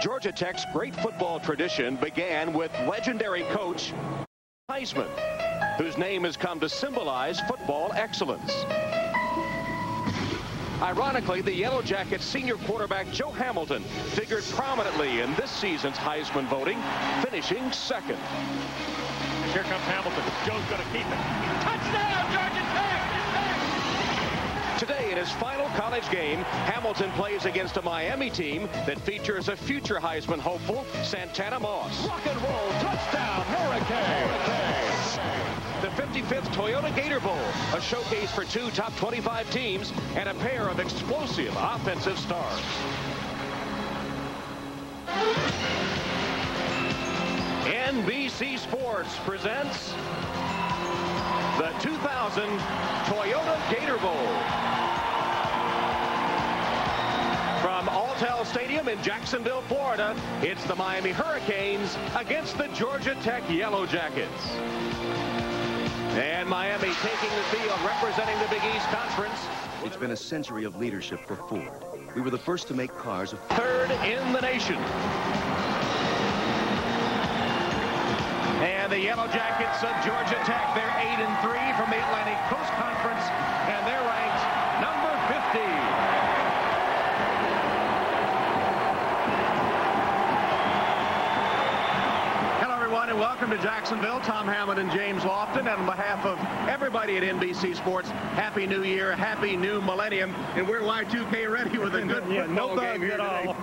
Georgia Tech's great football tradition began with legendary coach Heisman, whose name has come to symbolize football excellence. Ironically, the Yellow Jackets senior quarterback Joe Hamilton figured prominently in this season's Heisman voting, finishing second. Here comes Hamilton. Joe's going to keep it. Touchdown, Georgia Tech! Today, in his final college game, Hamilton plays against a Miami team that features a future Heisman hopeful, Santana Moss. Rock and roll, touchdown, Hurricanes! The 55th Toyota Gator Bowl, a showcase for two top 25 teams and a pair of explosive offensive stars. NBC Sports presents the 2000 Toyota Gator Bowl. From Alltel Stadium in Jacksonville, Florida, it's the Miami Hurricanes against the Georgia Tech Yellow Jackets. And Miami taking the field, representing the Big East Conference. It's been a century of leadership for Ford. We were the first to make cars of third in the nation. And the Yellow Jackets of Georgia Tech, they're 8-3 from the Atlantic Coast Conference, and they're ranked number 50. And welcome to Jacksonville. Tom Hammond and James Lofton. And on behalf of everybody at NBC Sports, Happy New Year, Happy New Millennium. And we're Y2K ready with a good football game here today.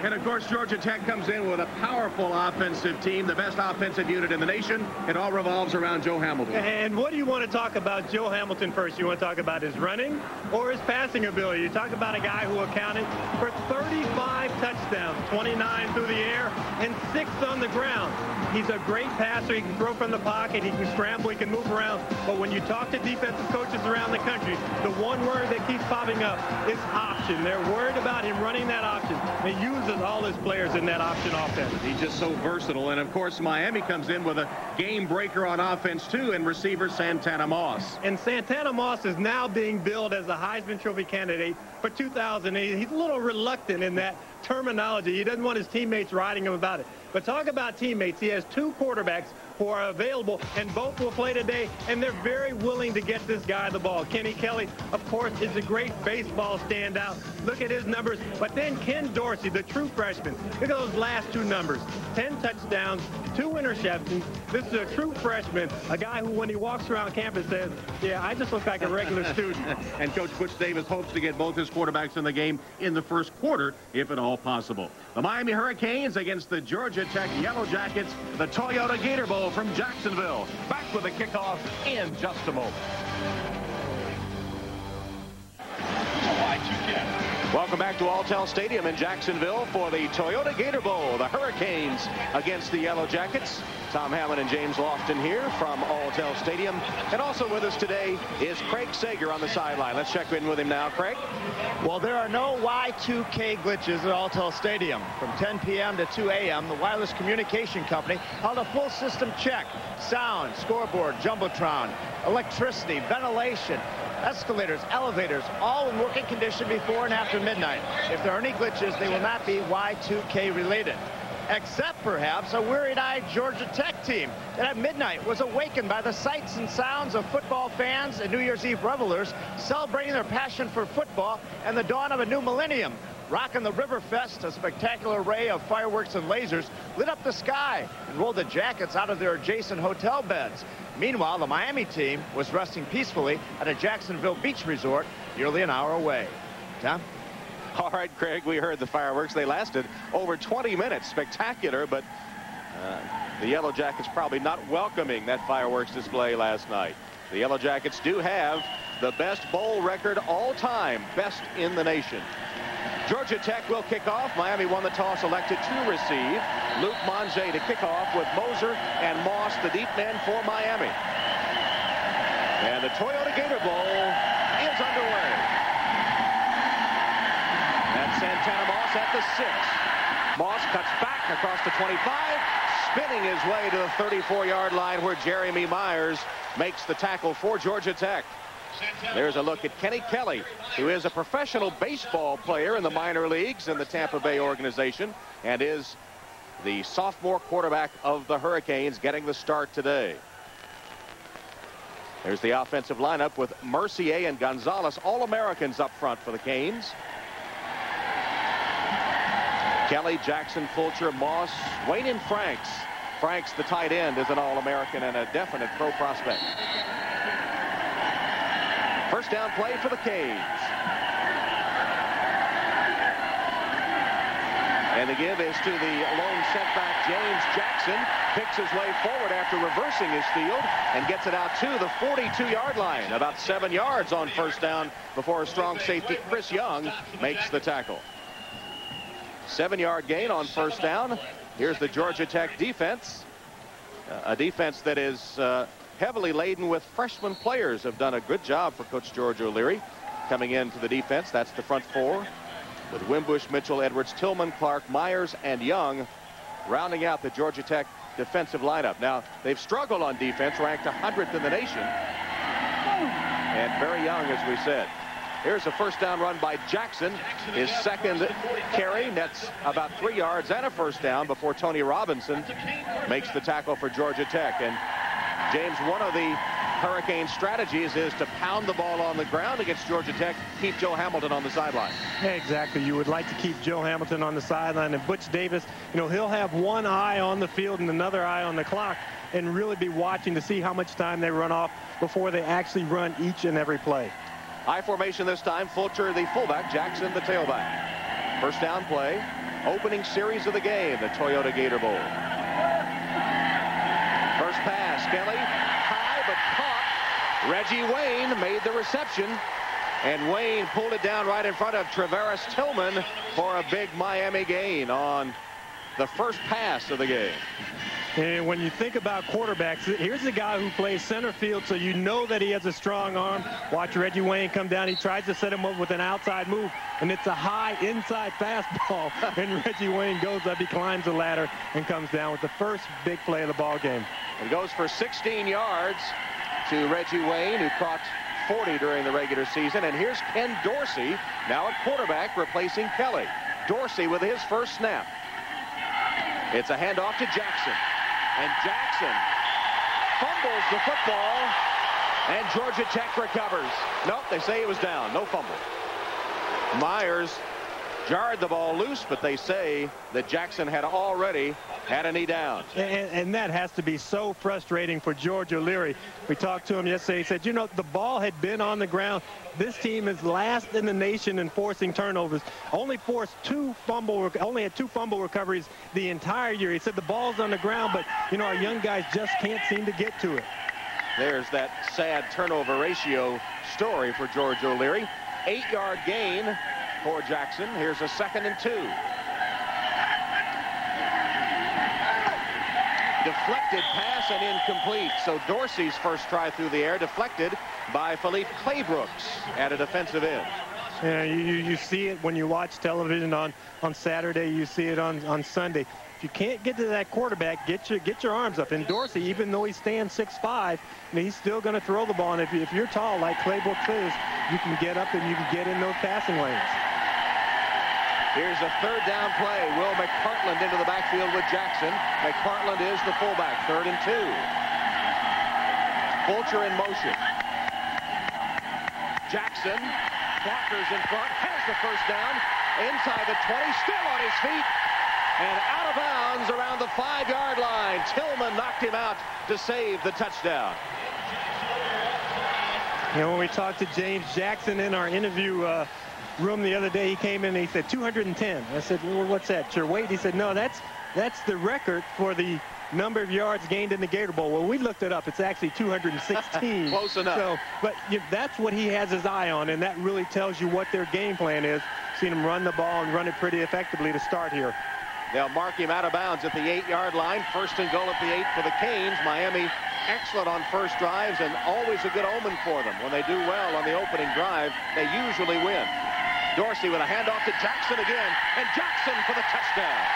And of course, Georgia Tech comes in with a powerful offensive team, the best offensive unit in the nation. It all revolves around Joe Hamilton. And what do you want to talk about Joe Hamilton first? You want to talk about his running or his passing ability? You talk about a guy who accounted for 35 touchdowns, 29 through the air, and 6 on the ground. He's a great passer. He can throw from the pocket. He can scramble. He can move around. But when you talk to defensive coaches around the country, the one word that keeps popping up is option. They're worried about him running that option. He uses all his players in that option offense. He's just so versatile. And, of course, Miami comes in with a game breaker on offense, too, and receiver Santana Moss. And Santana Moss is now being billed as a Heisman Trophy candidate for 2008. He's a little reluctant in that terminology. He doesn't want his teammates writing him about it. But talk about teammates. He has 2 quarterbacks who are available, and both will play today, and they're very willing to get this guy the ball. Kenny Kelly, of course, is a great baseball standout. Look at his numbers. But then Ken Dorsey, the true freshman, look at those last 2 numbers. 10 touchdowns, 2 interceptions. This is a true freshman, a guy who, when he walks around campus, says, yeah, I just look like a regular student. And Coach Butch Davis hopes to get both his quarterbacks in the game in the first quarter, if at all possible. The Miami Hurricanes against the Georgia Tech Yellow Jackets, the Toyota Gator Bowl from Jacksonville. Back with the kickoff in just a moment. Welcome back to Alltel Stadium in Jacksonville for the Toyota Gator Bowl. The Hurricanes against the Yellow Jackets. Tom Hammond and James Lofton here from Alltel Stadium. And also with us today is Craig Sager on the sideline. Let's check in with him now, Craig. Well, there are no Y2K glitches at Alltel Stadium. From 10 p.m. to 2 a.m., the wireless communication company held a full system check. Sound, scoreboard, jumbotron, electricity, ventilation, escalators, elevators, all in working condition before and after midnight. If there are any glitches, they will not be Y2K related. Except perhaps a weary-eyed Georgia Tech team that at midnight was awakened by the sights and sounds of football fans and New Year's Eve revelers celebrating their passion for football and the dawn of a new millennium. Rockin' the Riverfest, a spectacular array of fireworks and lasers lit up the sky and rolled the Jackets out of their adjacent hotel beds. Meanwhile, the Miami team was resting peacefully at a Jacksonville beach resort nearly an hour away. Tom? All right, Craig, we heard the fireworks. They lasted over 20 minutes. Spectacular, but the Yellow Jackets probably not welcoming that fireworks display last night. The Yellow Jackets do have the best bowl record all time, best in the nation. Georgia Tech will kick off. Miami won the toss, elected to receive. Luke Monge to kick off with Moser and Moss, the deep men for Miami. And the Toyota Gator Bowl is underway. That's Santana Moss at the 6. Moss cuts back across the 25, spinning his way to the 34-yard line where Jeremy Myers makes the tackle for Georgia Tech. There's a look at Kenny Kelly, who is a professional baseball player in the minor leagues in the Tampa Bay organization and is the sophomore quarterback of the Hurricanes, getting the start today. There's the offensive lineup with Mercier and Gonzalez, all Americans up front for the Canes. Kelly, Jackson, Fulcher, Moss, Wayne, and Franks. Franks, the tight end, is an All-American and a definite pro prospect. First down play for the Canes. And the give is to the lone setback, James Jackson. Picks his way forward after reversing his field and gets it out to the 42-yard line. About 7 yards on first down before a strong safety, Chris Young, makes the tackle. 7-yard gain on first down. Here's the Georgia Tech defense. A defense that is heavily laden with freshman players. Have done a good job for Coach George O'Leary coming into the defense. That's the front four with Wimbush, Mitchell, Edwards, Tillman, Clark, Myers, and Young rounding out the Georgia Tech defensive lineup. Now, they've struggled on defense, ranked 100th in the nation, and very young, as we said. Here's a first down run by Jackson. His second carry nets about 3 yards and a first down before Tony Robinson makes the tackle for Georgia Tech. And James, one of the Hurricane strategies is to pound the ball on the ground against Georgia Tech, keep Joe Hamilton on the sideline. Yeah, exactly. You would like to keep Joe Hamilton on the sideline, and Butch Davis, you know, he'll have one eye on the field and another eye on the clock and really be watching to see how much time they run off before they actually run each and every play. High formation this time. Fulcher, the fullback, Jackson, the tailback. First down play. Opening series of the game, the Toyota Gator Bowl. First pass, Kelly, high but caught. Reggie Wayne made the reception, and Wayne pulled it down right in front of Traveris Tillman for a big Miami gain on the first pass of the game. And when you think about quarterbacks, here's a guy who plays center field, so you know that he has a strong arm. Watch Reggie Wayne come down. He tries to set him up with an outside move, and it's a high inside fastball. And Reggie Wayne goes up, he climbs the ladder, and comes down with the first big play of the ball game. It goes for 16 yards to Reggie Wayne, who caught 40 during the regular season. And here's Ken Dorsey, now at quarterback, replacing Kelly. Dorsey with his first snap. It's a handoff to Jackson. And Jackson fumbles the football, and Georgia Tech recovers. Nope, they say it was down. No fumble. Myers jarred the ball loose, but they say that Jackson had already had a knee down. And that has to be so frustrating for George O'Leary. We talked to him yesterday. He said, you know, the ball had been on the ground. This team is last in the nation in forcing turnovers. Only had two fumble recoveries the entire year. He said the ball's on the ground, but, you know, our young guys just can't seem to get to it. There's that sad turnover ratio story for George O'Leary. 8-yard gain for Jackson. Here's a 2nd and 2. Deflected pass and incomplete. So Dorsey's first try through the air deflected by Philippe Claybrooks at a defensive end. Yeah, you see it when you watch television on Saturday. You see it on Sunday. If you can't get to that quarterback, get your arms up. And Dorsey, even though he stands 6'5", I mean, he's still going to throw the ball. And if you're tall like Claybrooks is, you can get up and you can get in those passing lanes. Here's a 3rd down play. Will McPartland into the backfield with Jackson. McPartland is the fullback. 3rd and 2. Fulcher in motion. Jackson, blockers in front, has the first down. Inside the 20, still on his feet. And out of bounds around the 5-yard line. Tillman knocked him out to save the touchdown. You know, when we talked to James Jackson in our interview room the other day, he came in and he said 210. I said, well, what's that, your weight? He said, no, that's the record for the number of yards gained in the Gator Bowl. Well, we looked it up. It's actually 216. Close enough. So, but that's what he has his eye on, and that really tells you what their game plan is. Seen him run the ball and run it pretty effectively to start here. They'll mark him out of bounds at the 8-yard line. 1st and goal at the 8 for the Canes. Miami excellent on first drives and always a good omen for them. When they do well on the opening drive, they usually win. Dorsey with a handoff to Jackson again, and Jackson for the touchdown.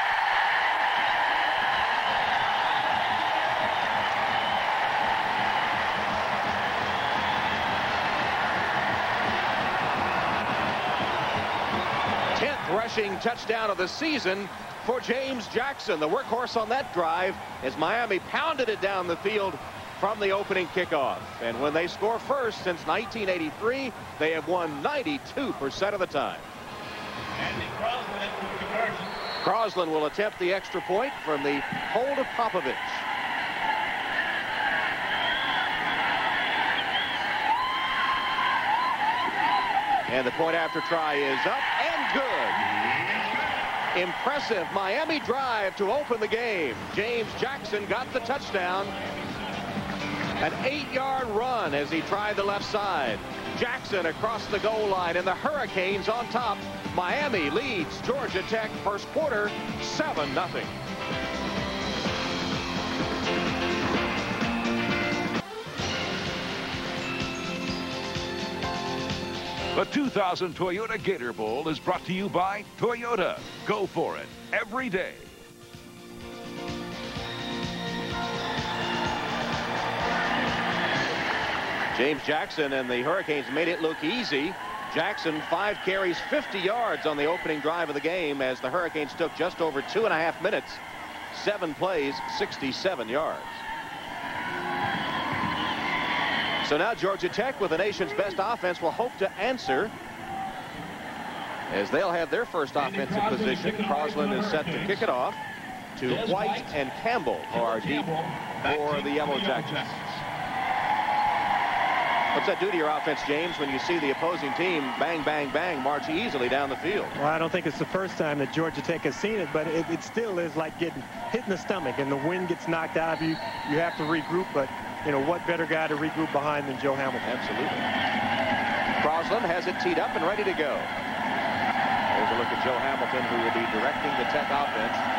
rushing touchdown of the season for James Jackson, the workhorse on that drive, as Miami pounded it down the field from the opening kickoff. And when they score first since 1983, they have won 92% of the time. Crosland will attempt the extra point from the hold of Popovich. And the point after try is up and good. Impressive Miami drive to open the game. James Jackson got the touchdown. An 8-yard run as he tried the left side. Jackson across the goal line, and the Hurricanes on top. Miami leads Georgia Tech first quarter 7-0. The 2000 Toyota Gator Bowl is brought to you by Toyota. Go for it every day. James Jackson and the Hurricanes made it look easy. Jackson 5 carries 50 yards on the opening drive of the game as the Hurricanes took just over 2.5 minutes. 7 plays, 67 yards. So now Georgia Tech, with the nation's best offense, will hope to answer as they'll have their first offensive position. Crosland is set to kick it off to White and Campbell are deep for the Yellow Jackets. What's that do to your offense, James, when you see the opposing team bang, bang, bang, march easily down the field? Well, I don't think it's the first time that Georgia Tech has seen it, but it still is like getting hit in the stomach, and the wind gets knocked out of you. You have to regroup, but, you know, what better guy to regroup behind than Joe Hamilton? Absolutely. Crosland has it teed up and ready to go. There's a look at Joe Hamilton, who will be directing the Tech offense.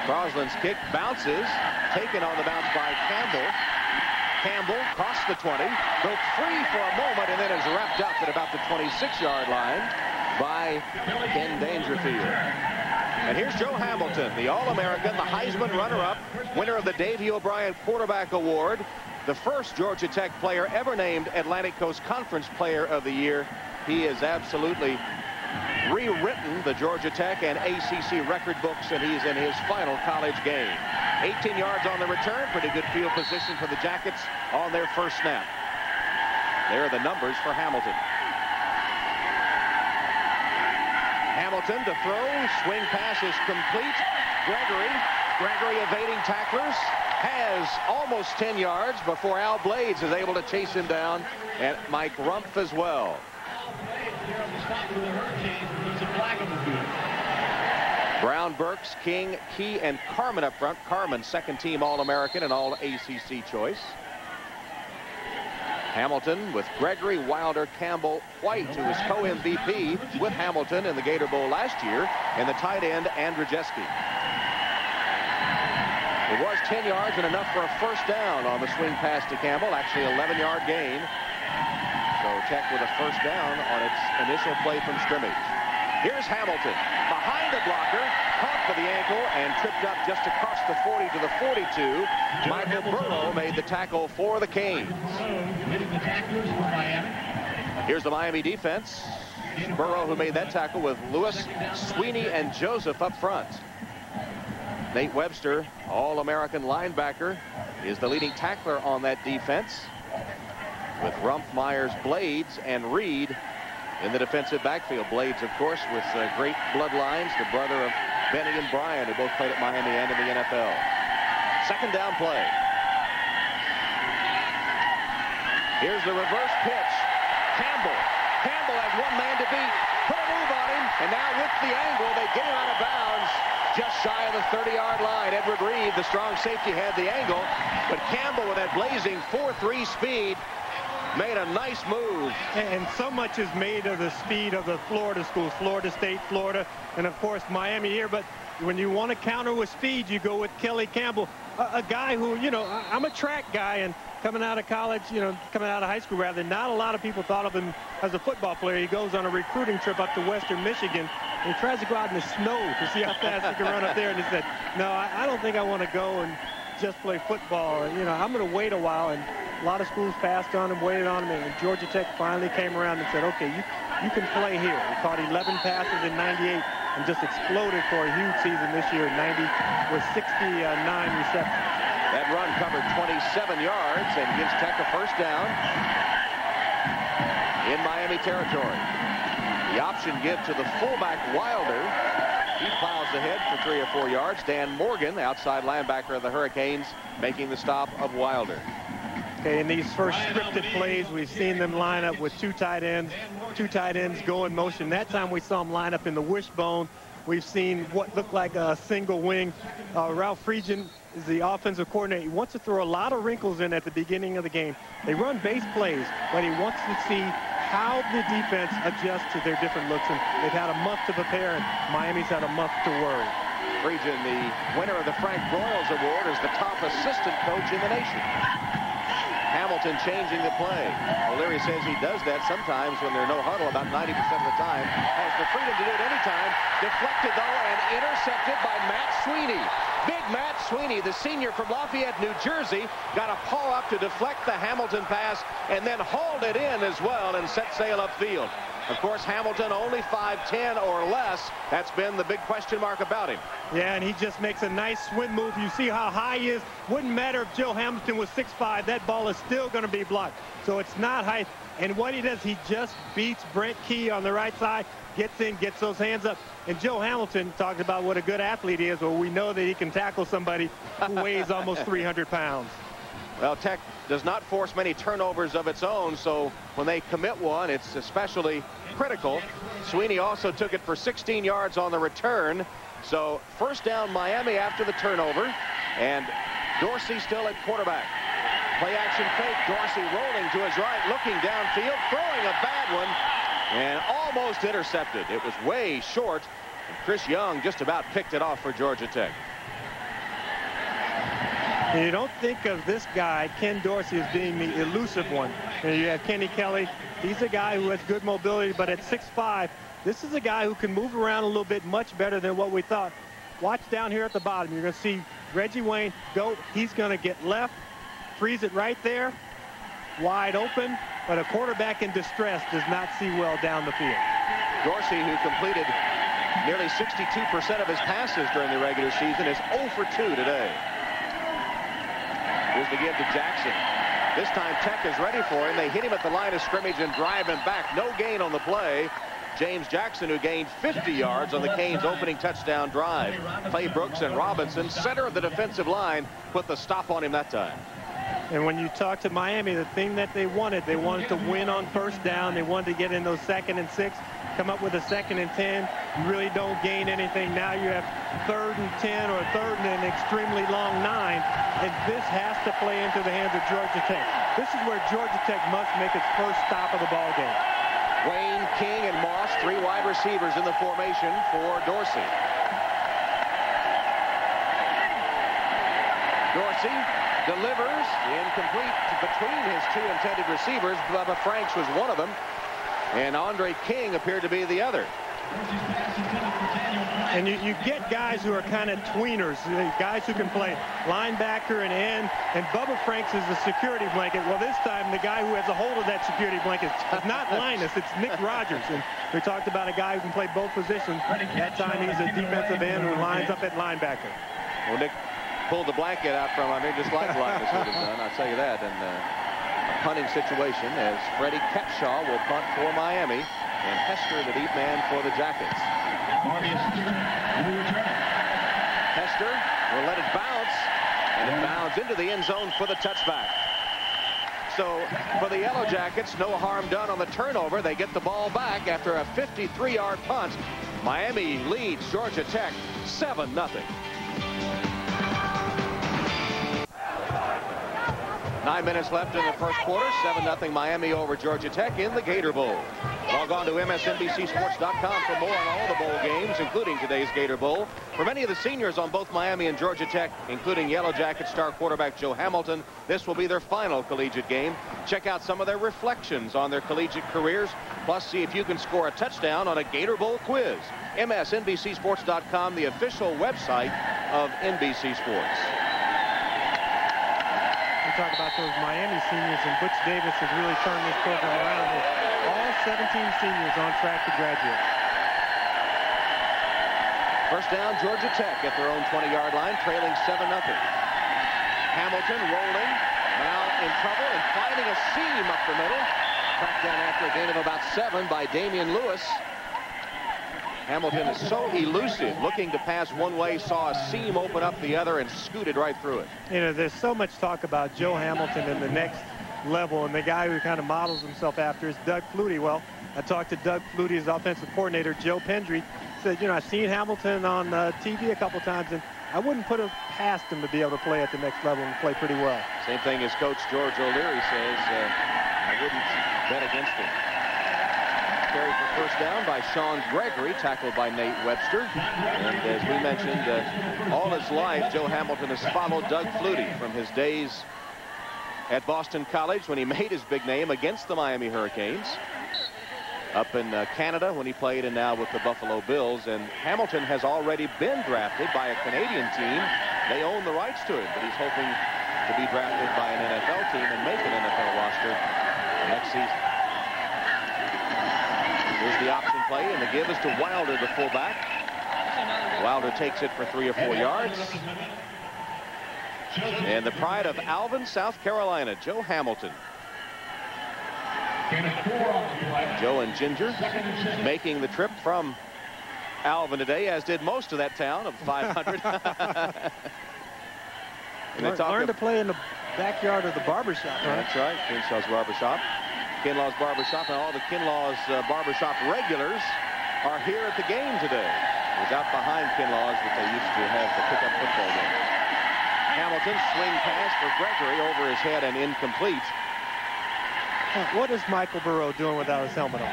Crosland's kick bounces, taken on the bounce by Campbell. Campbell crossed the 20, broke free for a moment, and then is wrapped up at about the 26-yard line by Ken Dangerfield. And here's Joe Hamilton, the All-American, the Heisman runner-up, winner of the Davey O'Brien Quarterback Award, the first Georgia Tech player ever named Atlantic Coast Conference Player of the Year. He is absolutely rewritten the Georgia Tech and ACC record books, and he's in his final college game. 18 yards on the return. Pretty good field position for the Jackets on their first snap. There are the numbers for Hamilton. Hamilton to throw. Swing pass is complete. Gregory evading tacklers. Has almost 10 yards before Al Blades is able to chase him down, and Mike Rumpf as well. Brown, Burks, King, Key, and Carmen up front. Carmen, second-team All-American and All-ACC choice. Hamilton with Gregory, Wilder, Campbell, White, who was co-MVP with Hamilton in the Gator Bowl last year, and the tight end, Andrzejewski. It was 10 yards and enough for a first down on the swing pass to Campbell, actually 11-yard gain. So Tech with a first down on its initial play from scrimmage. Here's Hamilton behind the blocker, caught for the ankle and tripped up just across the 40 to the 42. Michael Burrow made the tackle for the Canes. Here's the Miami defense. Burrow, who made that tackle with Lewis, Sweeney, and Joseph up front. Nate Webster, All-American linebacker, is the leading tackler on that defense, with Rumpf, Myers, Blades, and Reed in the defensive backfield. Blades, of course, with great bloodlines, the brother of Benny and Brian, who both played at Miami and in the NFL. Second down play. Here's the reverse pitch. Campbell has one man to beat. Put a move on him, and now with the angle, they get him out of bounds just shy of the 30-yard line. Edward Reed, the strong safety, had the angle, but Campbell, with that blazing 4.3 speed, made a nice move. And so much is made of the speed of the Florida schools, Florida State, Florida, and of course Miami here. But when you want to counter with speed, you go with Kelly Campbell, a guy who, you know, I'm a track guy, and coming out of college, you know, coming out of high school rather, not a lot of people thought of him as a football player. He goes on a recruiting trip up to Western Michigan, and he tries to go out in the snow to see how fast he can run up there, and he said, no, I don't think I want to go and just play football. You know, I'm going to wait a while, and A lot of schools passed on him, waited on him, and Georgia Tech finally came around and said, okay, you can play here. He caught 11 passes in 98 and just exploded for a huge season this year in 90 with 69 receptions. That run covered 27 yards and gives Tech a first down in Miami territory. The option give to the fullback Wilder. He plows ahead for 3 or 4 yards. Dan Morgan, outside linebacker of the Hurricanes, making the stop of Wilder. Okay, in these first scripted plays, we've seen them line up with two tight ends go in motion. That time we saw them line up in the wishbone. We've seen what looked like a single wing. Ralph Friedgen is the offensive coordinator. He wants to throw a lot of wrinkles in at the beginning of the game. They run base plays, but he wants to see how the defense adjusts to their different looks. And they've had a month to prepare, and Miami's had a month to worry. Friedgen, the winner of the Frank Broyles Award, is the top assistant coach in the nation. Hamilton changing the play. O'Leary says he does that sometimes when there's no huddle, about 90% of the time. Has the freedom to do it anytime. Deflected, though, and intercepted by Matt Sweeney. Big Matt Sweeney, the senior from Lafayette, New Jersey, got a paw up to deflect the Hamilton pass and then hauled it in as well and set sail upfield. Of course, Hamilton only 5'10" or less. That's been the big question mark about him. Yeah, and he just makes a nice swim move. You see how high he is. Wouldn't matter if Joe Hamilton was 6'5". That ball is still going to be blocked. So it's not high. And what he does, he just beats Brent Key on the right side, gets in, gets those hands up. And Joe Hamilton talked about what a good athlete he is. Well, we know that he can tackle somebody who weighs almost 300 pounds. Well, Tech does not force many turnovers of its own, so when they commit one, it's especially critical. Sweeney also took it for 16 yards on the return. So first down Miami after the turnover, and Dorsey still at quarterback. Play action fake, Dorsey rolling to his right, looking downfield, throwing a bad one, and almost intercepted. It was way short, and Chris Young just about picked it off for Georgia Tech. You don't think of this guy, Ken Dorsey, as being the elusive one. And you have Kenny Kelly. He's a guy who has good mobility, but at 6'5", this is a guy who can move around a little bit much better than what we thought. Watch down here at the bottom. You're going to see Reggie Wayne go. He's going to get left, freeze it right there, wide open, but a quarterback in distress does not see well down the field. Dorsey, who completed nearly 62% of his passes during the regular season, is 0 for 2 today. Here's the give to Jackson. This time Tech is ready for him. They hit him at the line of scrimmage and drive him back. No gain on the play. James Jackson, who gained 50 yards on the Canes' opening touchdown drive. Clay Brooks and Robinson, center of the defensive line, put the stop on him that time. And when you talk to Miami, the thing that they wanted to win on first down. They wanted to get in those 2nd and 6, come up with a 2nd and 10. You really don't gain anything. Now you have 3rd and 10 or 3rd and an extremely long 9. And this has to play into the hands of Georgia Tech. This is where Georgia Tech must make its first stop of the ball game. Wayne, King, and Moss, 3 wide receivers in the formation for Dorsey. Dorsey delivers incomplete between his 2 intended receivers. Bubba Franks was one of them, and Andre King appeared to be the other. And you get guys who are kind of tweeners, guys who can play linebacker and end, and Bubba Franks is the security blanket. Well, this time the guy who has a hold of that security blanket is not Linus, it's Nick Rogers. And we talked about a guy who can play both positions. That time he's a defensive end who lines up at linebacker. Well, Nick pulled the blanket out from under just like Linus would have done, I'll tell you that. And a punting situation as Freddie Capshaw will punt for Miami, and Hester the deep man for the Jackets. Hester will let it bounce, and it bounds into the end zone for the touchback. So for the Yellow Jackets, no harm done on the turnover. They get the ball back after a 53-yard punt. Miami leads Georgia Tech 7-0. 9 minutes left in the first quarter. 7-0 Miami over Georgia Tech in the Gator Bowl. Log on to MSNBCSports.com for more on all the bowl games, including today's Gator Bowl. For many of the seniors on both Miami and Georgia Tech, including Yellow Jacket star quarterback Joe Hamilton, this will be their final collegiate game. Check out some of their reflections on their collegiate careers, plus see if you can score a touchdown on a Gator Bowl quiz. MSNBCSports.com, the official website of NBC Sports. talk about those Miami seniors, and Butch Davis has really turned this program around. All 17 seniors on track to graduate. First down, Georgia Tech at their own 20-yard line, trailing 7-0. Hamilton rolling, now in trouble and finding a seam up the middle. Tracked down after a gain of about 7 by Damian Lewis. Hamilton is so elusive, looking to pass one way, saw a seam open up the other and scooted right through it. You know, there's so much talk about Joe Hamilton in the next level, and the guy who kind of models himself after is Doug Flutie. Well, I talked to Doug Flutie's offensive coordinator, Joe Pendry. Said, you know, I've seen Hamilton on TV a couple times, and I wouldn't put it past him to be able to play at the next level and play pretty well. Same thing as Coach George O'Leary says. I wouldn't bet against him. Carried for first down by Sean Gregory, tackled by Nate Webster. And as we mentioned, all his life, Joe Hamilton has followed Doug Flutie from his days at Boston College when he made his big name against the Miami Hurricanes. Up in Canada when he played, and now with the Buffalo Bills. And Hamilton has already been drafted by a Canadian team. They own the rights to him, but he's hoping to be drafted by an NFL team and make an NFL roster next season. Here's the option play, and the give is to Wilder, the fullback. Wilder takes it for 3 or 4 yards. And the pride of Alvin, South Carolina, Joe Hamilton. Joe and Ginger making the trip from Alvin today, as did most of that town of 500. Learn to play in the backyard of the barbershop. Right? That's right, Kinlaw's Barbershop. Kinlaw's Barbershop, and all the Kinlaw's Barbershop regulars are here at the game today. It was out behind Kinlaw's that they used to have the pickup football game. Hamilton swing pass for Gregory over his head and incomplete. What is Michael Burrow doing without his helmet on?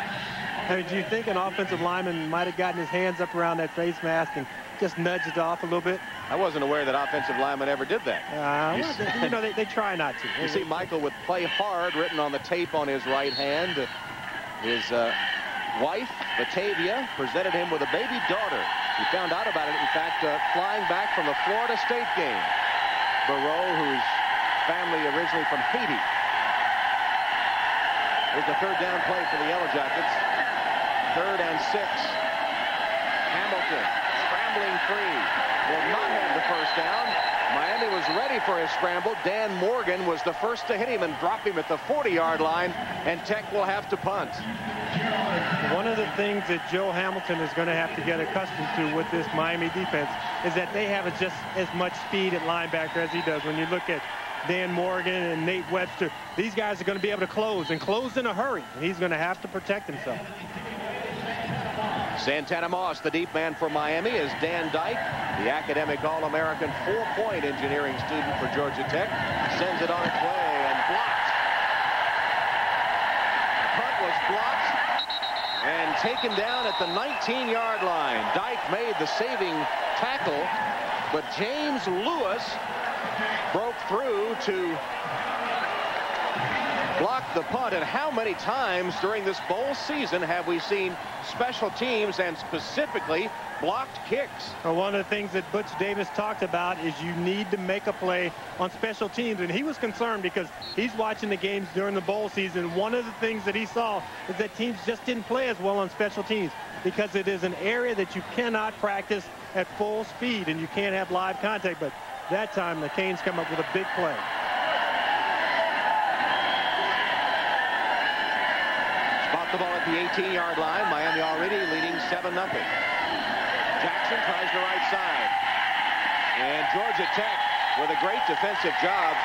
I mean, do you think an offensive lineman might have gotten his hands up around that face mask and just nudged it off a little bit? I wasn't aware that offensive linemen ever did that. You know, they try not to. You see Michael with "play hard" written on the tape on his right hand. His wife, Batavia, presented him with a baby daughter. He found out about it, in fact, flying back from the Florida State game. Burrow, whose family originally from Haiti. Here's the third down play for the Yellow Jackets. 3rd and 6. Hamilton scrambling free. Will not have the first down. Miami was ready for his scramble. Dan Morgan was the first to hit him and drop him at the 40-yard line, and Tech will have to punt. One of the things that Joe Hamilton is going to have to get accustomed to with this Miami defense is that they have just as much speed at linebacker as he does. When you look at Dan Morgan and Nate Webster, these guys are going to be able to close in a hurry, and he's going to have to protect himself. Santana Moss, the deep man for Miami, is Dan Dyke, the academic All-American 4-point engineering student for Georgia Tech. Sends it on its way and blocked. The punt was blocked and taken down at the 19-yard line. Dyke made the saving tackle, but James Lewis broke through to block the punt. And how many times during this bowl season have we seen special teams and specifically blocked kicks? Well, one of the things that Butch Davis talked about is you need to make a play on special teams, and he was concerned because he's watching the games during the bowl season. One of the things that he saw is that teams just didn't play as well on special teams because it is an area that you cannot practice at full speed and you can't have live contact. But that time the Canes come up with a big play. Spot the ball at the 18-yard line. Miami already leading 7-0. Jackson tries the right side. And Georgia Tech with a great defensive job.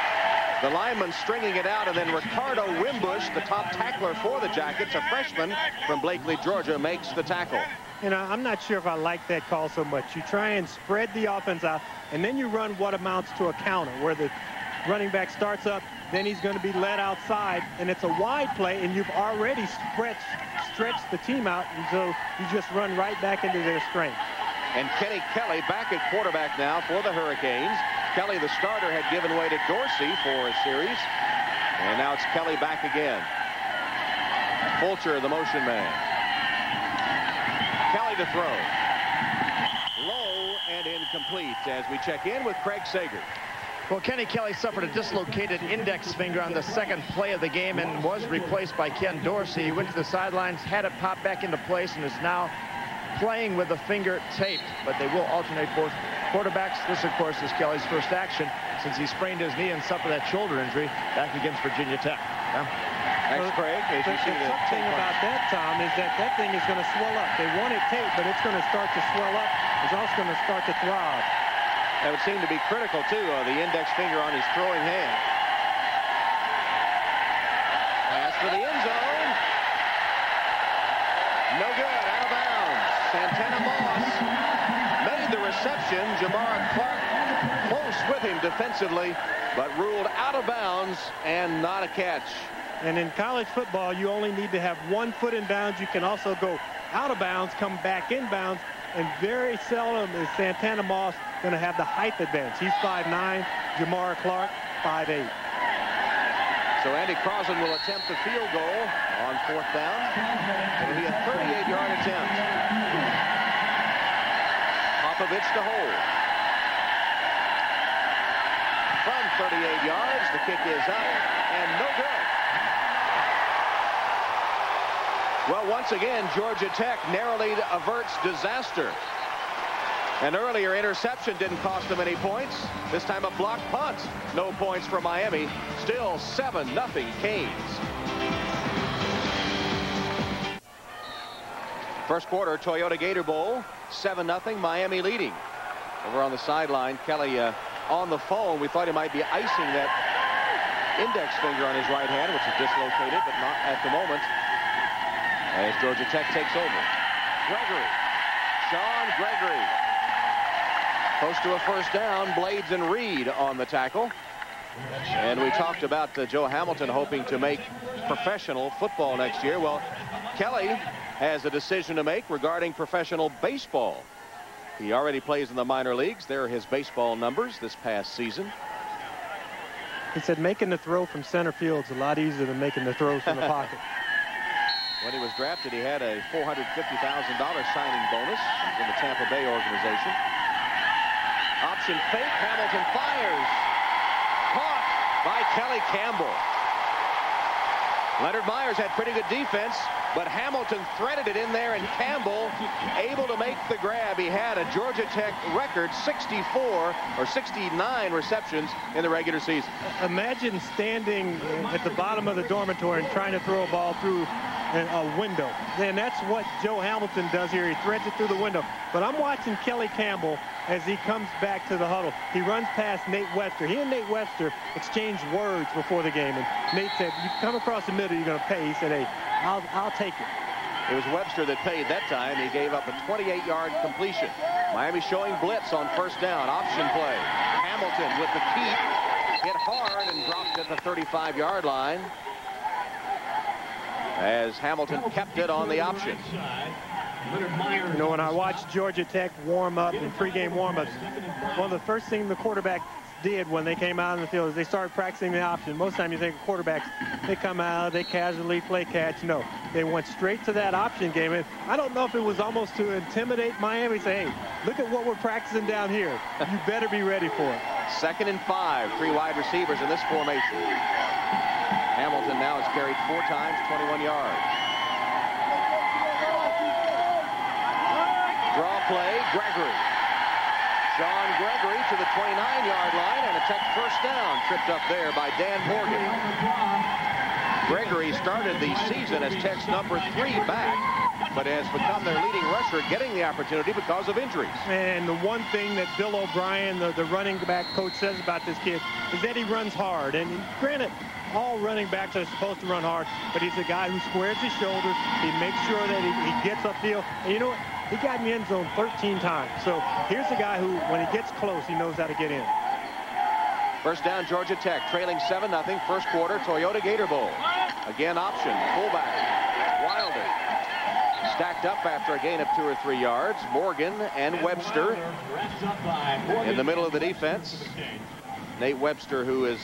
The lineman stringing it out, and then Ricardo Wimbush, the top tackler for the Jackets, a freshman from Blakely, Georgia, makes the tackle. You know, I'm not sure if I like that call so much. You try and spread the offense out, and then you run what amounts to a counter, where the running back starts up, then he's going to be led outside, and it's a wide play, and you've already stretched the team out, and so you just run right back into their strength. And Kenny Kelly back at quarterback now for the Hurricanes. Kelly, the starter, had given way to Dorsey for a series, and now it's Kelly back again. Fulcher, the motion man. Kelly to throw. Low and incomplete as we check in with Craig Sager. Well, Kenny Kelly suffered a dislocated index finger on the second play of the game and was replaced by Ken Dorsey. He went to the sidelines, had it pop back into place, and is now playing with the finger taped. But they will alternate both quarterbacks. This, of course, is Kelly's first action since he sprained his knee and suffered that shoulder injury back against Virginia Tech. Yeah. Thanks, Craig. As you see the thing about that, Tom, is that thing is going to swell up. They want it taped, but it's going to start to swell up. It's also going to start to throb. That would seem to be critical, too, the index finger on his throwing hand. Pass for the end zone. No good. Out of bounds. Santana Moss made the reception. Jamar Clark close with him defensively, but ruled out of bounds and not a catch. And in college football, you only need to have 1 foot in bounds. You can also go out of bounds, come back in bounds, and very seldom is Santana Moss going to have the height advantage. He's 5'9", Jamar Clark 5'8". So Andy Crosland will attempt the field goal on 4th down. It'll be a 38-yard attempt. Popovich to hold. From 38 yards, the kick is up and no good. Well, once again, Georgia Tech narrowly averts disaster. An earlier interception didn't cost them any points. This time a blocked punt. No points for Miami. Still 7-0 Canes. First quarter, Toyota Gator Bowl, 7-0, Miami leading. Over on the sideline, Kelly on the phone. We thought he might be icing that index finger on his right hand, which is dislocated, but not at the moment. As Georgia Tech takes over. Gregory. Sean Gregory. Close to a first down. Blades and Reed on the tackle. And we talked about Joe Hamilton hoping to make professional football next year. Well, Kelly has a decision to make regarding professional baseball. He already plays in the minor leagues. There are his baseball numbers this past season. He said making the throw from center field is a lot easier than making the throws from the pocket. When he was drafted, he had a $450,000 signing bonus in the Tampa Bay organization. Option fake. Hamilton fires. Caught by Kelly Campbell. Leonard Myers had pretty good defense, but Hamilton threaded it in there, and Campbell able to make the grab. He had a Georgia Tech record 64 or 69 receptions in the regular season. Imagine standing at the bottom of the dormitory and trying to throw a ball through a window. And that's what Joe Hamilton does here. He threads it through the window. But I'm watching Kelly Campbell as he comes back to the huddle. He runs past Nate Webster. He and Nate Webster exchanged words before the game. And Nate said, you come across the middle, you're going to pay. He said, hey, I'll take it. It was Webster that paid that time. He gave up a 28-yard completion. Miami showing blitz on first down. Option play. Hamilton with the keep. Hit hard and dropped at the 35-yard line. As Hamilton kept it on the option. You know, when I watched Georgia Tech warm up in pregame warm-ups, one of the first things the quarterbacks did when they came out on the field is they started practicing the option. Most of the time you think of quarterbacks, they come out, they casually play catch. No, they went straight to that option game. And I don't know if it was almost to intimidate Miami, say, hey, look at what we're practicing down here. You better be ready for it. 2nd and 5, 3 wide receivers in this formation. Hamilton now has carried 4 times, 21 yards. Draw play, Gregory. Sean Gregory to the 29-yard line, and a Tech first down, tripped up there by Dan Morgan. Gregory started the season as Tech's number 3 back, but has become their leading rusher, getting the opportunity because of injuries. And the one thing that Bill O'Brien, the running back coach, says about this kid is that he runs hard. And granted, all running backs are supposed to run hard, but he's a guy who squares his shoulders. He makes sure that he gets upfield. And you know what? He got in the end zone 13 times. So here's a guy who, when he gets close, he knows how to get in. First down, Georgia Tech, trailing 7-0, first quarter, Toyota Gator Bowl. Again, option, fullback, Wilder. Stacked up after a gain of 2 or 3 yards. Morgan and Webster in the middle of the defense. Nate Webster, who is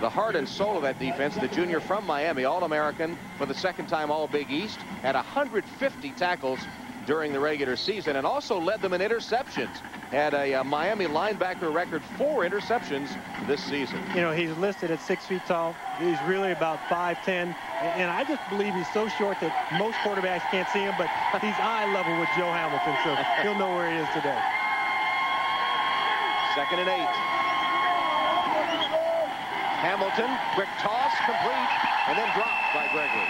the heart and soul of that defense, the junior from Miami, All-American for the 2nd time All-Big East, had 150 tackles during the regular season and also led them in interceptions. Had a Miami linebacker record 4 interceptions this season. You know, he's listed at 6 feet tall. He's really about 5'10", and I just believe he's so short that most quarterbacks can't see him, but he's eye level with Joe Hamilton, so he'll know where he is today. 2nd and 8. Hamilton, quick toss, complete, and then dropped by Gregory.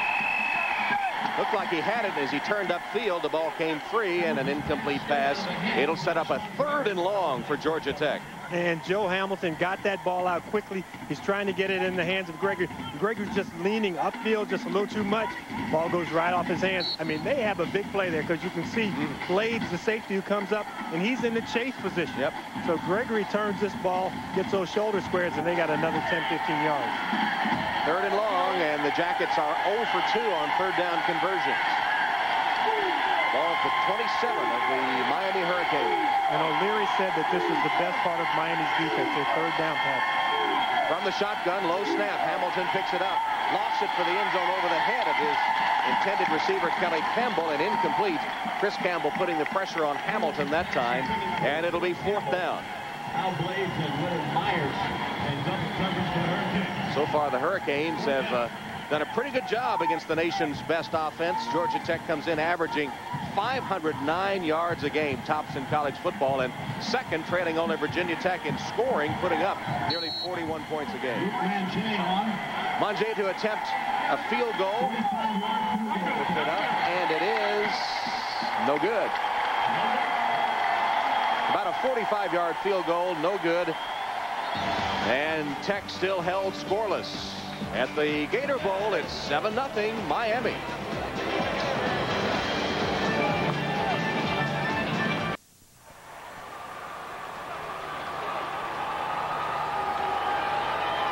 Looked like he had it as he turned upfield. The ball came free and an incomplete pass. It'll set up a 3rd and long for Georgia Tech. And Joe Hamilton got that ball out quickly. He's trying to get it in the hands of Gregory. Gregory's just leaning upfield just a little too much. Ball goes right off his hands. I mean, they have a big play there because you can see Blades, the safety, who comes up, and he's in the chase position. Yep. So Gregory turns this ball, gets those shoulder squares, and they got another 10, 15 yards. 3rd and long, and the Jackets are 0 for 2 on 3rd down conversions. Ball for 27 of the Miami Hurricanes. And O'Leary said that this is the best part of Miami's defense, their 3rd down pass. From the shotgun, low snap. Hamilton picks it up. Lost it for the end zone over the head of his intended receiver, Kelly Campbell, and incomplete. Chris Campbell putting the pressure on Hamilton that time, and it'll be 4th down. So far, the Hurricanes have done a pretty good job against the nation's best offense. Georgia Tech comes in averaging 509 yards a game, tops in college football, and 2nd, trailing only Virginia Tech in scoring, putting up nearly 41 points a game. Mange to attempt a field goal. Puts it up, and it is no good. About a 45-yard field goal, no good. And Tech still held scoreless. At the Gator Bowl, it's 7-0 Miami.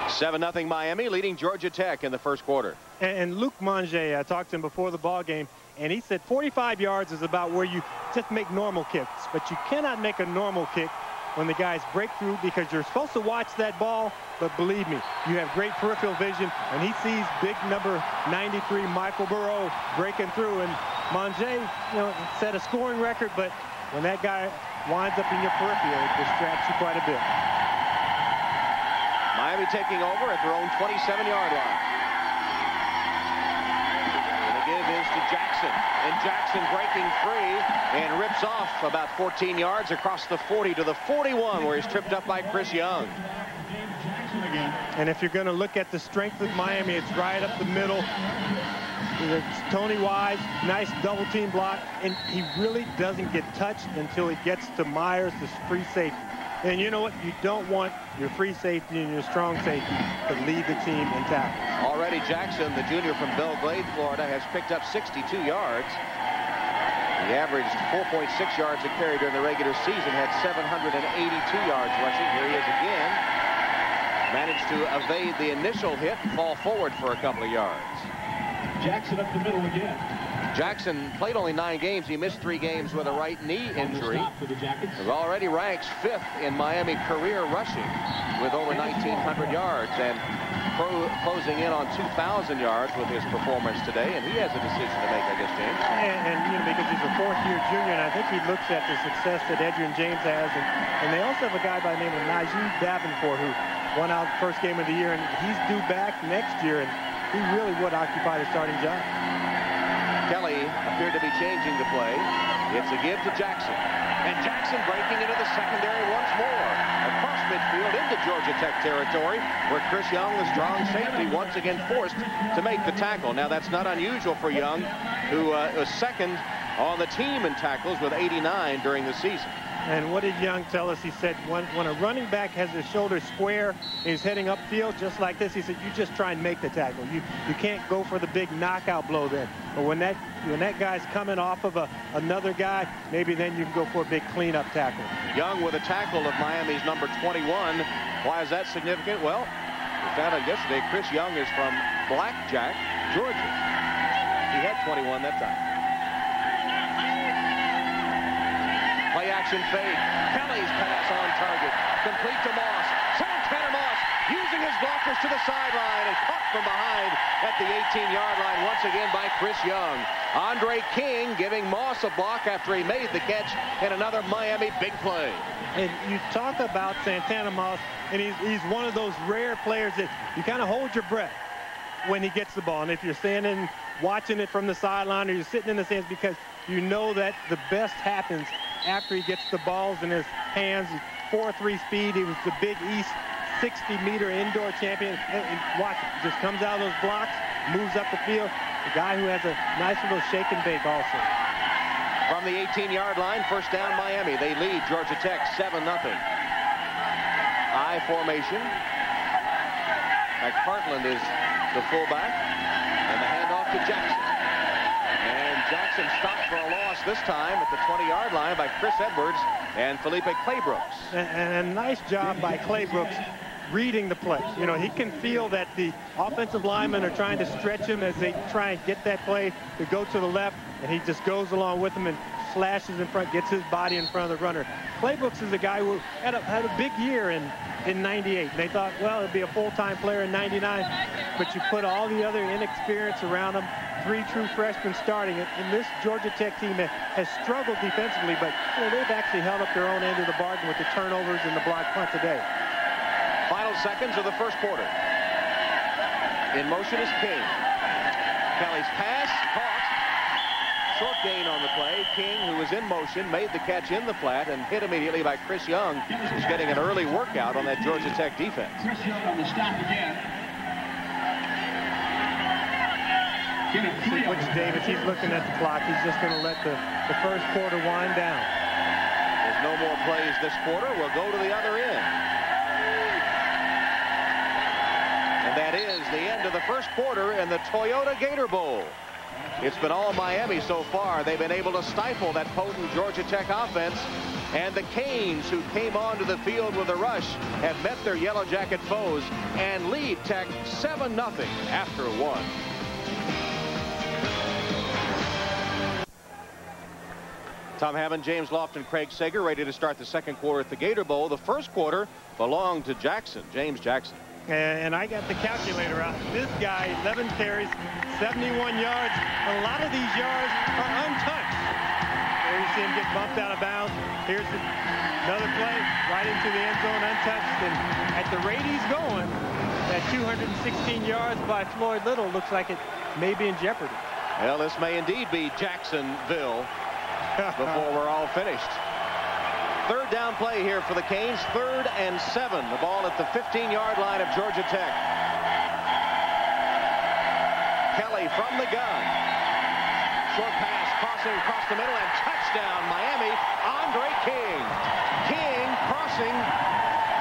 (7-0) Miami, leading Georgia Tech in the 1st quarter. And Luke Mange, I talked to him before the ball game, and he said 45 yards is about where you just make normal kicks, but you cannot make a normal kick when the guys break through, because you're supposed to watch that ball, but believe me, you have great peripheral vision, and he sees big number 93 Michael Burrow breaking through, and Mange, you know, set a scoring record, but when that guy winds up in your peripheral, it distracts you quite a bit. Miami taking over at their own 27-yard line. And the give is to Jackson. And Jackson breaking free and rips off about 14 yards across the 40 to the 41, where he's tripped up by Chris Young. And if you're going to look at the strength of Miami, it's right up the middle. It's Tony Wise, nice double team block, and he really doesn't get touched until he gets to Myers, this free safety. And you know what? You don't want your free safety and your strong safety to lead the team in tackles. Already Jackson, the junior from Belle Glade, Florida, has picked up 62 yards. He averaged 4.6 yards a carry during the regular season, had 782 yards rushing. Here he is again. Managed to evade the initial hit and fall forward for a couple of yards. Jackson up the middle again. Jackson played only 9 games. He missed 3 games with a right knee injury. He already ranks 5th in Miami career rushing with over 1,900 yards and closing in on 2,000 yards with his performance today. And he has a decision to make, I guess, James. And you know, because he's a 4th-year junior, and I think he looks at the success that Adrian James has. And they also have a guy by the name of Najee Davenport who won out the first game of the year, and he's due back next year, and he really would occupy the starting job. Kelly appeared to be changing the play. It's a give to Jackson. And Jackson breaking into the secondary once more. Across midfield into Georgia Tech territory, where Chris Young, the strong safety, once again forced to make the tackle. Now, that's not unusual for Young, who was 2nd on the team in tackles with 89 during the season. And what did Young tell us? He said when a running back has his shoulders square and he's heading upfield just like this, he said, you just try and make the tackle. You can't go for the big knockout blow then. But when that guy's coming off of another guy, maybe then you can go for a big cleanup tackle. Young with a tackle of Miami's number 21. Why is that significant? Well, we found out yesterday Chris Young is from Blackjack, Georgia. He had 21 that time. Play action fake. Kelly's pass on target. Complete to Moss. Santana Moss using his blockers to the sideline and caught from behind at the 18-yard line once again by Chris Young. Andre King giving Moss a block after he made the catch in another Miami big play. And you talk about Santana Moss, and he's one of those rare players that you kind of hold your breath when he gets the ball. And if you're standing watching it from the sideline or you're sitting in the stands, because you know that the best happens after he gets the balls in his hands. 4.3 speed. He was the Big East 60-meter indoor champion. And watch it. Just comes out of those blocks, moves up the field. A guy who has a nice little shake and bake also. From the 18-yard line, first down Miami. They lead Georgia Tech 7-0. I formation. McPartland is the fullback. And the handoff to Jackson. And Jackson stopped for a loss this time at the 20-yard line by Chris Edwards and Felipe Claybrooks. And a nice job by Claybrooks reading the play. You know, he can feel that the offensive linemen are trying to stretch him as they try and get that play to go to the left, and he just goes along with them and slashes in front, gets his body in front of the runner. Claybrooks is a guy who had a big year in 98. They thought, well, it'd be a full-time player in 99, but you put all the other inexperience around him, 3 true freshmen starting it, and this Georgia Tech team has struggled defensively, but you know, they've actually held up their own end of the bargain with the turnovers and the block punt today. Final seconds of the first quarter. In motion is King. Kelly's pass caught. Short gain on the play. King, who was in motion, made the catch in the flat and hit immediately by Chris Young, who's getting an early workout on that Georgia Tech defense. Chris Young on the stop again. Which Davis, he's looking at the clock. He's just going to let the first quarter wind down. There's no more plays this quarter. We'll go to the other end. And that is the end of the first quarter in the Toyota Gator Bowl. It's been all Miami so far. They've been able to stifle that potent Georgia Tech offense. And the Canes, who came onto the field with a rush, have met their Yellow Jacket foes and lead Tech 7-0 after 1. Tom Hammond, James Lofton, Craig Sager ready to start the second quarter at the Gator Bowl. The first quarter belonged to Jackson, James Jackson. And I got the calculator out. This guy, 11 carries, 71 yards. A lot of these yards are untouched. There you see him get bumped out of bounds. Here's another play right into the end zone, untouched. And at the rate he's going, that 216 yards by Floyd Little looks like it may be in jeopardy. Well, this may indeed be Jacksonville before we're all finished. Third down play here for the Canes. 3rd and 7. The ball at the 15-yard line of Georgia Tech. Kelly from the gun. Short pass crossing across the middle and touchdown Miami. Andre King. King crossing,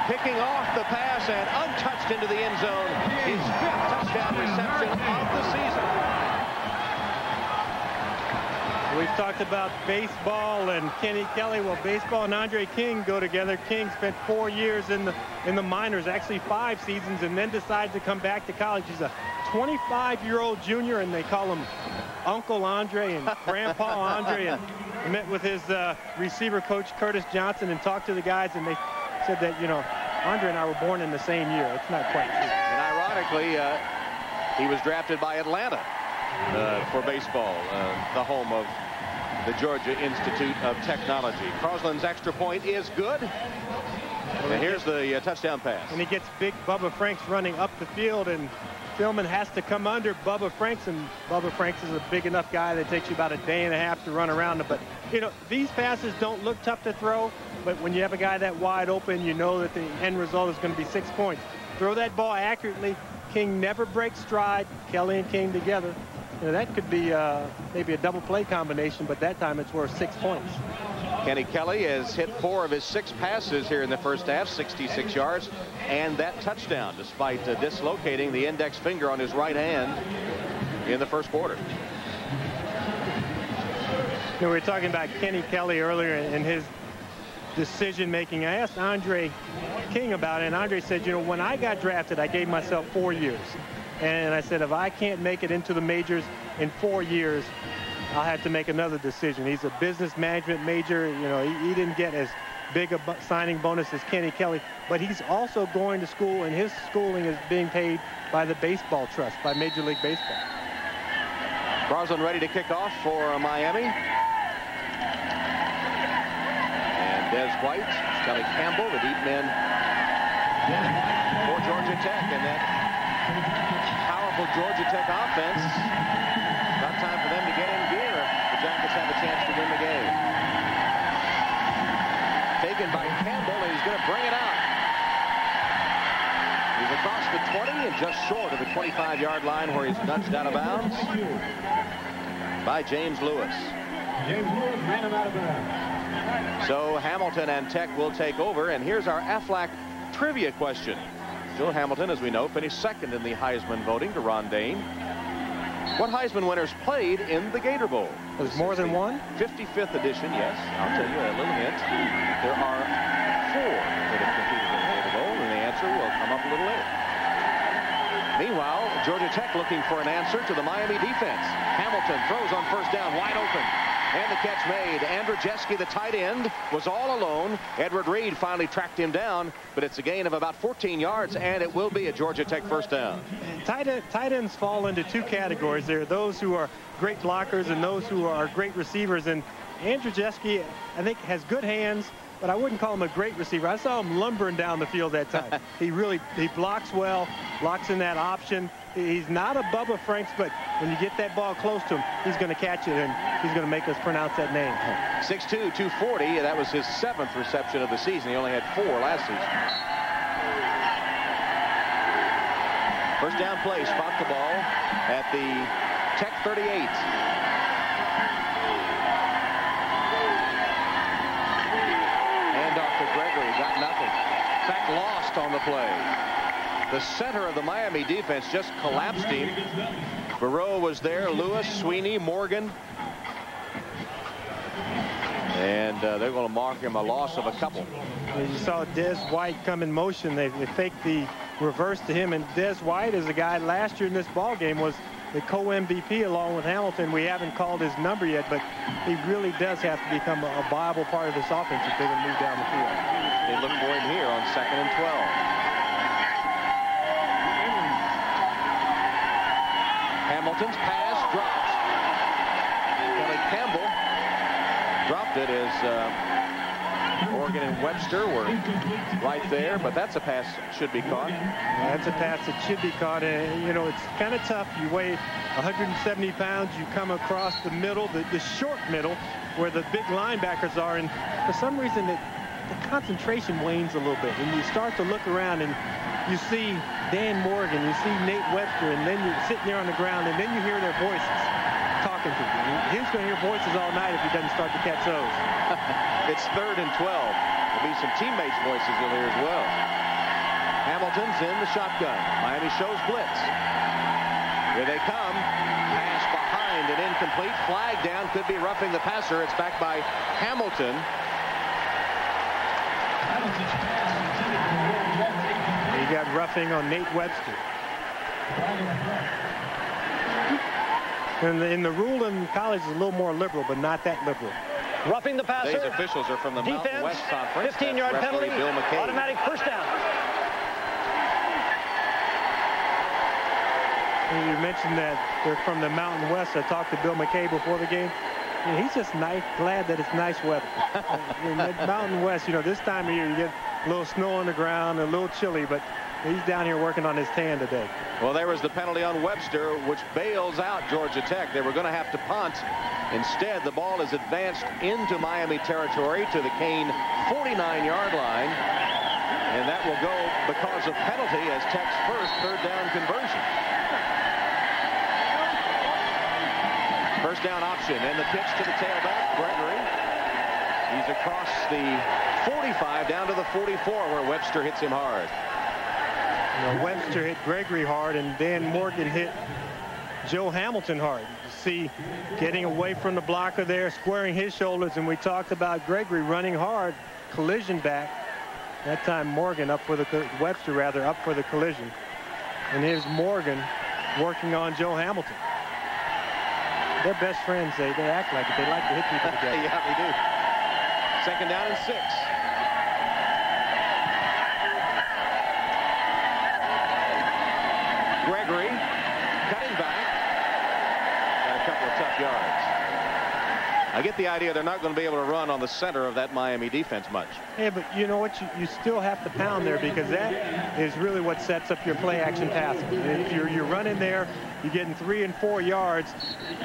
picking off the pass and untouched into the end zone. His 5th touchdown reception of the season. We've talked about baseball and Kenny Kelly. Well, baseball and Andre King go together. King spent 4 years in the minors, actually 5 seasons, and then decided to come back to college. He's a 25-year-old junior, and they call him Uncle Andre and Grandpa Andre. And met with his receiver coach Curtis Johnson and talked to the guys, and they said that, you know, Andre and I were born in the same year. It's not quite true. And ironically, he was drafted by Atlanta for baseball, the home of the Georgia Institute of Technology. Crosland's extra point is good. And here's the touchdown pass. And he gets big Bubba Franks running up the field, and Tillman has to come under Bubba Franks, and Bubba Franks is a big enough guy that takes you about a day and a half to run around him. But, you know, these passes don't look tough to throw, but when you have a guy that wide open, you know that the end result is going to be 6 points. Throw that ball accurately. King never breaks stride. Kelly and King together. You know, that could be maybe a double play combination, but that time it's worth 6 points. Kenny Kelly has hit 4 of his 6 passes here in the first half, 66 yards, and that touchdown, despite dislocating the index finger on his right hand in the first quarter. You know, we were talking about Kenny Kelly earlier in his decision making. I asked Andre King about it, and Andre said, you know, when I got drafted, I gave myself 4 years. And I said, if I can't make it into the majors in 4 years, I'll have to make another decision. He's a business management major. You know, he didn't get as big a signing bonus as Kenny Kelly, but he's also going to school, and his schooling is being paid by the baseball trust, by Major League Baseball. Roslin ready to kick off for Miami. And Des White, Kelly Campbell, the deep men for Georgia Tech. And that powerful Georgia Tech offense. About time for them to get in gear. The Jackets have a chance to win the game. Taken by Campbell, and he's going to bring it out. He's across the 20 and just short of the 25-yard line where he's nudged out of bounds by James Lewis. James Lewis ran him out of bounds. So Hamilton and Tech will take over, and here's our Aflac trivia question. Joe Hamilton, as we know, finished second in the Heisman voting to Ron Dane. What Heisman winners played in the Gator Bowl? There's more than one? 55th edition, yes. I'll tell you a little hint. There are 4 that have competed in the Gator Bowl, and the answer will come up a little later. Meanwhile, Georgia Tech looking for an answer to the Miami defense. Hamilton throws on first down, wide open. And the catch made. Andrzejewski, the tight end, was all alone. Edward Reed finally tracked him down, but it's a gain of about 14 yards, and it will be a Georgia Tech first down. Tight ends fall into 2 categories. There are those who are great blockers and those who are great receivers. And Andrzejewski, I think, has good hands, but I wouldn't call him a great receiver. I saw him lumbering down the field that time. he blocks well, blocks in that option. He's not a Bubba Franks, but when you get that ball close to him, he's going to catch it, and he's going to make us pronounce that name. 6'2", 240. That was his 7th reception of the season. He only had 4 last season. First down play, spot the ball at the Tech 38. Handoff to Gregory, got nothing. In fact, lost on the play. The center of the Miami defense just collapsed him. Barreau was there, Lewis, Sweeney, Morgan. And they're going to mark him a loss of a couple. You saw Des White come in motion. They faked the reverse to him. And Des White is a guy last year in this ball game was the co-MVP along with Hamilton. We haven't called his number yet, but he really does have to become a viable part of this offense if they're going to move down the field. They look for him here on 2nd and 12. Hamilton's pass dropped. Kelly Campbell dropped it as Morgan and Webster were right there, but that's a pass that should be caught. That's a pass that should be caught, and you know, it's kind of tough. You weigh 170 pounds, you come across the middle, the short middle, where the big linebackers are, and for some reason the concentration wanes a little bit, and you start to look around and you see Dan Morgan, you see Nate Webster, and then you're sitting there on the ground, and then you hear their voices talking to you. He's going to hear voices all night if he doesn't start to catch those. It's 3rd and 12. There'll be some teammates' voices in there as well. Hamilton's in the shotgun. Miami shows blitz. Here they come. Pass behind and incomplete. Flag down. Could be roughing the passer. It's back by Hamilton. He got roughing on Nate Webster. And in the rule in college is a little more liberal, but not that liberal. Roughing the passer. These officials are from the Mountain West Conference. 15-yard penalty. Bill McKay. Automatic first down. And you mentioned that they're from the Mountain West. I talked to Bill McKay before the game. And he's just glad that it's nice weather. In the Mountain West, you know, this time of year you get a little snow on the ground, a little chilly, but he's down here working on his tan today. Well, there was the penalty on Webster, which bails out Georgia Tech. They were going to have to punt. Instead, the ball is advanced into Miami territory to the Kane 49-yard line. And that will go because of penalty as Tech's first 3rd down conversion. First down option, and the pitch to the tailback, Gregory. He's across the 45 down to the 44 where Webster hits him hard. You know, Webster hit Gregory hard, and Dan Morgan hit Joe Hamilton hard. You see, getting away from the blocker there, squaring his shoulders, and we talked about Gregory running hard, collision back. That time Morgan Webster rather up for the collision. And here's Morgan working on Joe Hamilton. They're best friends. They act like it. They like to hit people together. Yeah, they do. 2nd down and 6. Gregory cutting back. Got a couple of yards. I get the idea they're not going to be able to run on the center of that Miami defense much. Yeah, but you know what? You still have to pound there, because that is really what sets up your play action passing. If you're running there, you're getting 3 and 4 yards.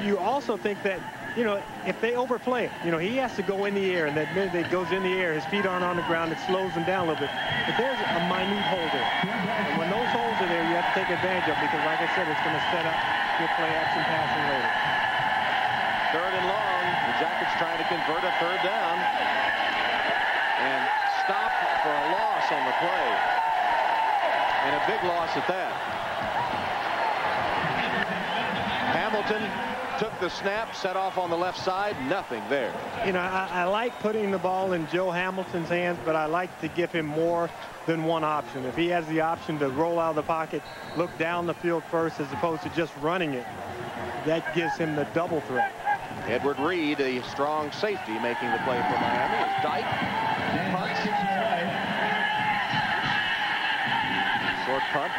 You also think that, you know, if they overplay it, you know, he has to go in the air, and that minute it goes in the air, his feet aren't on the ground, it slows him down a little bit. But there's a minute hole there. And when those holes are there, you have to take advantage of, because like I said, it's going to set up your play action passing later. 3rd and long. The Jackets trying to convert a 3rd down. And stop for a loss on the play. And a big loss at that. Hamilton took the snap, set off on the left side. Nothing there. You know, I like putting the ball in Joe Hamilton's hands, but I like to give him more than one option. If he has the option to roll out of the pocket, look down the field first, as opposed to just running it, that gives him the double threat. Edward Reed, a strong safety, making the play for Miami. As Dyke punts. Short punt,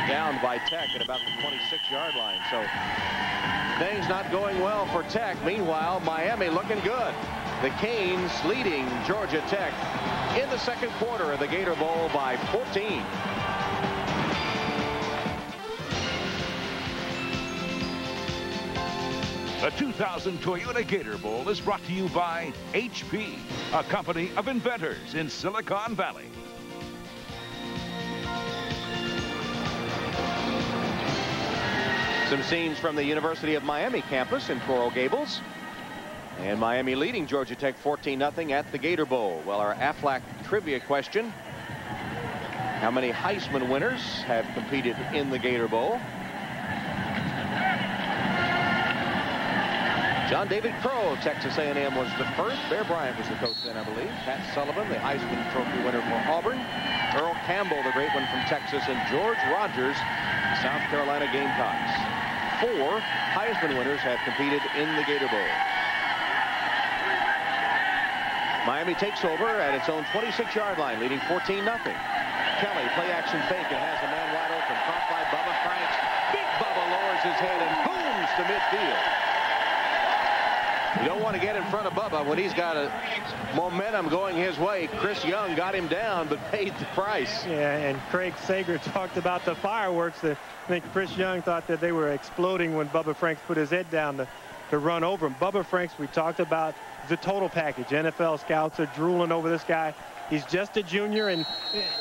down by Tech at about the 26-yard line. So things not going well for Tech. Meanwhile, Miami looking good. The Canes leading Georgia Tech in the 2nd quarter of the Gator Bowl by 14. The 2000 Toyota Gator Bowl is brought to you by HP, a company of inventors in Silicon Valley. Some scenes from the University of Miami campus in Coral Gables. And Miami leading Georgia Tech 14-0 at the Gator Bowl. Well, our Aflac trivia question: how many Heisman winners have competed in the Gator Bowl? John David Crow, Texas A&M, was the first. Bear Bryant was the coach then, I believe. Pat Sullivan, the Heisman Trophy winner for Auburn. Earl Campbell, the great one from Texas. And George Rogers, the South Carolina Gamecocks. 4 Heisman winners have competed in the Gator Bowl. Miami takes over at its own 26-yard line, leading 14-0. Kelly, play action fake, and has a man wide open. Caught by Bubba Franks. Big Bubba lowers his head and booms to midfield. You don't want to get in front of Bubba when he's got a momentum going his way. Chris Young got him down, but paid the price. Yeah, and Craig Sager talked about the fireworks. I think Chris Young thought that they were exploding when Bubba Franks put his head down to run over him. Bubba Franks, we talked about, the total package. NFL scouts are drooling over this guy. He's just a junior, and,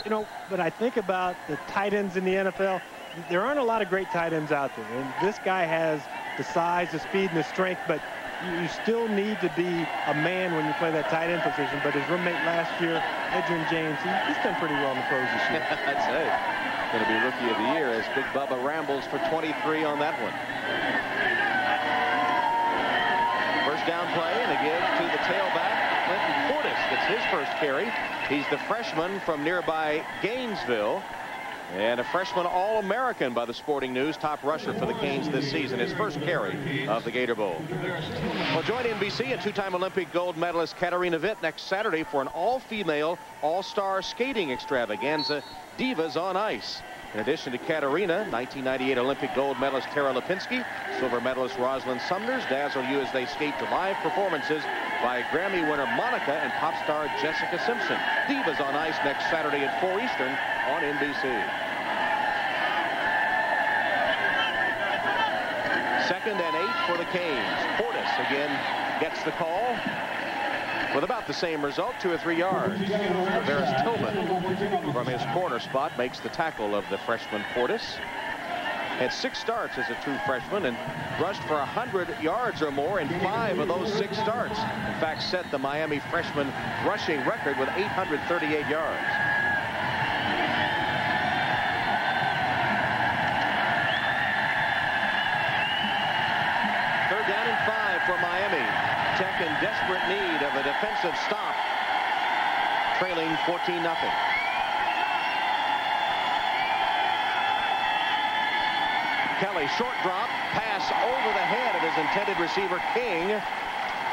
you know, but I think about the tight ends in the NFL. There aren't a lot of great tight ends out there, and this guy has the size, the speed, and the strength, but you still need to be a man when you play that tight end position. But his roommate last year, Edgerrin James, he's done pretty well in the pros this year. I'd say. Going to be Rookie of the Year as Big Bubba rambles for 23 on that one. First down play, and a give to the tailback. Clinton Portis gets his first carry. He's the freshman from nearby Gainesville. And a freshman All-American by the Sporting News, top rusher for the Canes this season. His first carry of the Gator Bowl. Well, join NBC and 2-time Olympic gold medalist Katarina Witt next Saturday for an all-female, all-star skating extravaganza, Divas on Ice. In addition to Katarina, 1998 Olympic gold medalist Tara Lipinski, silver medalist Rosalind Sumners dazzle you as they skate to live performances by Grammy winner Monica and pop star Jessica Simpson. Divas on Ice next Saturday at 4 Eastern on NBC. 2nd and 8 for the Canes. Portis again gets the call with about the same result, 2 or 3 yards. Tavares Tillman from his corner spot makes the tackle of the freshman Portis. Had 6 starts as a true freshman and rushed for 100 yards or more in 5 of those 6 starts. In fact, set the Miami freshman rushing record with 838 yards. Third down and 5 for Miami. Tech in desperate need of a defensive stop, trailing 14-0. Kelly, short drop, pass over the head of his intended receiver, King.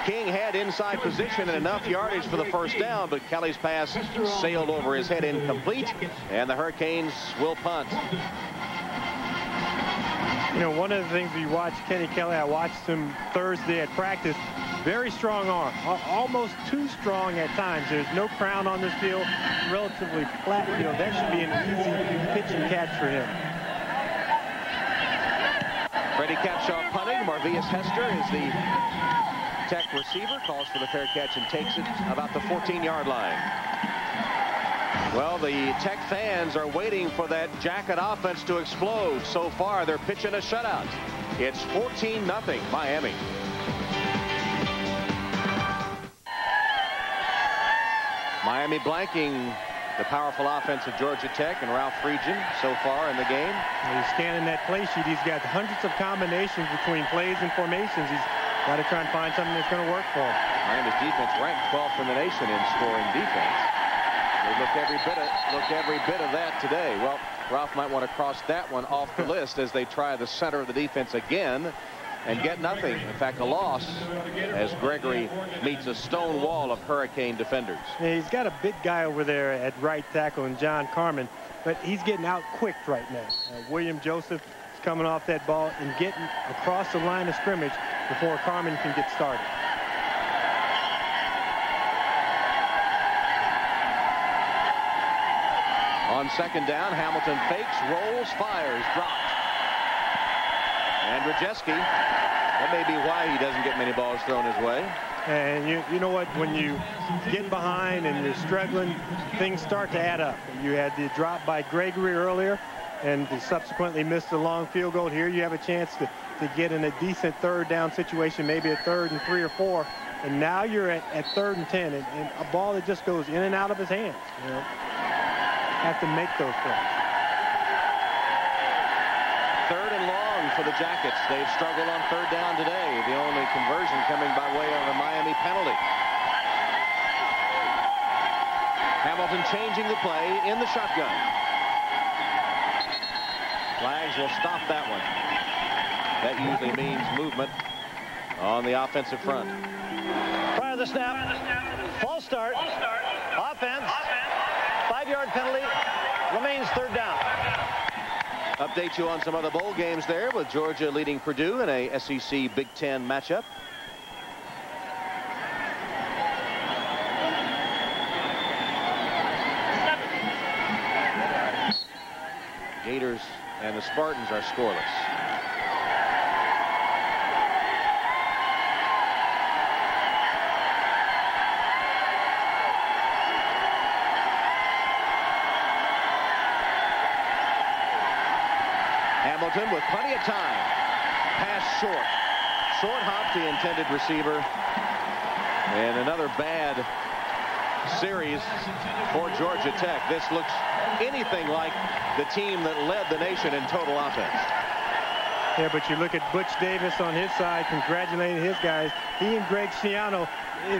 King had inside position and enough yardage for the first down, but Kelly's pass sailed over his head, incomplete, and the Hurricanes will punt. You know, one of the things you watch Kenny Kelly, I watched him Thursday at practice. Very strong arm, almost too strong at times. There's no crown on this field, relatively flat field. That should be an easy pitch and catch for him. Freddie Capshaw punting. Marvius Hester is the Tech receiver, calls for the fair catch and takes it about the 14-yard line. Well, the Tech fans are waiting for that Jacket offense to explode. So far, they're pitching a shutout. It's 14-0 Miami. Miami blanking the powerful offense of Georgia Tech and Ralph Friedgen so far in the game. He's scanning that play sheet. He's got hundreds of combinations between plays and formations. He's got to try and find something that's going to work for him. Miami's defense ranked 12th in the nation in scoring defense. They look every bit of that today. Well, Ralph might want to cross that one off the list as they try the center of the defense again and get nothing. In fact, a loss as Gregory meets a stone wall of Hurricane defenders. Yeah, he's got a big guy over there at right tackle in John Carmen, but he's getting out quick right now. William Joseph is coming off that ball and getting across the line of scrimmage before Carmen can get started. On second down, Hamilton fakes, rolls, fires, dropped. And Rajewski, that may be why he doesn't get many balls thrown his way. And you know what, when you get behind and you're struggling, things start to add up. You had the drop by Gregory earlier and subsequently missed a long field goal. Here you have a chance to get in a decent third down situation, maybe a 3rd and 3 or 4. And now you're at 3rd and 10 and a ball that just goes in and out of his hands. You know, have to make those plays. 3rd and long for the Jackets. They've struggled on 3rd down today. The only conversion coming by way of a Miami penalty. Hamilton changing the play in the shotgun. Flags will stop that one. That usually means movement on the offensive front. Prior to the snap, false start, offense, 5-yard penalty, remains 3rd down. Update you on some other bowl games there, with Georgia leading Purdue in a SEC Big Ten matchup. Gators and the Spartans are scoreless. Hamilton with plenty of time. Pass short. Short hop the intended receiver. And another bad series for Georgia Tech. This looks anything like the team that led the nation in total offense. Yeah, but you look at Butch Davis on his side, congratulating his guys. He and Greg Schiano,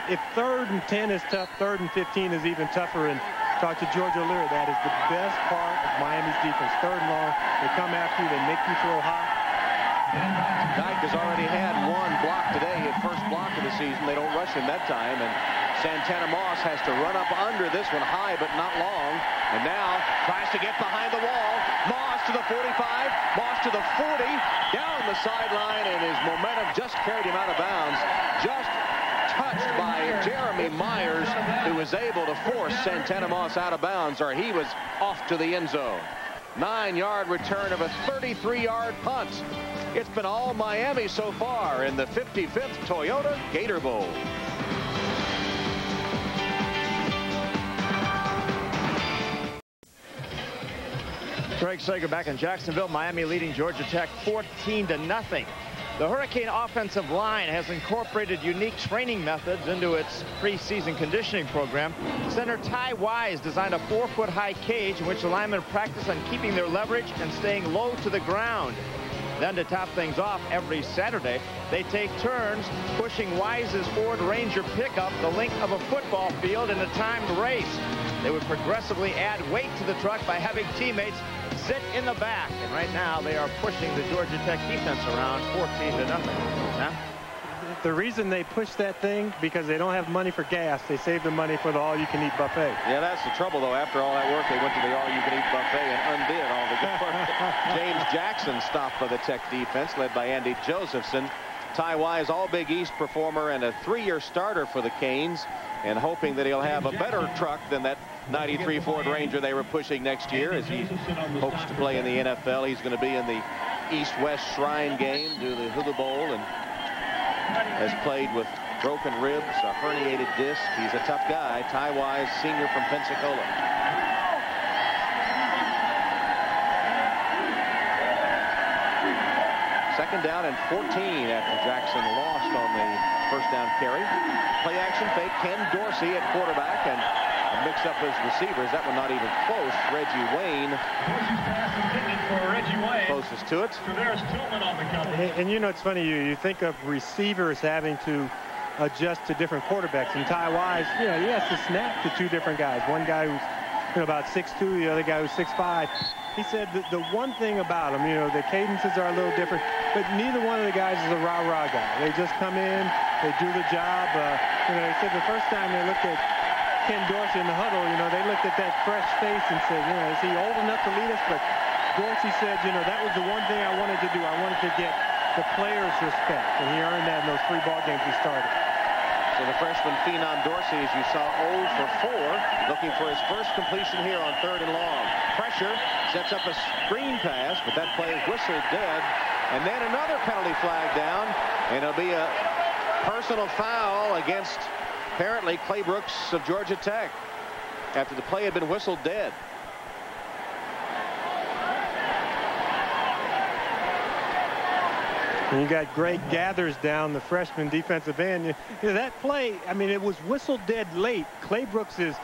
if 3rd and 10 is tough, 3rd and 15 is even tougher. And talk to George O'Leary, that is the best part of Miami's defense. 3rd and long, they come after you, they make you throw hot. Dyke has already had one block today, his first block of the season. They don't rush him that time, and Santana Moss has to run up under this one high, but not long. And now tries to get behind the wall. Moss to the 45, Moss to the 40, down the sideline, and his momentum just carried him out of bounds. Just touched by Jeremy Myers, who was able to force Santana Moss out of bounds, or he was off to the end zone. 9-yard return of a 33-yard punt. It's been all Miami so far in the 55th Toyota Gator Bowl. Greg Sager back in Jacksonville. Miami leading Georgia Tech 14-0. The Hurricane offensive line has incorporated unique training methods into its preseason conditioning program. Center Ty Wise designed a 4-foot-high cage in which the linemen practice on keeping their leverage and staying low to the ground. Then to top things off, every Saturday, they take turns pushing Wise's Ford Ranger pickup the length of a football field in a timed race. They would progressively add weight to the truck by having teammates sit in the back. And right now, they are pushing the Georgia Tech defense around 14-0. Huh? the reason they push that thing, because they don't have money for gas. They save the money for the all-you-can-eat buffet. Yeah, that's the trouble, though. After all that work, they went to the all-you-can-eat buffet and undid all the good work. James Jackson stopped by the Tech defense, led by Andy Josephson. Ty Wise, all-Big East performer and a 3-year starter for the Canes, and hoping that he'll have a better truck than that 93 Ford Ranger they were pushing next year as he hopes to play in the NFL. He's going to be in the East-West Shrine game, do the Gator Bowl, and has played with broken ribs, a herniated disc. He's a tough guy. Ty Wise, senior from Pensacola. Second down and 14 after Jackson lost on the first down carry. Play action fake. Ken Dorsey at quarterback and a mix up his receivers. That one not even close. Reggie Wayne. Closest to it. And you know, it's funny, you think of receivers having to adjust to different quarterbacks. And Ty Wise, you know, he has to snap to two different guys. One guy who's, you know, about 6'2", the other guy who's 6'5". He said that the one thing about him, you know, the cadences are a little different, but neither one of the guys is a rah-rah guy. They just come in, they do the job. You know, he said the first time they looked at Ken Dorsey in the huddle, you know, they looked at that fresh face and said, you know, is he old enough to lead us? But Dorsey said, you know, that was the one thing I wanted to do. I wanted to get the players' respect, and he earned that in those 3 ball games he started. So the freshman phenom Dorsey, as you saw, 0 for 4, looking for his first completion here on 3rd and long. Pressure, sets up a screen pass, but that play is whistled dead. And then another penalty flag down, and it'll be a personal foul against apparently Clay Brooks of Georgia Tech after the play had been whistled dead. And you got Greg Gathers down, the freshman defensive end. You know, that play, I mean, it was whistled dead late. Clay Brooks is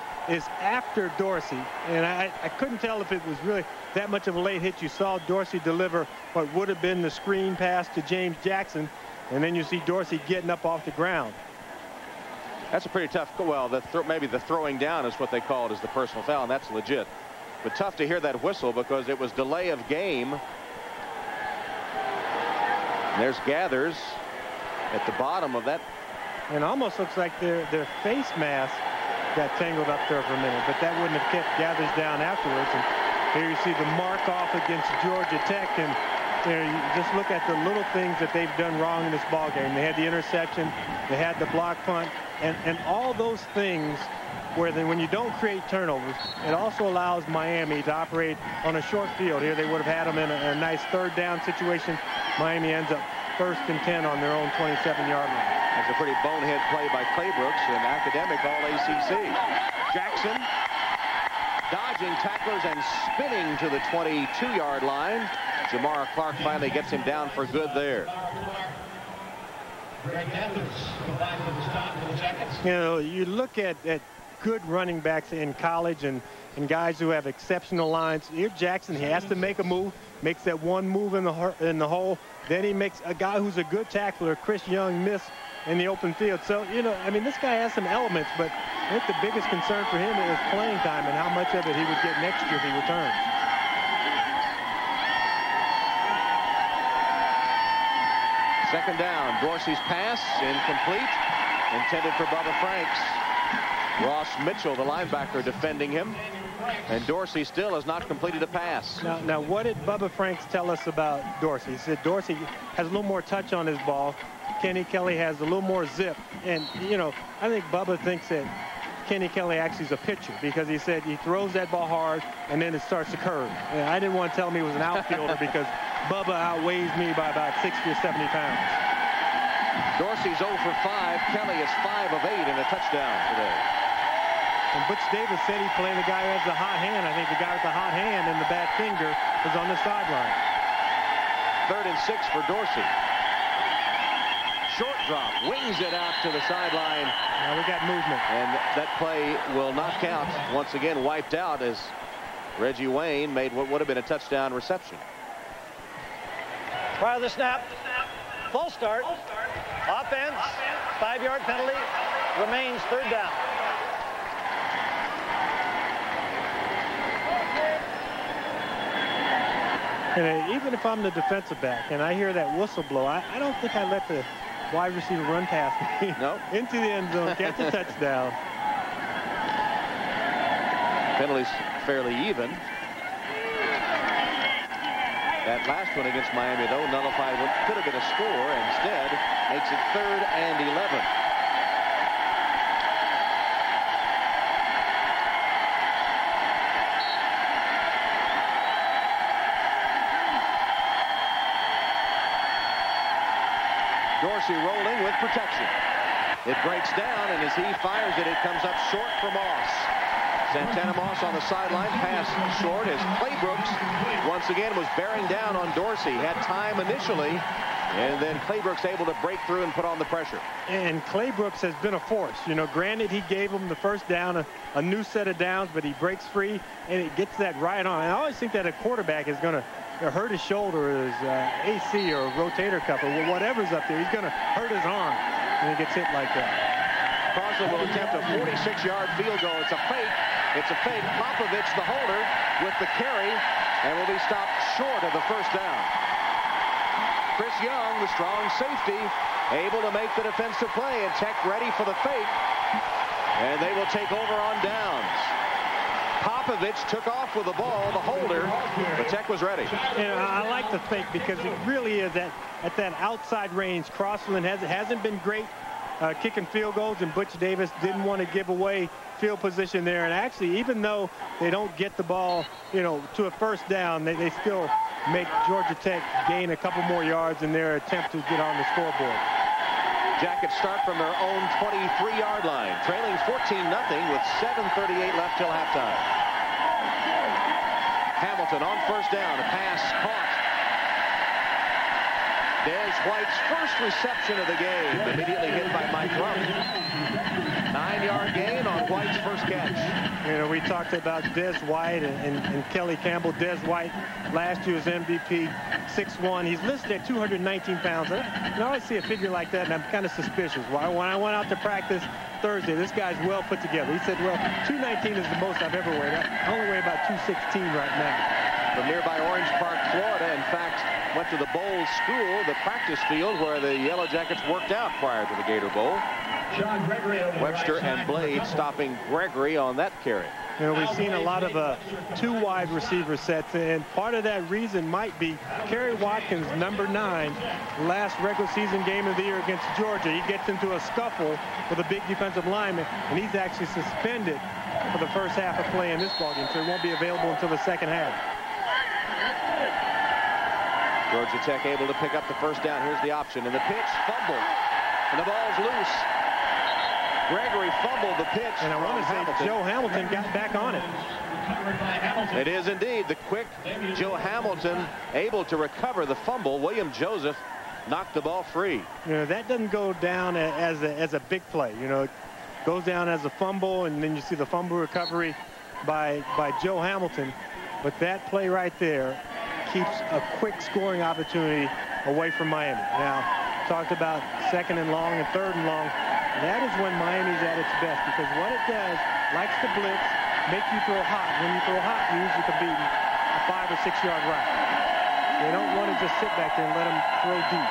after Dorsey, and I couldn't tell if it was really that much of a late hit. You saw Dorsey deliver what would have been the screen pass to James Jackson, and then you see Dorsey getting up off the ground. That's a pretty tough, well, maybe the throwing down is what they call it, is the personal foul, and that's legit. But tough to hear that whistle because it was delay of game. And there's Gathers at the bottom of that. And almost looks like their face mask got tangled up there for a minute, but that wouldn't have kept Gathers down afterwards. And here you see the mark off against Georgia Tech, and you know, you just look at the little things that they've done wrong in this ball game. They had the interception, they had the block punt, and all those things where when you don't create turnovers, it also allows Miami to operate on a short field. Here they would have had them in a nice 3rd down situation. Miami ends up 1st and 10 on their own 27-yard line. That's a pretty bonehead play by Clay Brooks, an academic All-ACC. Jackson dodging tacklers and spinning to the 22-yard line. Jamar Clark finally gets him down for good there. You know, you look at good running backs in college and guys who have exceptional lines. Here Jackson, he has to make a move, makes that one move in the hole. Then he makes a guy who's a good tackler, Chris Young, miss in the open field. So, you know, I mean, this guy has some elements, but I think the biggest concern for him is playing time and how much of it he would get next year if he returns. Second down, Dorsey's pass, incomplete, intended for Bubba Franks. Ross Mitchell, the linebacker, defending him. And Dorsey still has not completed a pass. Now, what did Bubba Franks tell us about Dorsey? He said Dorsey has a little more touch on his ball. Kenny Kelly has a little more zip. And, you know, I think Bubba thinks that Kenny Kelly actually is a pitcher because he said he throws that ball hard and then it starts to curve. And I didn't want to tell him he was an outfielder because Bubba outweighs me by about 60 or 70 pounds. Dorsey's 0 for 5. Kelly is 5 of 8 in a touchdown today. And Butch Davis said he played the guy who has the hot hand. I think the guy with the hot hand and the bad finger is on the sideline. 3rd and 6 for Dorsey. Short drop, wings it out to the sideline. Now we got movement. And that play will not count. Once again wiped out as Reggie Wayne made what would have been a touchdown reception. Prior to the snap, full start, offense, 5-yard penalty, remains 3rd down. And even if I'm the defensive back and I hear that whistle blow, I don't think I let the wide receiver run past me. No. Into the end zone, catch a touchdown. Penalties fairly even. That last one against Miami, though, nullified what could have been a score. Instead, makes it 3rd and 11. Dorsey rolling with protection. It breaks down, and as he fires it, it comes up short for Moss. Santana Moss on the sideline, pass short as Claybrooks once again was bearing down on Dorsey. Had time initially, and then Claybrooks able to break through and put on the pressure. And Claybrooks has been a force. You know, granted, he gave him the first down, a new set of downs, but he breaks free, and it gets that right on. And I always think that a quarterback is going to hurt his shoulder or his AC or rotator cuff or whatever's up there. He's going to hurt his arm when he gets hit like that. Carson will attempt a 46-yard field goal. It's a fake. It's a fake. Popovich, the holder, with the carry, and will be stopped short of the first down. Chris Young, the strong safety, able to make the defensive play, and Tech ready for the fake. And they will take over on downs. Popovich took off with the ball, the holder, but Tech was ready. You know, I like the fake because it really is at that outside range. Crossland hasn't been great kicking field goals, and Butch Davis didn't want to give away field position there. And actually, even though they don't get the ball, you know, to a first down, they still make Georgia Tech gain a couple more yards in their attempt to get on the scoreboard. Jackets start from their own 23-yard line, trailing 14-0 with 7:38 left till halftime. Hamilton on first down, a pass caught. Des White's first reception of the game, immediately hit by Mike Rump. 9-yard gain on White's first catch. You know, we talked about Des White and Kelly Campbell. Des White, last year's MVP, 6'1". He's listed at 219 pounds. I always see a figure like that, and I'm kind of suspicious. When I went out to practice Thursday, this guy's well put together. He said, well, 219 is the most I've ever weighed. I only weigh about 216 right now. From nearby Orange Park, Florida, in fact, went to the Bowl School, the practice field where the Yellow Jackets worked out prior to the Gator Bowl. Webster and Blade stopping Gregory on that carry. You know, we've seen a lot of two wide receiver sets, and part of that reason might be Kerry Watkins, number 9, last regular season game of the year against Georgia. He gets into a scuffle with a big defensive lineman, and he's actually suspended for the first half of play in this ballgame, so he won't be available until the second half. Georgia Tech able to pick up the first down. Here's the option, and the pitch, fumble, and the ball's loose. Gregory fumbled the pitch. And I want to say Joe Hamilton got back on it. It is indeed the quick Joe Hamilton able to recover the fumble. William Joseph knocked the ball free. You know, that doesn't go down as a big play. You know, it goes down as a fumble, and then you see the fumble recovery by Joe Hamilton. But that play right there keeps a quick scoring opportunity away from Miami. Now, talked about 2nd and long and 3rd and long. That is when Miami's at its best, because what it does, likes to blitz, make you throw hot. When you throw hot, you usually can beat a 5 or 6 yard route. They don't want to just sit back there and let them throw deep.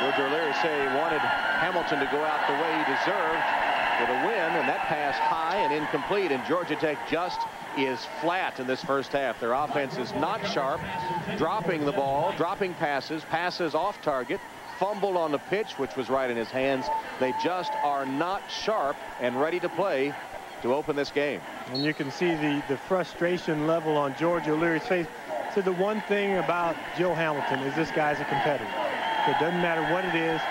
George O'Leary say he wanted Hamilton to go out the way he deserved for the win, and that pass high and incomplete, and Georgia Tech just is flat in this first half. Their offense is not sharp, dropping the ball, dropping passes off target, fumbled on the pitch, which was right in his hands. They just are not sharp and ready to play to open this game. And you can see the frustration level on George O'Leary's face. So the one thing about Joe Hamilton is this guy's a competitor. It doesn't matter what it is.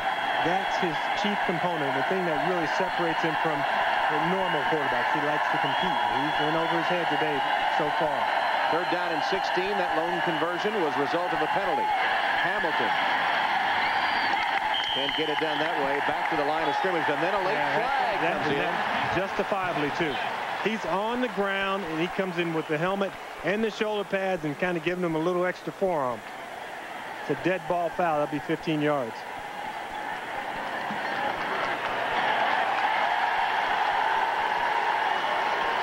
That's his chief component, the thing that really separates him from the normal quarterbacks. He likes to compete. He's went over his head today so far. 3rd down and 16. That lone conversion was a result of a penalty. Hamilton can't get it done that way. Back to the line of scrimmage, and then a late flag comes in. Justifiably, too. He's on the ground, and he comes in with the helmet and the shoulder pads and kind of giving him a little extra forearm. It's a dead ball foul. That'll be 15 yards.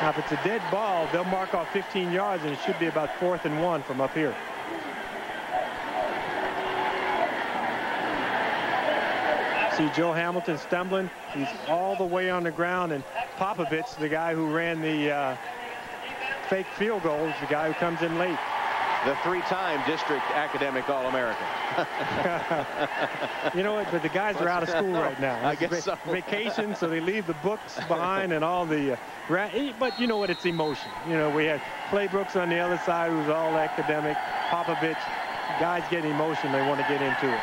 Now, if it's a dead ball, they'll mark off 15 yards, and it should be about 4th and 1 from up here. see Joe Hamilton stumbling. He's all the way on the ground, and Popovich, the guy who ran the fake field goal, is the guy who comes in late. The 3-time district academic All-American. You know what? But the guys are out of school right now. I guess so. Vacation, so they leave the books behind and all the. But you know what? It's emotion. You know, we had Clay Brooks on the other side, who's all academic. Popovich, guys get emotion. They want to get into it.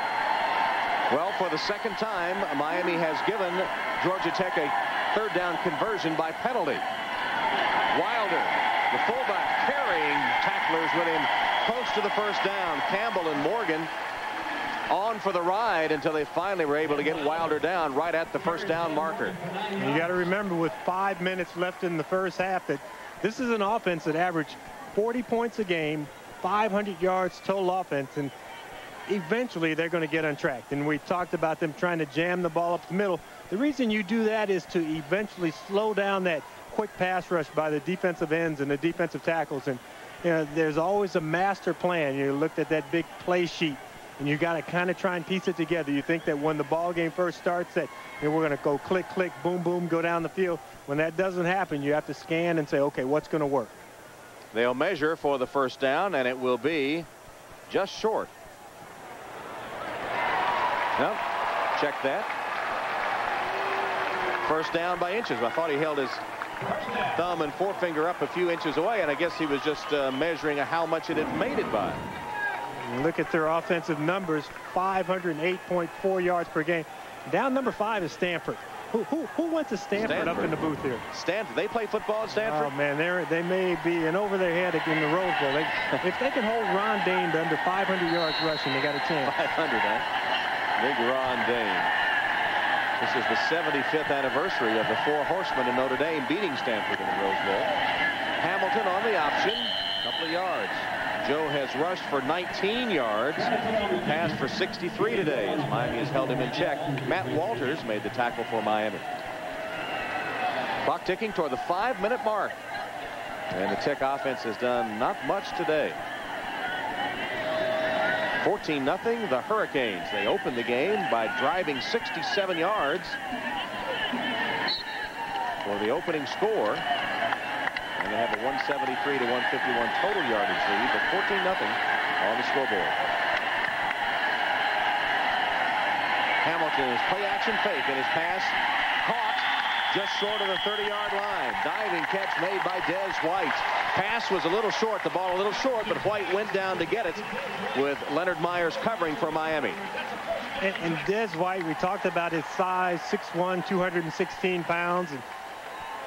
Well, for the second time, Miami has given Georgia Tech a third-down conversion by penalty. Wilder, the fullback, carrying tacklers with him close to the first down. Campbell and Morgan on for the ride until they finally were able to get Wilder down right at the first down marker. You got to remember, with 5 minutes left in the first half, that this is an offense that averaged 40 points a game, 500 yards total offense, and eventually they're going to get untracked. And we talked about them trying to jam the ball up the middle. The reason you do that is to eventually slow down that quick pass rush by the defensive ends and the defensive tackles. And you know, there's always a master plan. You looked at that big play sheet, and you got to kind of try and piece it together. You think that when the ball game first starts, that we're going to go click, click, boom, boom, go down the field. When that doesn't happen, you have to scan and say, okay, what's going to work? They'll measure for the first down, and it will be just short. Nope. Check that. First down by inches. I thought he held his thumb and forefinger up a few inches away, and I guess he was just measuring how much it had made it by. Look at their offensive numbers, 508.4 yards per game. Down number 5 is Stanford. Who went to Stanford up in the booth here? Stanford. They play football at Stanford? Oh, man, they may be in over their head in the Rose Bowl. If they can hold Ron Dane to under 500 yards rushing, they got a chance. 500, huh? Big Ron Dane. This is the 75th anniversary of the Four Horsemen in Notre Dame beating Stanford in the Rose Bowl. Hamilton on the option, a couple of yards. Joe has rushed for 19 yards, passed for 63 today as Miami has held him in check. Matt Walters made the tackle for Miami. Clock ticking toward the 5-minute mark. And the Tech offense has done not much today. 14-0, the Hurricanes. They opened the game by driving 67 yards for the opening score. And they have a 173 to 151 total yardage lead, but 14-0 on the scoreboard. Hamilton's play action fake, and his pass caught just short of the 30-yard line. Diving catch made by Des White. Pass was a little short, the ball a little short, but White went down to get it with Leonard Myers covering for Miami. And Des White, we talked about his size, 6'1", 216 pounds. And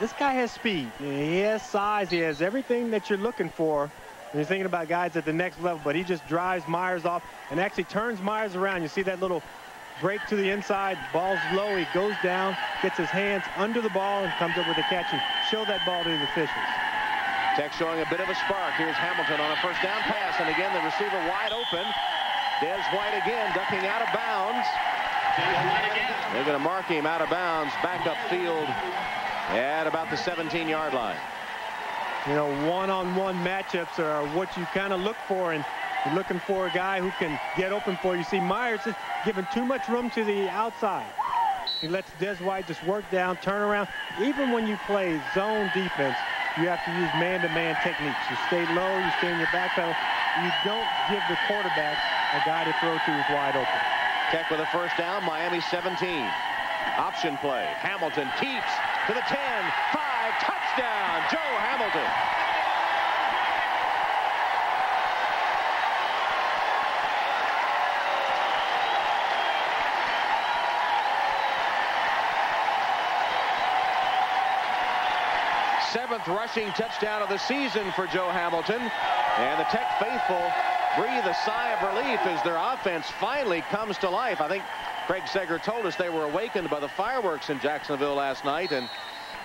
this guy has speed. He has size. He has everything that you're looking for. And you're thinking about guys at the next level, but he just drives Myers off and actually turns Myers around. You see that little break to the inside, ball's low, he goes down, gets his hands under the ball and comes up with a catch and show that ball to the officials. Tech showing a bit of a spark. Here's Hamilton on a first down pass, and again the receiver wide open. Des White again ducking out of bounds. They're going to mark him out of bounds back upfield at about the 17-yard line. You know, one-on-one matchups are what you kind of look for, and you're looking for a guy who can get open for you. See, Myers is giving too much room to the outside. He lets Des White just work down, turn around. Even when you play zone defense, you have to use man-to-man techniques. You stay low, you stay in your back pedal. You don't give the quarterback a guy to throw to who's wide open. Tech with a first down, Miami 17. Option play. Hamilton keeps to the 10, 5, touchdown, Joe Hamilton. Seventh rushing touchdown of the season for Joe Hamilton. And the Tech faithful breathe a sigh of relief as their offense finally comes to life. I think Craig Sager told us they were awakened by the fireworks in Jacksonville last night and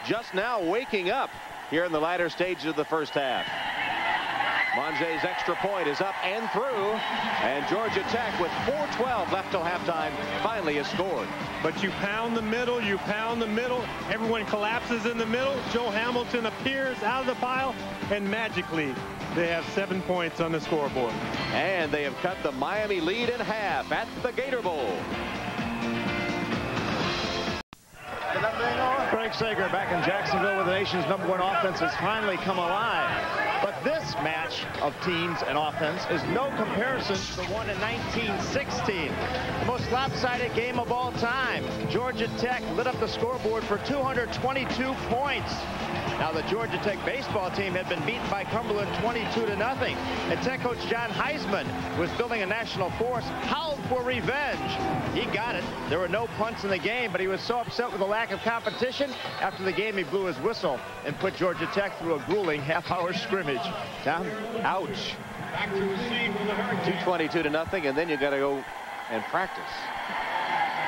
just now waking up here in the latter stages of the first half. Monge's extra point is up and through, and Georgia Tech with 4:12 left till halftime finally has scored. But you pound the middle, everyone collapses in the middle. Joe Hamilton appears out of the pile, and magically they have 7 points on the scoreboard. And they have cut the Miami lead in half at the Gator Bowl. Rick Sager back in Jacksonville with the nation's #1 offense has finally come alive. But this match of teams and offense is no comparison to the one in 1916. The most lopsided game of all time. Georgia Tech lit up the scoreboard for 222 points. Now the Georgia Tech baseball team had been beaten by Cumberland 22-0. And Tech coach John Heisman was building a national force, howled for revenge. He got it. There were no punts in the game, but he was so upset with the lack of competition. After the game, he blew his whistle and put Georgia Tech through a grueling half-hour scrimmage. Tom? Ouch. 222-0, and then you got to go and practice.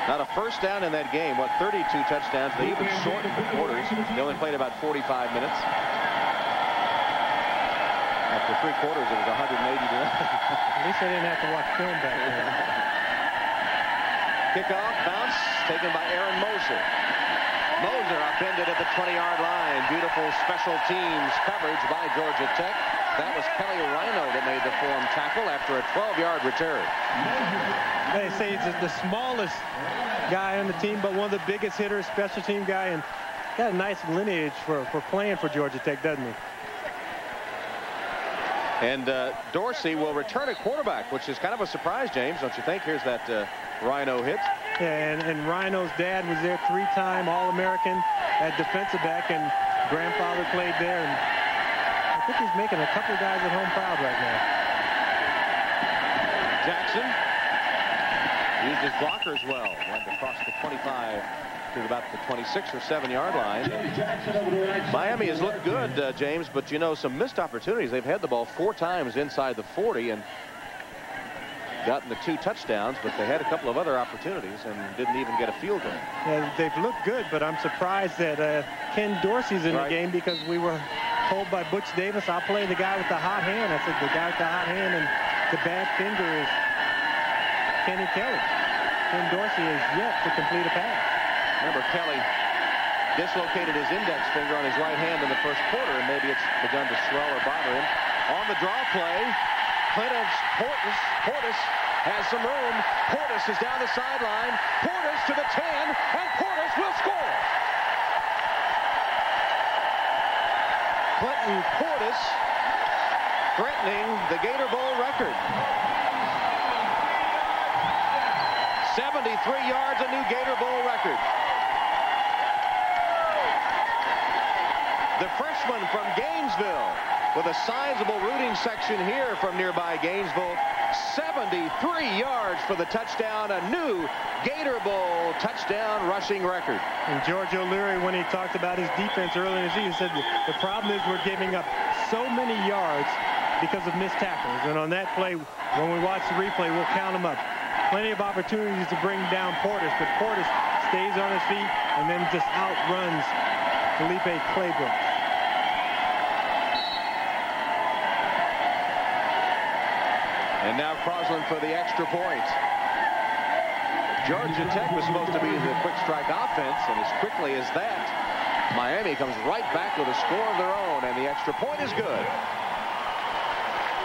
Not a first down in that game. 32 touchdowns. They even shortened the quarters. They only played about 45 minutes. After 3 quarters, it was 180-0. At least I didn't have to watch film back then. Kickoff, bounce, taken by Aaron Moser. Moser upended at the 20-yard line. Beautiful special teams coverage by Georgia Tech. That was Kelly Rhino that made the form tackle after a 12-yard return. They say he's the smallest guy on the team, but one of the biggest hitters, special team guy, and got a nice lineage for playing for Georgia Tech, doesn't he? And Dorsey will return at quarterback, which is kind of a surprise, James, don't you think? Here's that Rhino hit. Yeah, and Rhino's dad was there 3-time All-American at defensive back, and grandfather played there. And I think he's making a couple of guys at home proud right now. Jackson used his blockers well. Went across the 25 to about the 26 or 7-yard line. Miami has looked good, James, but you know, some missed opportunities. They've had the ball 4 times inside the 40 and gotten the 2 touchdowns, but they had a couple of other opportunities and didn't even get a field goal. Yeah, they've looked good, but I'm surprised that Ken Dorsey's in the game, because we were told by Butch Davis, I'll play the guy with the hot hand. I said, the guy with the hot hand and the bad finger is Kenny Kelly. Ken Dorsey is yet to complete a pass. Remember, Kelly dislocated his index finger on his right hand in the first quarter, and maybe it's begun to swell or bother him. On the draw play, Clinton Portis has some room. Portis is down the sideline. Portis to the 10, and Portis will score. Clinton Portis threatening the Gator Bowl record. 73 yards, a new Gator Bowl record. The freshman from Gainesville, with a sizable rooting section here from nearby Gainesville. 73 yards for the touchdown, a new Gator Bowl touchdown rushing record. And George O'Leary, when he talked about his defense earlier in the season, said the problem is we're giving up so many yards because of missed tackles. And on that play, when we watch the replay, we'll count them up. Plenty of opportunities to bring down Portis, but Portis stays on his feet and then just outruns Felipe Claybrook. And now Crosland for the extra point. Georgia Tech was supposed to be the quick strike offense, and as quickly as that, Miami comes right back with a score of their own, and the extra point is good.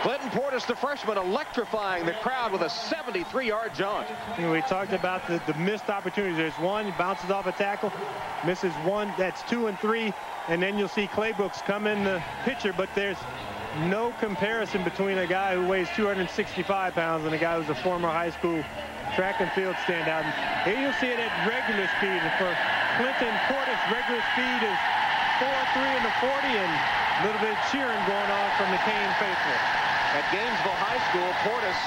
Clinton Portis, the freshman, electrifying the crowd with a 73-yard jaunt. You know, we talked about the missed opportunities. There's one, he bounces off a tackle, misses one, that's 2 and 3, and then you'll see Claybrooks come in the picture, but there's no comparison between a guy who weighs 265 pounds and a guy who's a former high school track and field standout. And here you'll see it at regular speed. And for Clinton Portis, regular speed is 4.3 in the 40, and a little bit of cheering going on from the Cane faithful. At Gainesville High School, Portis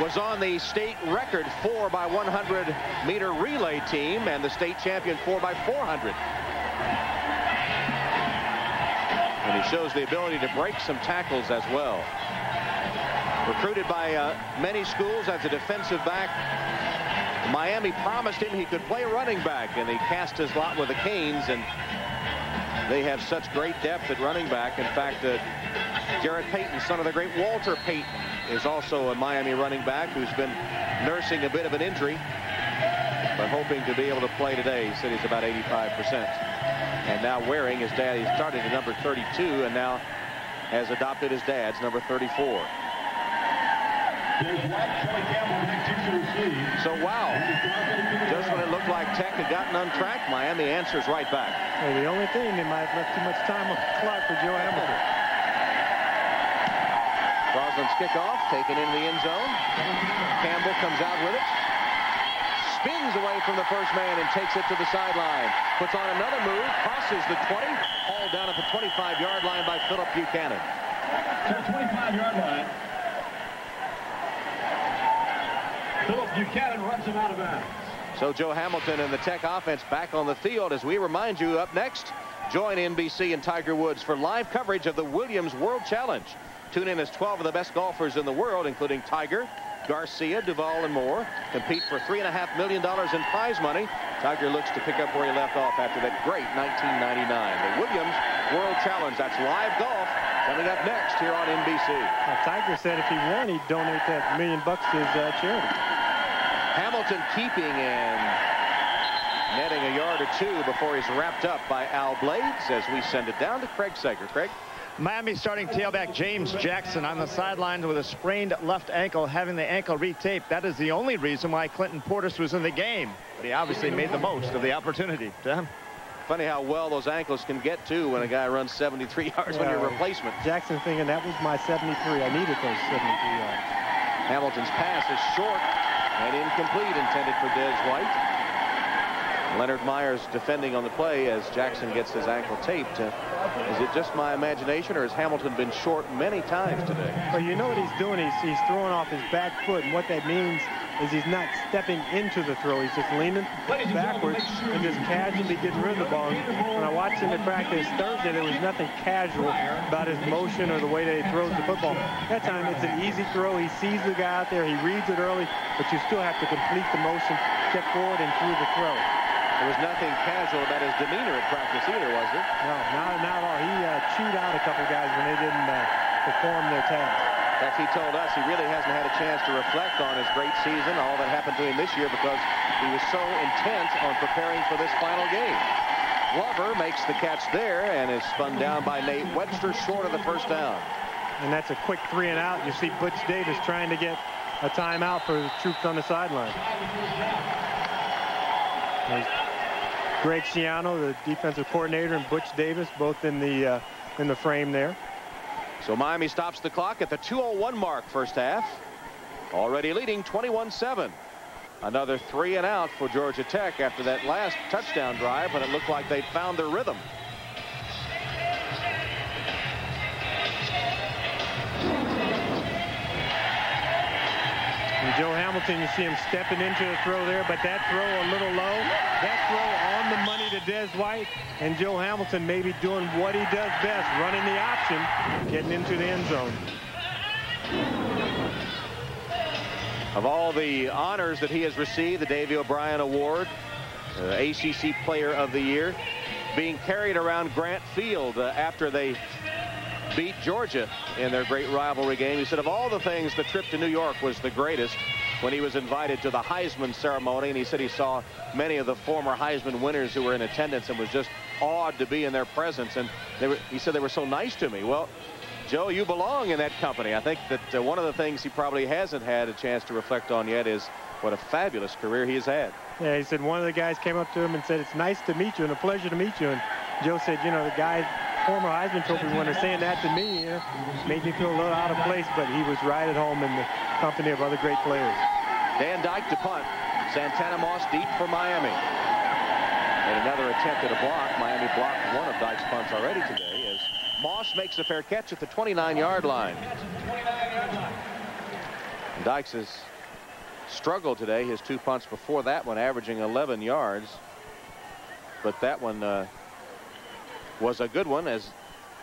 was on the state record 4x100-meter relay team and the state champion 4x400. And he shows the ability to break some tackles as well. Recruited by many schools as a defensive back, Miami promised him he could play running back, and he cast his lot with the Canes, and they have such great depth at running back. In fact, Garrett Payton, son of the great Walter Payton, is also a Miami running back who's been nursing a bit of an injury, but hoping to be able to play today. He said he's about 85%. And now wearing his dad, he started at number 32 and now has adopted his dad's number 34. So wow, just when it looked looked like Tech had gotten on track. Miami answers right back. Well, the only thing, they might have left too much time on the clock for Joe Hamilton. Crosland's kickoff taken into the end zone. Campbell comes out with it. Spins away from the first man and takes it to the sideline. Puts on another move, crosses the 20, hauled down at the 25-yard line by Philip Buchanan. To the 25-yard line. Philip Buchanan runs him out of bounds. So Joe Hamilton and the Tech offense back on the field. As we remind you, up next, join NBC and Tiger Woods for live coverage of the Williams World Challenge. Tune in as 12 of the best golfers in the world, including Tiger, Garcia, Duvall, and more, compete for $3.5 million in prize money. Tiger looks to pick up where he left off after that great 1999. The Williams World Challenge. That's live golf coming up next here on NBC. Tiger said if he won, he'd donate that $1 million to his charity. Hamilton keeping and netting a yard or two before he's wrapped up by Al Blades as we send it down to Craig Sager. Craig? Miami starting tailback James Jackson on the sidelines with a sprained left ankle, having the ankle retaped. That is the only reason why Clinton Portis was in the game. But he obviously made the most of the opportunity. Funny how well those ankles can get to when a guy runs 73 yards on your replacement. Jackson thinking that was my 73. I needed those 73 yards. Hamilton's pass is short and incomplete, intended for Des White. Leonard Myers defending on the play as Jackson gets his ankle taped. Is it just my imagination, or has Hamilton been short many times today? Well, you know what he's doing? He's throwing off his back foot, and what that means is he's not stepping into the throw. He's just leaning backwards and just casually getting rid of the ball. When I watched him in practice Thursday, there was nothing casual about his motion or the way that he throws the football. That time, it's an easy throw. He sees the guy out there. He reads it early, but you still have to complete the motion, step forward, and through the throw. There was nothing casual about his demeanor at practice either, was there? No, not at all. He chewed out a couple guys when they didn't perform their task. In fact, he told us he really hasn't had a chance to reflect on his great season, all that happened to him this year, because he was so intent on preparing for this final game. Glover makes the catch there and is spun down by Nate Webster short of the first down. And that's a quick 3 and out. You see Butch Davis trying to get a timeout for the troops on the sideline. There's Greg Schiano, the defensive coordinator, and Butch Davis, both in the frame there. So Miami stops the clock at the 2:01 mark, first half. Already leading 21-7. Another 3 and out for Georgia Tech after that last touchdown drive, when it looked like they found their rhythm. And Joe Hamilton, you see him stepping into the throw there, but that throw a little low. That throw on the money to Des White, and Joe Hamilton maybe doing what he does best, running the option, getting into the end zone. Of all the honors that he has received, the Davey O'Brien Award, ACC Player of the Year, being carried around Grant Field after they beat Georgia in their great rivalry game. He said of all the things, the trip to New York was the greatest, when he was invited to the Heisman ceremony, and he said he saw many of the former Heisman winners who were in attendance and was just awed to be in their presence. And he said they were so nice to me. Well, Joe, you belong in that company. I think that one of the things he probably hasn't had a chance to reflect on yet is what a fabulous career he has had. Yeah, he said one of the guys came up to him and said, "It's nice to meet you and a pleasure to meet you." And Joe said, you know, the guy, former Heisman Trophy winner, saying that to me, made me feel a little out of place, but he was right at home in the company of other great players. Dan Dyke to punt. Santana Moss deep for Miami. And another attempt at a block. Miami blocked one of Dyke's punts already today as Moss makes a fair catch at the 29-yard line. And Dykes has struggled today. His 2 punts before that one averaging 11 yards. But that one was a good one as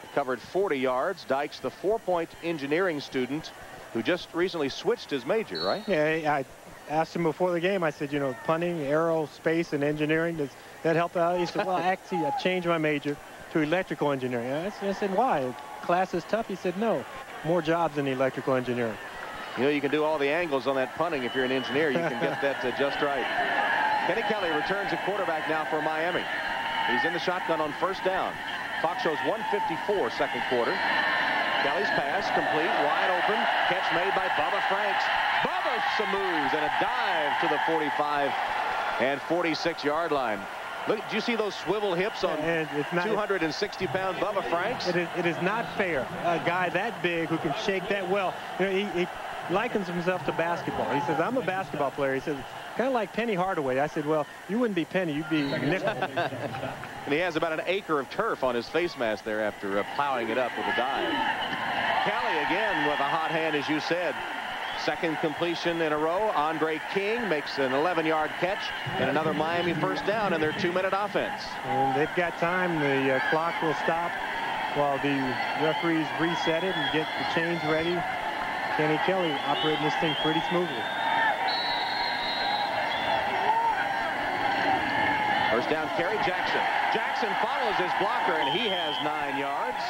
it covered 40 yards. Dykes, the 4-point engineering student who just recently switched his major, right? Yeah, I asked him before the game. I said, you know, punting, aerospace, and engineering, does that help out? He said, well, actually, I changed my major to electrical engineering. I said, why? Class is tough? He said, no, more jobs in electrical engineering. You know, you can do all the angles on that punting. If you're an engineer, you can get that just right. Kenny Kelly returns at quarterback now for Miami. He's in the shotgun on first down. Clock shows 1:54 second quarter. Kelly's pass complete, wide open. Catch made by Bubba Franks. Bubba some moves and a dive to the 45. And 46-yard line. Look, did you see those swivel hips on 260-pound Bubba Franks? It is not fair. A guy that big who can shake that well. You know, he likens himself to basketball. He says, I'm a basketball player. He says, kind of like Penny Hardaway. I said, well, you wouldn't be Penny. You'd be Nickel. And he has about an acre of turf on his face mask there after plowing it up with a dive. Kelly again with a hot hand, as you said. Second completion in a row. Andre King makes an 11-yard catch and another Miami first down in their 2-minute offense. And they've got time. The clock will stop while the referees reset it and get the chains ready. Kenny Kelly operating this thing pretty smoothly. First down carry, Jackson. Jackson follows his blocker, and he has 9 yards.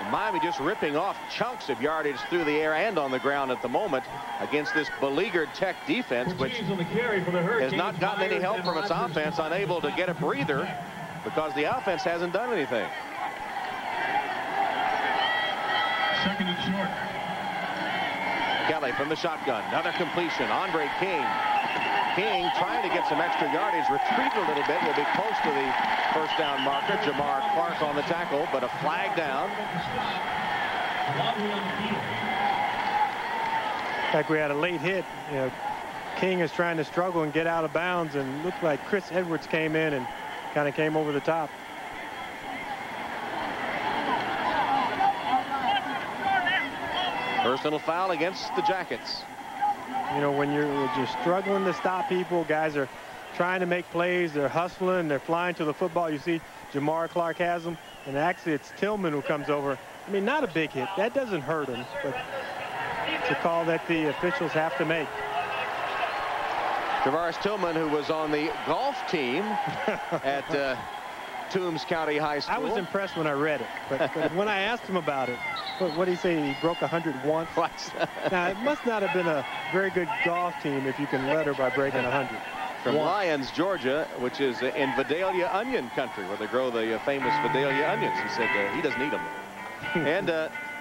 And Miami just ripping off chunks of yardage through the air and on the ground at the moment against this beleaguered Tech defense, which has not gotten any help from its offense, unable to get a breather because the offense hasn't done anything. Second and short. Kelly from the shotgun. Another completion. Andre King. King trying to get some extra yardage, retreated a little bit, will be close to the first down marker. Jamar Clark on the tackle, but a flag down. In fact, we had a late hit. You know, King is trying to struggle and get out of bounds, and looked like Chris Edwards came in and kind of came over the top. Personal foul against the Jackets. You know, when you're struggling to stop people, guys are trying to make plays. They're hustling. They're flying to the football. You see Jamar Clark has them. And actually, it's Tillman who comes over. I mean, not a big hit. That doesn't hurt him. But it's a call that the officials have to make. Tavares Tillman, who was on the golf team at Toombs County High School. I was impressed when I read it. But when I asked him about it, what did he say? He broke 100 once? Now, it must not have been a very good golf team if you can letter by breaking 100. From Lyons, Georgia, which is in Vidalia onion country, where they grow the famous Vidalia onions. He said he doesn't eat them. And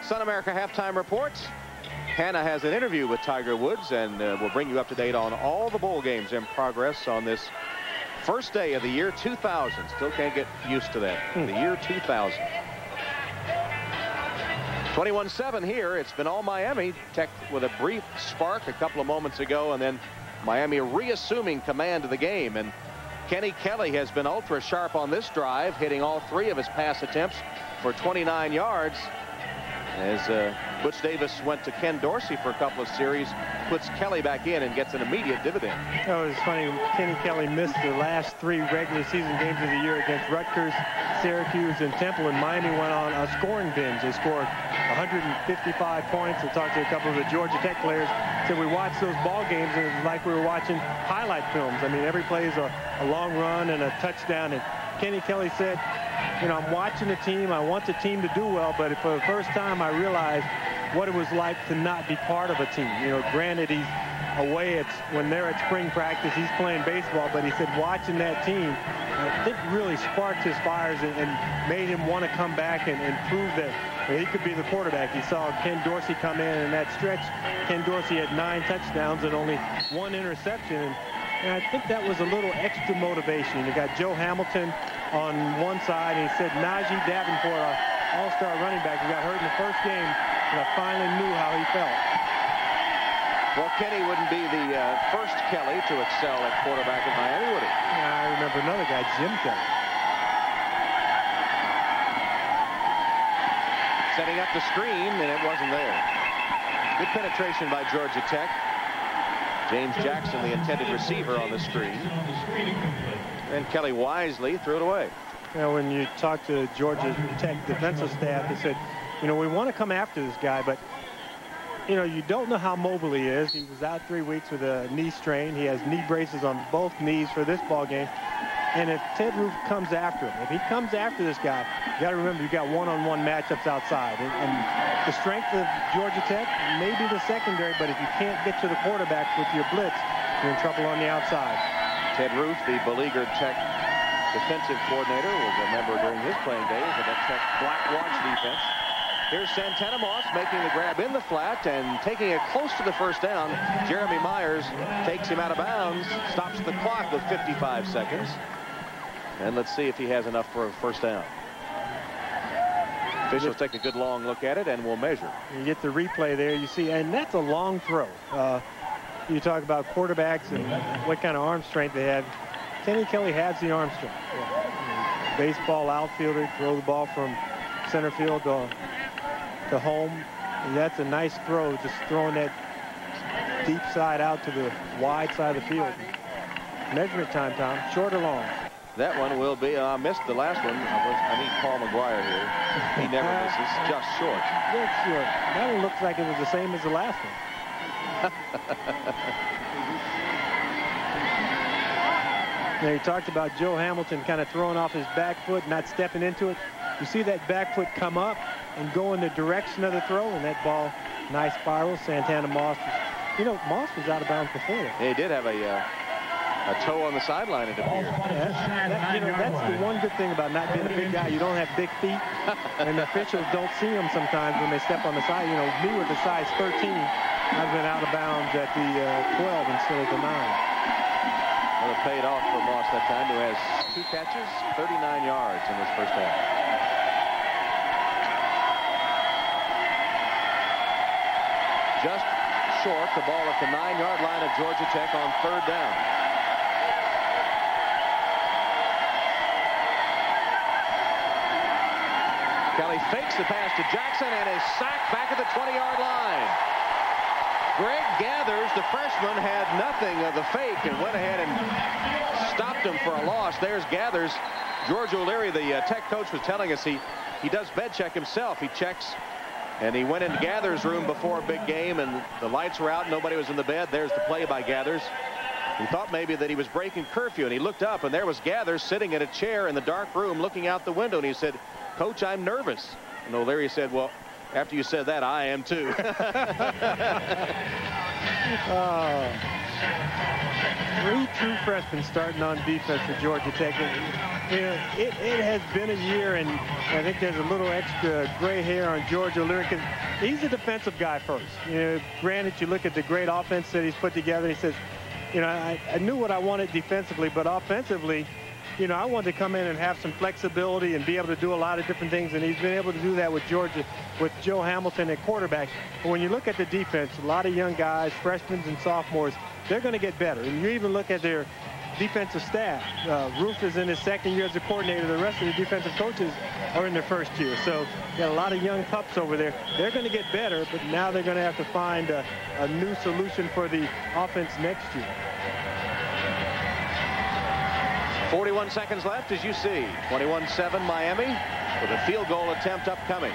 Sun America halftime reports. Hannah has an interview with Tiger Woods, and we'll bring you up to date on all the bowl games in progress on this first day of the year 2000. Still can't get used to that. The year 2000. 21-7 here. It's been all Miami. Tech with a brief spark a couple of moments ago, and then Miami reassuming command of the game. And Kenny Kelly has been ultra sharp on this drive, hitting all 3 of his pass attempts for 29 yards. As Butch Davis went to Ken Dorsey for a couple of series, puts Kelly back in and gets an immediate dividend. Oh, it's funny. Kenny Kelly missed the last 3 regular season games of the year against Rutgers, Syracuse, and Temple, and Miami went on a scoring binge. They scored 155 points. I talked to a couple of the Georgia Tech players. Said we watched those ball games, and it was like we were watching highlight films. I mean, every play is a long run and a touchdown. And Kenny Kelly said, you know, I'm watching the team. I want the team to do well, but for the first time, I realized what it was like to not be part of a team. You know, granted, he's away when they're at spring practice, he's playing baseball, but he said watching that team, I think really sparked his fires and made him want to come back and prove that he could be the quarterback. He saw Ken Dorsey come in that stretch. Ken Dorsey had 9 touchdowns and only 1 interception. And I think that was a little extra motivation. You got Joe Hamilton on one side, and he said Najee Davenport, our all-star running back, who got hurt in the first game, and I finally knew how he felt. Well, Kenny wouldn't be the first Kelly to excel at quarterback in Miami, would he? I remember another guy, Jim Kelly. Setting up the screen, and it wasn't there. Good penetration by Georgia Tech. James Jackson, the intended receiver, on the screen. And Kelly wisely threw it away. You know, when you talk to Georgia Tech defensive staff, they said, you know, we want to come after this guy, but, you know, you don't know how mobile he is. He was out 3 weeks with a knee strain. He has knee braces on both knees for this ball game. And if Ted Roof comes after him, if he comes after this guy, you got to remember you got one-on-one matchups outside. And the strength of Georgia Tech may be the secondary, but if you can't get to the quarterback with your blitz, you're in trouble on the outside. Ted Roof, the beleaguered Tech defensive coordinator, was a member during his playing days of that Tech Black Watch defense. Here's Santana Moss making the grab in the flat and taking it close to the first down. Jeremy Myers takes him out of bounds, stops the clock with 55 seconds. And let's see if he has enough for a first down. Officials take a good long look at it and will measure. You get the replay there, you see, and that's a long throw. You talk about quarterbacks and what kind of arm strength they have. Kenny Kelly has the arm strength. Baseball outfielder, throw the ball from center field to home. And that's a nice throw, just throwing that deep side out to the wide side of the field. Measurement time, Tom, short or long? That one will be, I missed the last one. I need Paul McGuire here. He never misses, just short. Just short. That one looks like it was the same as the last one. Now, you talked about Joe Hamilton kind of throwing off his back foot, not stepping into it. You see that back foot come up and go in the direction of the throw, and that ball, nice spiral. Santana Moss, you know, Moss was out of bounds before. He did have a toe on the sideline, it appeared. You know, that's the one good thing about not being a big guy. You don't have big feet, and the officials don't see them sometimes when they step on the side. You know, me with the size 13, I've been out of bounds at the 12 instead of the 9. Well, it paid off for Moss that time, who has 2 catches, 39 yards in this first half. Just short, the ball at the 9-yard line of Georgia Tech on 3rd down. Kelly fakes the pass to Jackson and is sacked back at the 20-yard line. Greg Gathers, the freshman, had nothing of the fake and went ahead and stopped him for a loss. There's Gathers. George O'Leary, the Tech coach, was telling us he does bed check himself. He checks, and he went into Gathers' room before a big game, and the lights were out. Nobody was in the bed. There's the play by Gathers. He thought maybe that he was breaking curfew, and he looked up, and there was Gathers sitting in a chair in the dark room looking out the window, and he said, "Coach, I'm nervous." And O'Leary said, "Well, after you said that, I am too." 3 true freshmen starting on defense for Georgia Tech. You know, it has been a year, and I think there's a little extra gray hair on George O'Leary because he's a defensive guy first. You know, granted, you look at the great offense that he's put together. He says, you know, I knew what I wanted defensively, but offensively, you know, I wanted to come in and have some flexibility and be able to do a lot of different things, and he's been able to do that with Georgia, with Joe Hamilton at quarterback. But when you look at the defense, a lot of young guys, freshmen and sophomores, they're going to get better. And you even look at their defensive staff. Roof is in his 2nd year as a coordinator. The rest of the defensive coaches are in their 1st year. So you got a lot of young pups over there. They're going to get better, but now they're going to have to find a new solution for the offense next year. 41 seconds left, as you see. 21-7 Miami with a field goal attempt upcoming.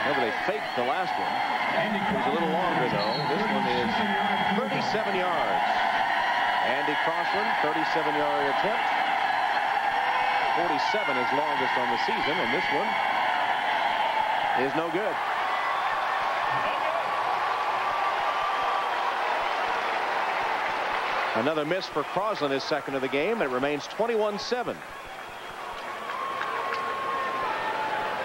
Remember, they faked the last one. It was a little longer, though. This one is 37 yards. Andy Crossland, 37-yard attempt. 47 is longest on the season, and this one is no good. Another miss for Crossland, his 2nd of the game, and it remains 21-7.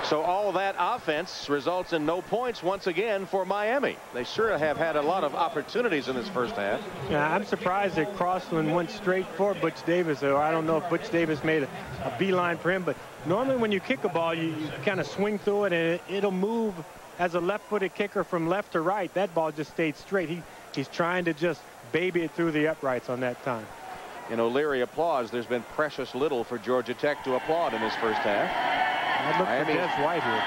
So all that offense results in no points once again for Miami. They sure have had a lot of opportunities in this first half. Yeah, I'm surprised that Crossland went straight for Butch Davis. Or I don't know if Butch Davis made a beeline for him, but normally when you kick a ball, you kind of swing through it, and it'll move as a left-footed kicker from left to right. That ball just stayed straight. He's trying to just baby it through the uprights on that time. In O'Leary applause, there's been precious little for Georgia Tech to applaud in this first half. I'd look for Des White here.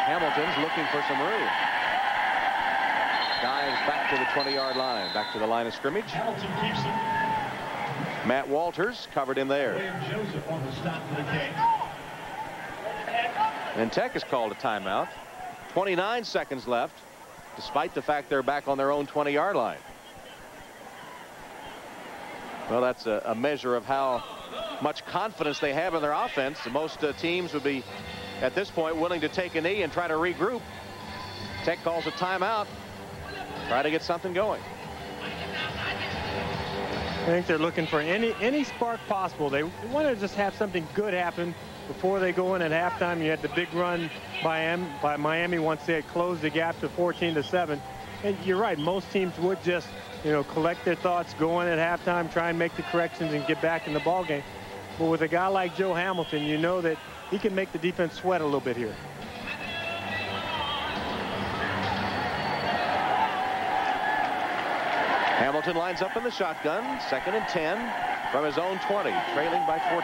Hamilton's looking for some room. Dives back to the 20-yard line, back to the line of scrimmage. Hamilton keeps it. Matt Walters covered in there. William Joseph on the stop for the game. And Tech has called a timeout. 29 seconds left, despite the fact they're back on their own 20-yard line. Well, that's a measure of how much confidence they have in their offense. Most teams would be, at this point, willing to take a knee and try to regroup. Tech calls a timeout, try to get something going. I think they're looking for any spark possible. They want to just have something good happen before they go in at halftime, you had the big run by Miami once they had closed the gap to 14-7. And you're right, most teams would just, collect their thoughts, go in at halftime, try and make the corrections and get back in the ball game. But with a guy like Joe Hamilton, you know that he can make the defense sweat a little bit here. Hamilton lines up in the shotgun, 2nd and 10 from his own 20, trailing by 14.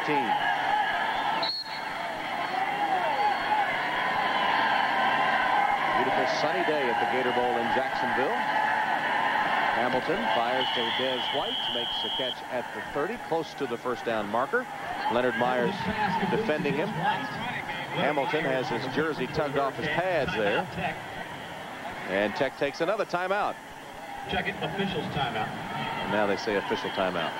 Beautiful sunny day at the Gator Bowl in Jacksonville. Hamilton fires to Des White, makes a catch at the 30, close to the first down marker. Leonard Myers defending him. Hamilton has his jersey tugged off his pads there. And Tech takes another timeout. Check it, officials timeout. And now they say official timeout.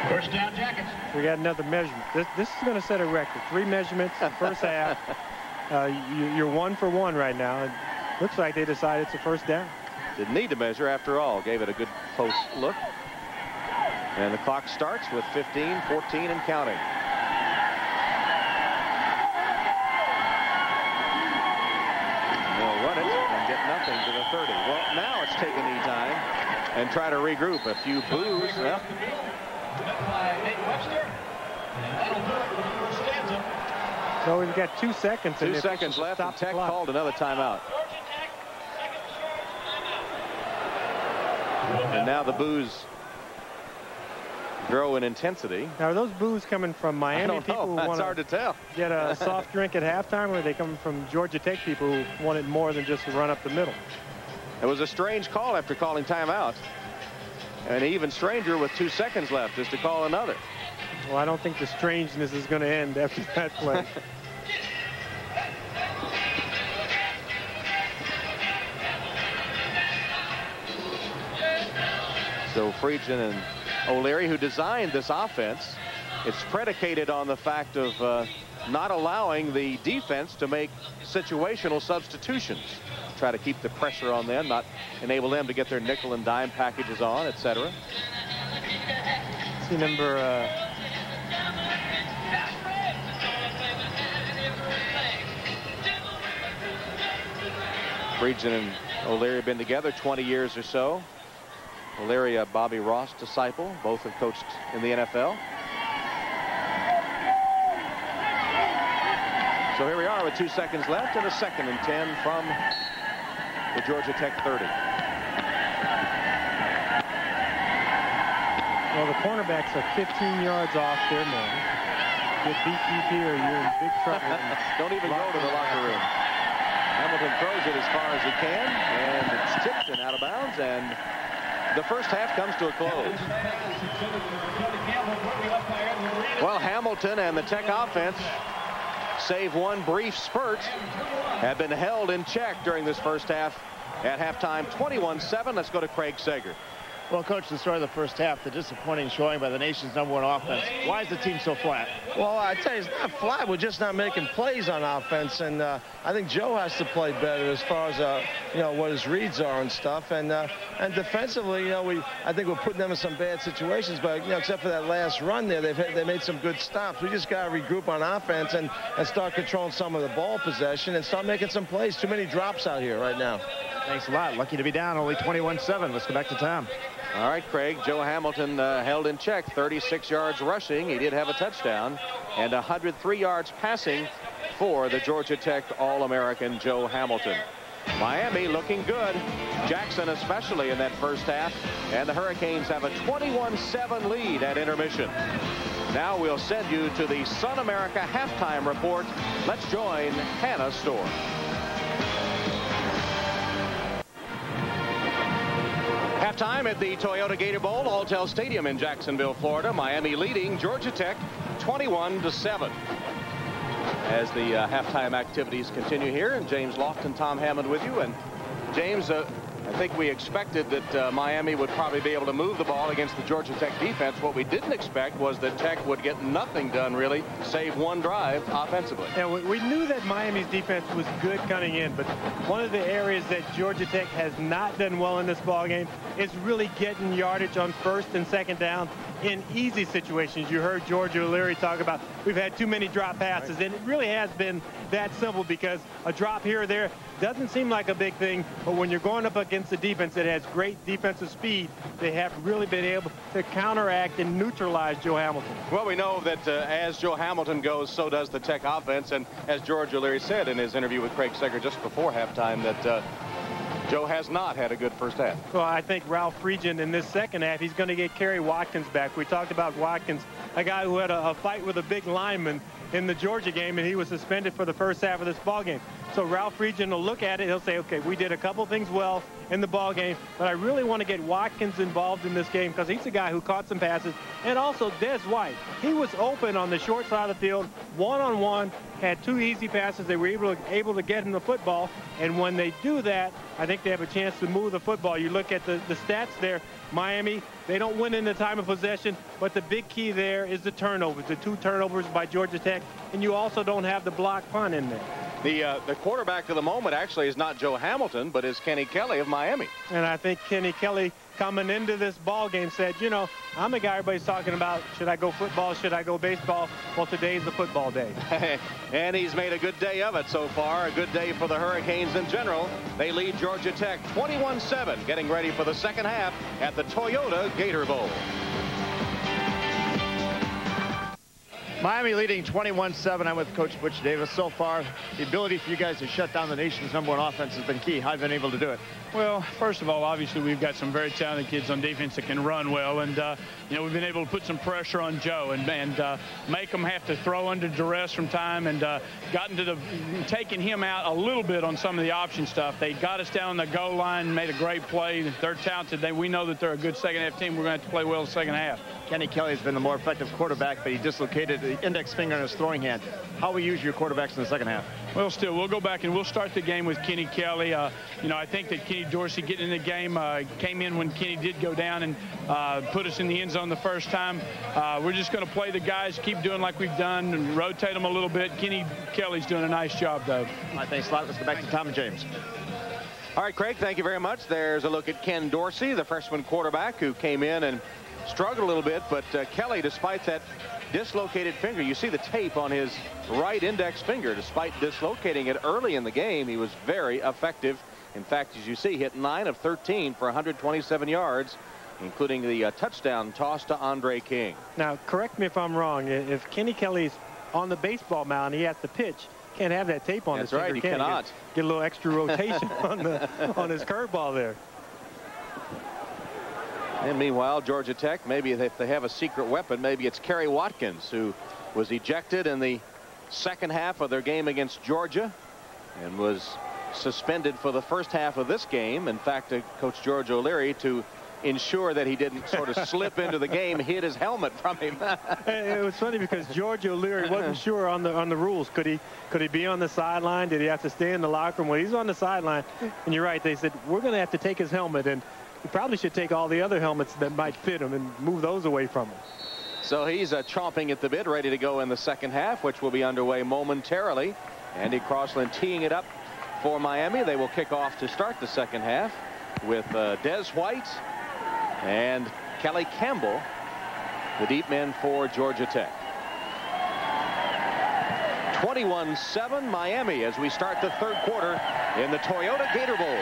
First down, Jackets. We got another measurement. This is going to set a record. 3 measurements in the first half. You're 1 for 1 right now. It looks like they decided it's a first down. Didn't need to measure after all. Gave it a good close look. And the clock starts with 15, 14, and counting. They'll run it and get nothing to the 30. Well, now it's taking time and try to regroup. A few boos. Well, so we've got 2 seconds. 2 seconds left, and Tech called another timeout. And now the boos grow in intensity. Now, are those boos coming from Miami people who want hard to tell. Get a soft drink at halftime, or are they coming from Georgia Tech people who wanted more than just to run up the middle? It was a strange call after calling timeout. And even stranger with 2 seconds left is to call another. Well, I don't think the strangeness is going to end after that play. So Friedgen and O'Leary, who designed this offense, it's predicated on the fact of not allowing the defense to make situational substitutions. Try to keep the pressure on them, not enable them to get their nickel and dime packages on, etc. See number Friedgen and O'Leary have been together 20 years or so. O'Leary, a Bobby Ross disciple. Both have coached in the NFL. So here we are with 2 seconds left and a 2nd and 10 from the Georgia Tech 30. Well, the cornerbacks are 15 yards off their man. Get beat here, you're in big trouble. Don't even go to the locker room. Hamilton throws it as far as he can, and it's tipped and out of bounds, and the first half comes to a close. Well, Hamilton and the Tech offense, save one brief spurt, have been held in check during this first half. At halftime, 21-7. Let's go to Craig Sager. Well, Coach, the story of the first half, the disappointing showing by the nation's #1 offense. Why is the team so flat? Well, I tell you, it's not flat. We're just not making plays on offense, and I think Joe has to play better as far as what his reads are and stuff. And defensively, I think we're putting them in some bad situations. But except for that last run there, they made some good stops. We just got to regroup on offense and start controlling some of the ball possession and start making some plays. Too many drops out here right now. Thanks a lot. Lucky to be down, only 21-7. Let's go back to Tom. All right, Craig. Joe Hamilton held in check, 36 yards rushing. He did have a touchdown, and 103 yards passing for the Georgia Tech All-American Joe Hamilton. Miami looking good. Jackson especially in that first half, and the Hurricanes have a 21-7 lead at intermission. Now we'll send you to the Sun America halftime report. Let's join Hannah Storm. Halftime at the Toyota Gator Bowl, Alltel Stadium in Jacksonville, Florida. Miami leading Georgia Tech 21-7. As the halftime activities continue here, and James Lofton, Tom Hammond with you. And James, I think we expected that Miami would probably be able to move the ball against the Georgia Tech defense. What we didn't expect was that Tech would get nothing done, really, save one drive offensively. Yeah, we knew that Miami's defense was good coming in, but one of the areas that Georgia Tech has not done well in this ballgame is really getting yardage on first and second down in easy situations. You heard George O'Leary talk about we've had too many drop passes, and it really has been that simple because a drop here or there doesn't seem like a big thing, but when you're going up against a defense that has great defensive speed, they have really been able to counteract and neutralize Joe Hamilton. Well, we know that as Joe Hamilton goes, so does the Tech offense, and as George O'Leary said in his interview with Craig Sager just before halftime, that Joe has not had a good first half. Well, I think Ralph Friedgen in this second half, he's going to get Kerry Watkins back. We talked about Watkins, a guy who had a fight with a big lineman in the Georgia game, and he was suspended for the first half of this ball game. So Ralph Friedgen will look at it. He'll say, okay, we did a couple things well in the ball game, but I really want to get Watkins involved in this game because he's a guy who caught some passes. And also Des White. He was open on the short side of the field, one-on-one, had two easy passes. They were able to get him the football. And when they do that, I think they have a chance to move the football. You look at the stats there. Miami, they don't win in the time of possession, but the big key there is the turnovers, the 2 turnovers by Georgia Tech, and you also don't have the block punt in there. The quarterback of the moment actually is not Joe Hamilton, but is Kenny Kelly of Miami. And I think Kenny Kelly coming into this ball game said, you know, I'm a guy everybody's talking about, should I go football, should I go baseball? Well, today's the football day. And he's made a good day of it so far, a good day for the Hurricanes in general. They lead Georgia Tech 21-7, getting ready for the second half at the Toyota Gator Bowl. Miami leading 21-7. I'm with Coach Butch Davis. So far, the ability for you guys to shut down the nation's #1 offense has been key. How have you been able to do it? Well, first of all, obviously, we've got some very talented kids on defense that can run well. And, you know, we've been able to put some pressure on Joe and make them have to throw under duress from time and gotten to taking him out a little bit on some of the option stuff. They got us down on the goal line, made a great play. They're talented. We know that they're a good second-half team. We're going to have to play well in the second half. Kenny Kelly has been the more effective quarterback, but he dislocated the index finger in his throwing hand. How will you use your quarterbacks in the second half? Well, still, we'll go back and we'll start the game with Kenny Kelly. You know, I think that Kenny Dorsey getting in the game came in when Kenny did go down and put us in the end zone the first time. We're just going to play the guys, keep doing like we've done, and rotate them a little bit. Kenny Kelly's doing a nice job, though. All right, thanks a lot. Let's go back to Tom and James. All right, Craig, thank you very much. There's a look at Ken Dorsey, the freshman quarterback who came in and struggled a little bit, but Kelly, despite that dislocated finger, you see the tape on his right index finger. Despite dislocating it early in the game, he was very effective. In fact, as you see, hit 9 of 13 for 127 yards, including the touchdown toss to Andre King. Now, correct me if I'm wrong. If Kenny Kelly's on the baseball mound, he has to pitch. Can't have that tape on his finger. That's right, he cannot. Get a little extra rotation on his curveball there. And meanwhile, Georgia Tech, maybe if they have a secret weapon, maybe it's Kerry Watkins, who was ejected in the second half of their game against Georgia and was suspended for the first half of this game. In fact, Coach George O'Leary, to ensure that he didn't sort of slip into the game, hid his helmet from him. It was funny because George O'Leary wasn't sure on the rules. Could he be on the sideline? Did he have to stay in the locker room? Well, he's on the sideline, and you're right. They said we're going to have to take his helmet, and we probably should take all the other helmets that might fit him and move those away from him. So he's chomping at the bit, ready to go in the second half, which will be underway momentarily. Andy Crossland teeing it up for Miami. They will kick off to start the second half with Des White and Kelly Campbell, the deep men for Georgia Tech. 21-7 Miami as we start the third quarter in the Toyota Gator Bowl.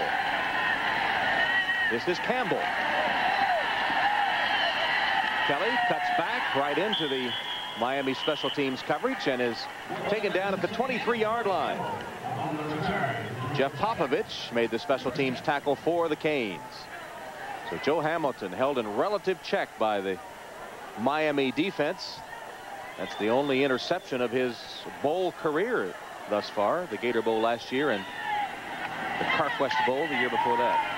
This is Campbell. Kelly cuts back right into the Miami special teams coverage and is taken down at the 23-yard line. Jeff Popovich made the special teams tackle for the Canes. So Joe Hamilton held in relative check by the Miami defense. That's the only interception of his bowl career thus far. The Gator Bowl last year and the Carquest Bowl the year before that.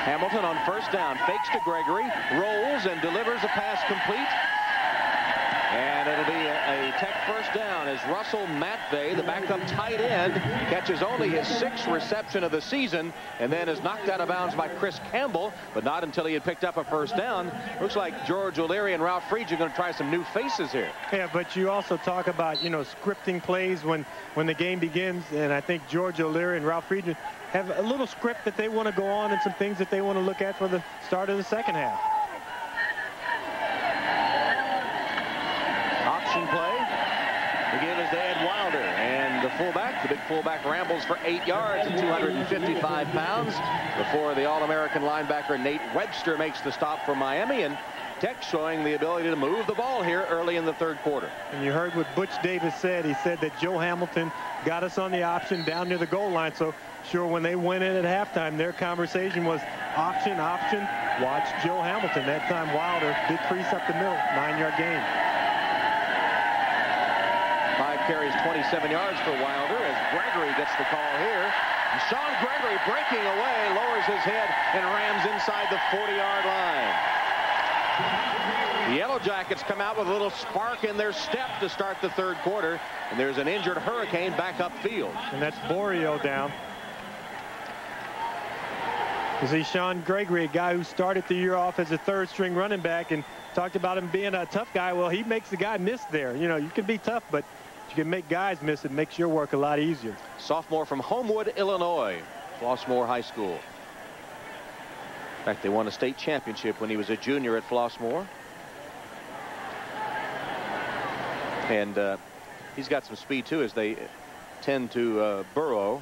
Hamilton on first down, fakes to Gregory, rolls and delivers a pass complete. And it'll be a Tech first down as Russell Matvey, the backup tight end, catches only his 6th reception of the season and then is knocked out of bounds by Chris Campbell, but not until he had picked up a first down. Looks like George O'Leary and Ralph Friedge are going to try some new faces here. Yeah, but you also talk about, scripting plays when the game begins, and I think George O'Leary and Ralph Friedge have a little script that they want to go on and some things that they want to look at for the start of the second half. Option play. The give is to Ed Wilder, and the big fullback rambles for 8 yards at 255 pounds before the All-American linebacker Nate Webster makes the stop for Miami, and Tech showing the ability to move the ball here early in the third quarter. And you heard what Butch Davis said. He said that Joe Hamilton got us on the option down near the goal line, so sure, when they went in at halftime, their conversation was option, watch Joe Hamilton. That time Wilder did crease up the middle, 9-yard gain. 5 carries, 27 yards for Wilder as Gregory gets the call here. And Sean Gregory breaking away, lowers his head and rams inside the 40-yard line. The Yellow Jackets come out with a little spark in their step to start the third quarter, and there's an injured Hurricane back upfield. And that's Borio down. You see Sean Gregory, a guy who started the year off as a third-string running back and talked about him being a tough guy. Well, he makes the guy miss there. You can be tough, but you can make guys miss. It makes your work a lot easier. Sophomore from Homewood, Illinois, Flossmoor High School. In fact, they won a state championship when he was a junior at Flossmoor. And he's got some speed, too, as they tend to Burrow,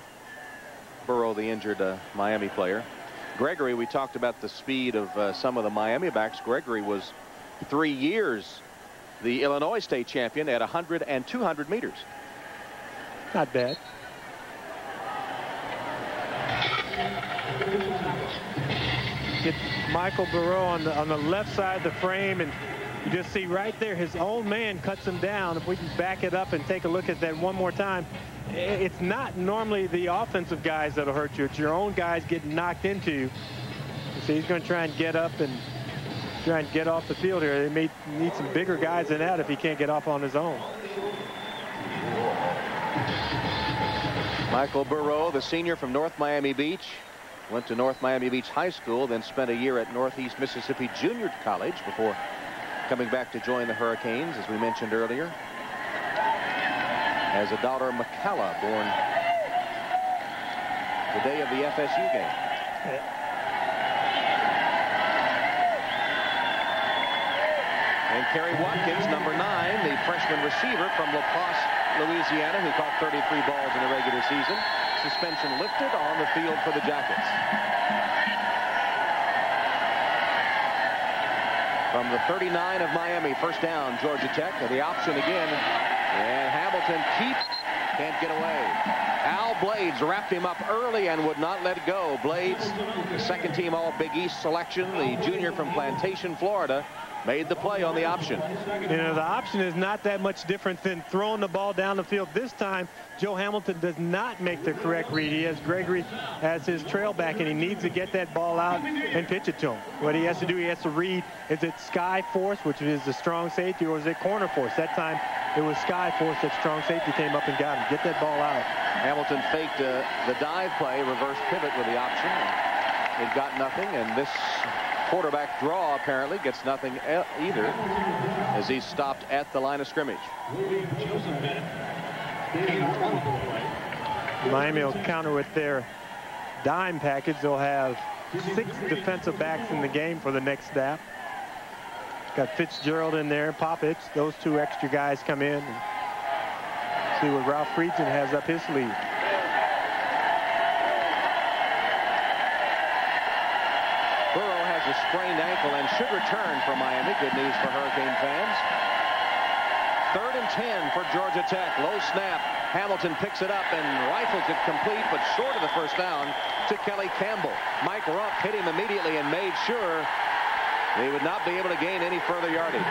the injured Miami player. Gregory, we talked about the speed of some of the Miami backs. Gregory was 3 years the Illinois state champion at 100 and 200 meters. Not bad. Get Michael Burrow on the left side of the frame, and you just see right there his own man cuts him down. If we can back it up and take a look at that one more time, it's not normally the offensive guys that'll hurt you. It's your own guys getting knocked into you. So he's going to try and get up and try and get off the field here. They may need some bigger guys than that if he can't get off on his own. Michael Burrow, the senior from North Miami Beach, went to North Miami Beach High School, then spent a year at Northeast Mississippi Junior College before coming back to join the Hurricanes, as we mentioned earlier. Has a daughter, McCalla, born the day of the FSU game. And Kerry Watkins, number 9, the freshman receiver from La Crosse, Louisiana, who caught 33 balls in the regular season. Suspension lifted on the field for the Jackets. From the 39 of Miami, first down, Georgia Tech. The option again. And Hamilton can't get away. Al Blades wrapped him up early and would not let go. Blades, the second team All Big East selection, the junior from Plantation, Florida, made the play on the option. The option is not that much different than throwing the ball down the field. This time, Joe Hamilton does not make the correct read. He has Gregory as his trail back, and he needs to get that ball out and pitch it to him. What he has to do, he has to read, is it Sky Force, which is the strong safety, or is it Corner Force? That time, it was Sky Force. That strong safety came up and got him. Get that ball out. Hamilton faked the dive play, reverse pivot with the option. It got nothing, and this quarterback draw apparently gets nothing either as he's stopped at the line of scrimmage. Miami will counter with their dime package. They'll have 6 defensive backs in the game for the next snap. Got Fitzgerald in there, Popovich. Those 2 extra guys come in and see what Ralph Friedgen has up his sleeve. Burrow has a sprained ankle and should return for Miami. Good news for Hurricane fans. 3rd and 10 for Georgia Tech. Low snap. Hamilton picks it up and rifles it complete, but short of the first down to Kelly Campbell. Mike Rupp hit him immediately and made sure they would not be able to gain any further yardage.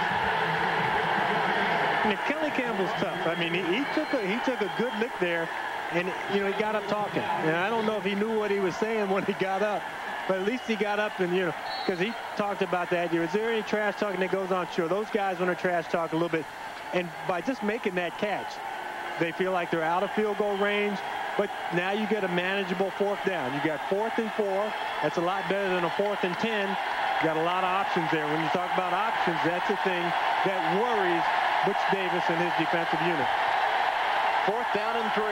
Kelly Campbell's tough. I mean, he took a good lick there, and he got up talking. And I don't know if he knew what he was saying when he got up, but at least he got up and, you know, because he talked about that. Is there any trash talking that goes on? Sure, those guys want to trash talk a little bit. And by just making that catch, they feel like they're out of field goal range. But now you get a manageable 4th down. You got 4th and 4. That's a lot better than a 4th and 10. You got a lot of options there. When you talk about options, that's the thing that worries Butch Davis and his defensive unit. 4th down and 3.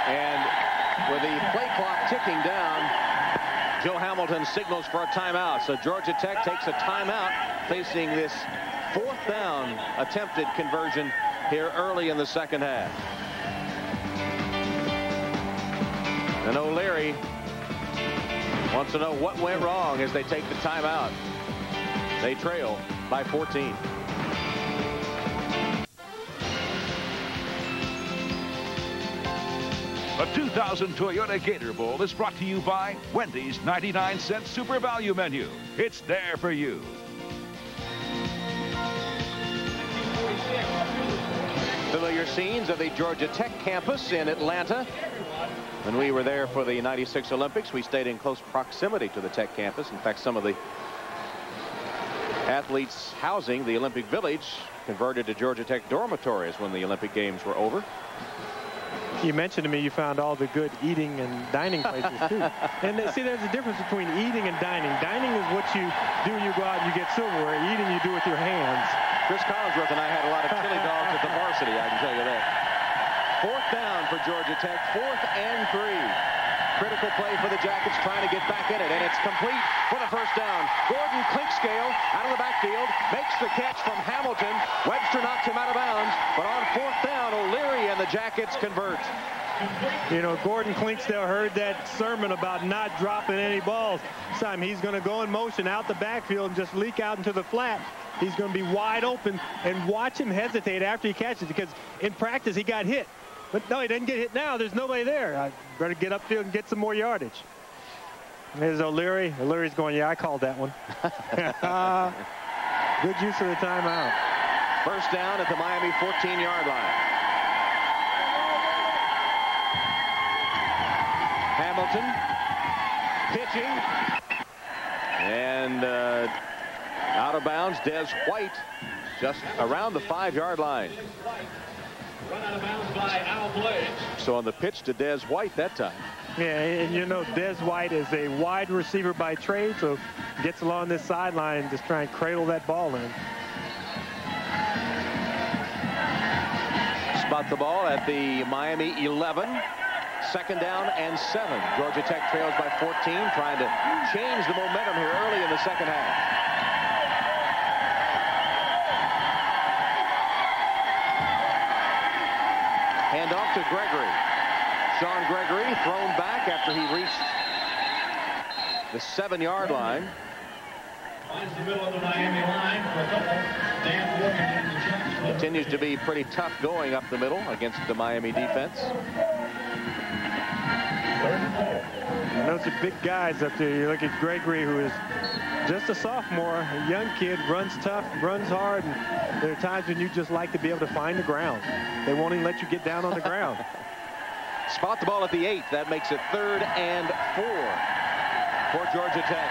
And with the play clock ticking down, Joe Hamilton signals for a timeout. So Georgia Tech takes a timeout facing this 4th down attempted conversion here early in the second half. And O'Leary wants to know what went wrong as they take the timeout. They trail by 14. The 2000 Toyota Gator Bowl is brought to you by Wendy's 99-cent Super Value Menu. It's there for you. Familiar scenes of the Georgia Tech campus in Atlanta. When we were there for the '96 Olympics, we stayed in close proximity to the Tech campus. In fact, some of the athletes housing the Olympic Village converted to Georgia Tech dormitories when the Olympic Games were over. You mentioned to me you found all the good eating and dining places, too. And see, there's a difference between eating and dining. Dining is what you do when you go out and you get silverware. Eating you do with your hands. Chris Collinsworth and I had a lot of chili dogs at the varsity, I can tell you that. 4th down for Georgia Tech, 4th and 3. Critical play for the Jackets trying to get back in it, and it's complete for the 1st down. Gordon Clinkscale out of the backfield, makes the catch from Hamilton. Webster knocks him out of bounds, but on 4th down, O'Leary and the Jackets convert. You know, Gordon Clinkscale heard that sermon about not dropping any balls. This time he's going to go in motion out the backfield and just leak out into the flat. He's going to be wide open, and watch him hesitate after he catches, because in practice he got hit. But no, he didn't get hit now. There's nobody there. I better get upfield and get some more yardage. There's O'Leary. O'Leary's going, yeah, I called that one. Good use of the timeout. 1st down at the Miami 14-yard line. Hamilton pitching. And out of bounds, Des White just around the 5-yard line. Run out of bounds by Al Blades. So on the pitch to Des White that time. Yeah, and you know, Des White is a wide receiver by trade, so gets along this sideline and just try and cradle that ball in. Spot the ball at the Miami 11. 2nd down and 7. Georgia Tech trails by 14, trying to change the momentum here early in the second half. Hand off to Gregory. Sean Gregory thrown back after he reached the 7-yard line. Finds the middle of the Miami line for a couple. Dan Morgan in the checks. Continues to be pretty tough going up the middle against the Miami defense. And those are big guys up there. You look at Gregory, who is just a sophomore, a young kid, runs tough, runs hard, and there are times when you just like to be able to find the ground. They won't even let you get down on the ground. Spot the ball at the 8. That makes it 3rd and 4 for Georgia Tech.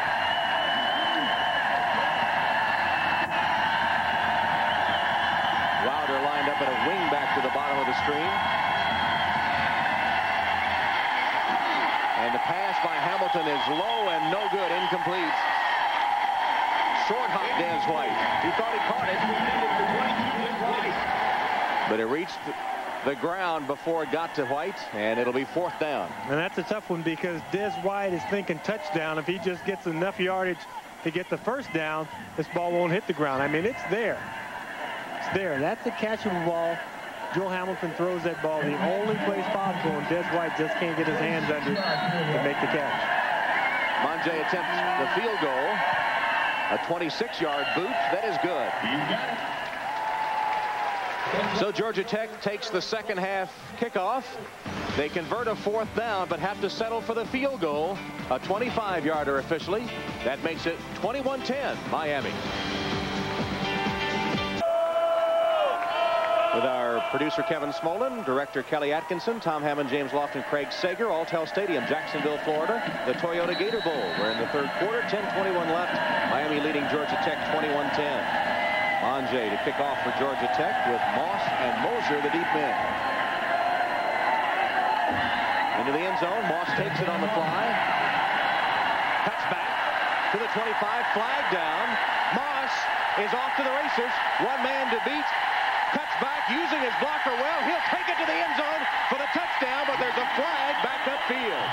Wilder lined up at a wing back to the bottom of the screen. And the pass by Hamilton is low and no good, incomplete. Short hop, Des White. He thought he caught it. But it reached the ground before it got to White, and it'll be 4th down. And that's a tough one because Des White is thinking touchdown. If he just gets enough yardage to get the 1st down, this ball won't hit the ground. I mean, it's there. It's there. That's a catchable ball. Joe Hamilton throws that ball the only place possible, and Des White just can't get his hands under to make the catch. Monje attempts the field goal. A 26-yard boot. That is good. So Georgia Tech takes the second half kickoff. They convert a 4th down, but have to settle for the field goal. A 25-yarder officially. That makes it 21-10, Miami. With our producer Kevin Smolin, director Kelly Atkinson, Tom Hammond, James Lofton, Craig Sager, Alltel Stadium, Jacksonville, Florida, the Toyota Gator Bowl. We're in the third quarter, 10:21 left. Miami leading Georgia Tech 21-10. Monjay to kick off for Georgia Tech with Moss and Moser, the deep men. Into the end zone, Moss takes it on the fly. Cuts back to the 25, flag down. Moss is off to the races. One man to beat. Cuts back using his blocker well. He'll take it to the end zone for the touchdown, but there's a flag back upfield.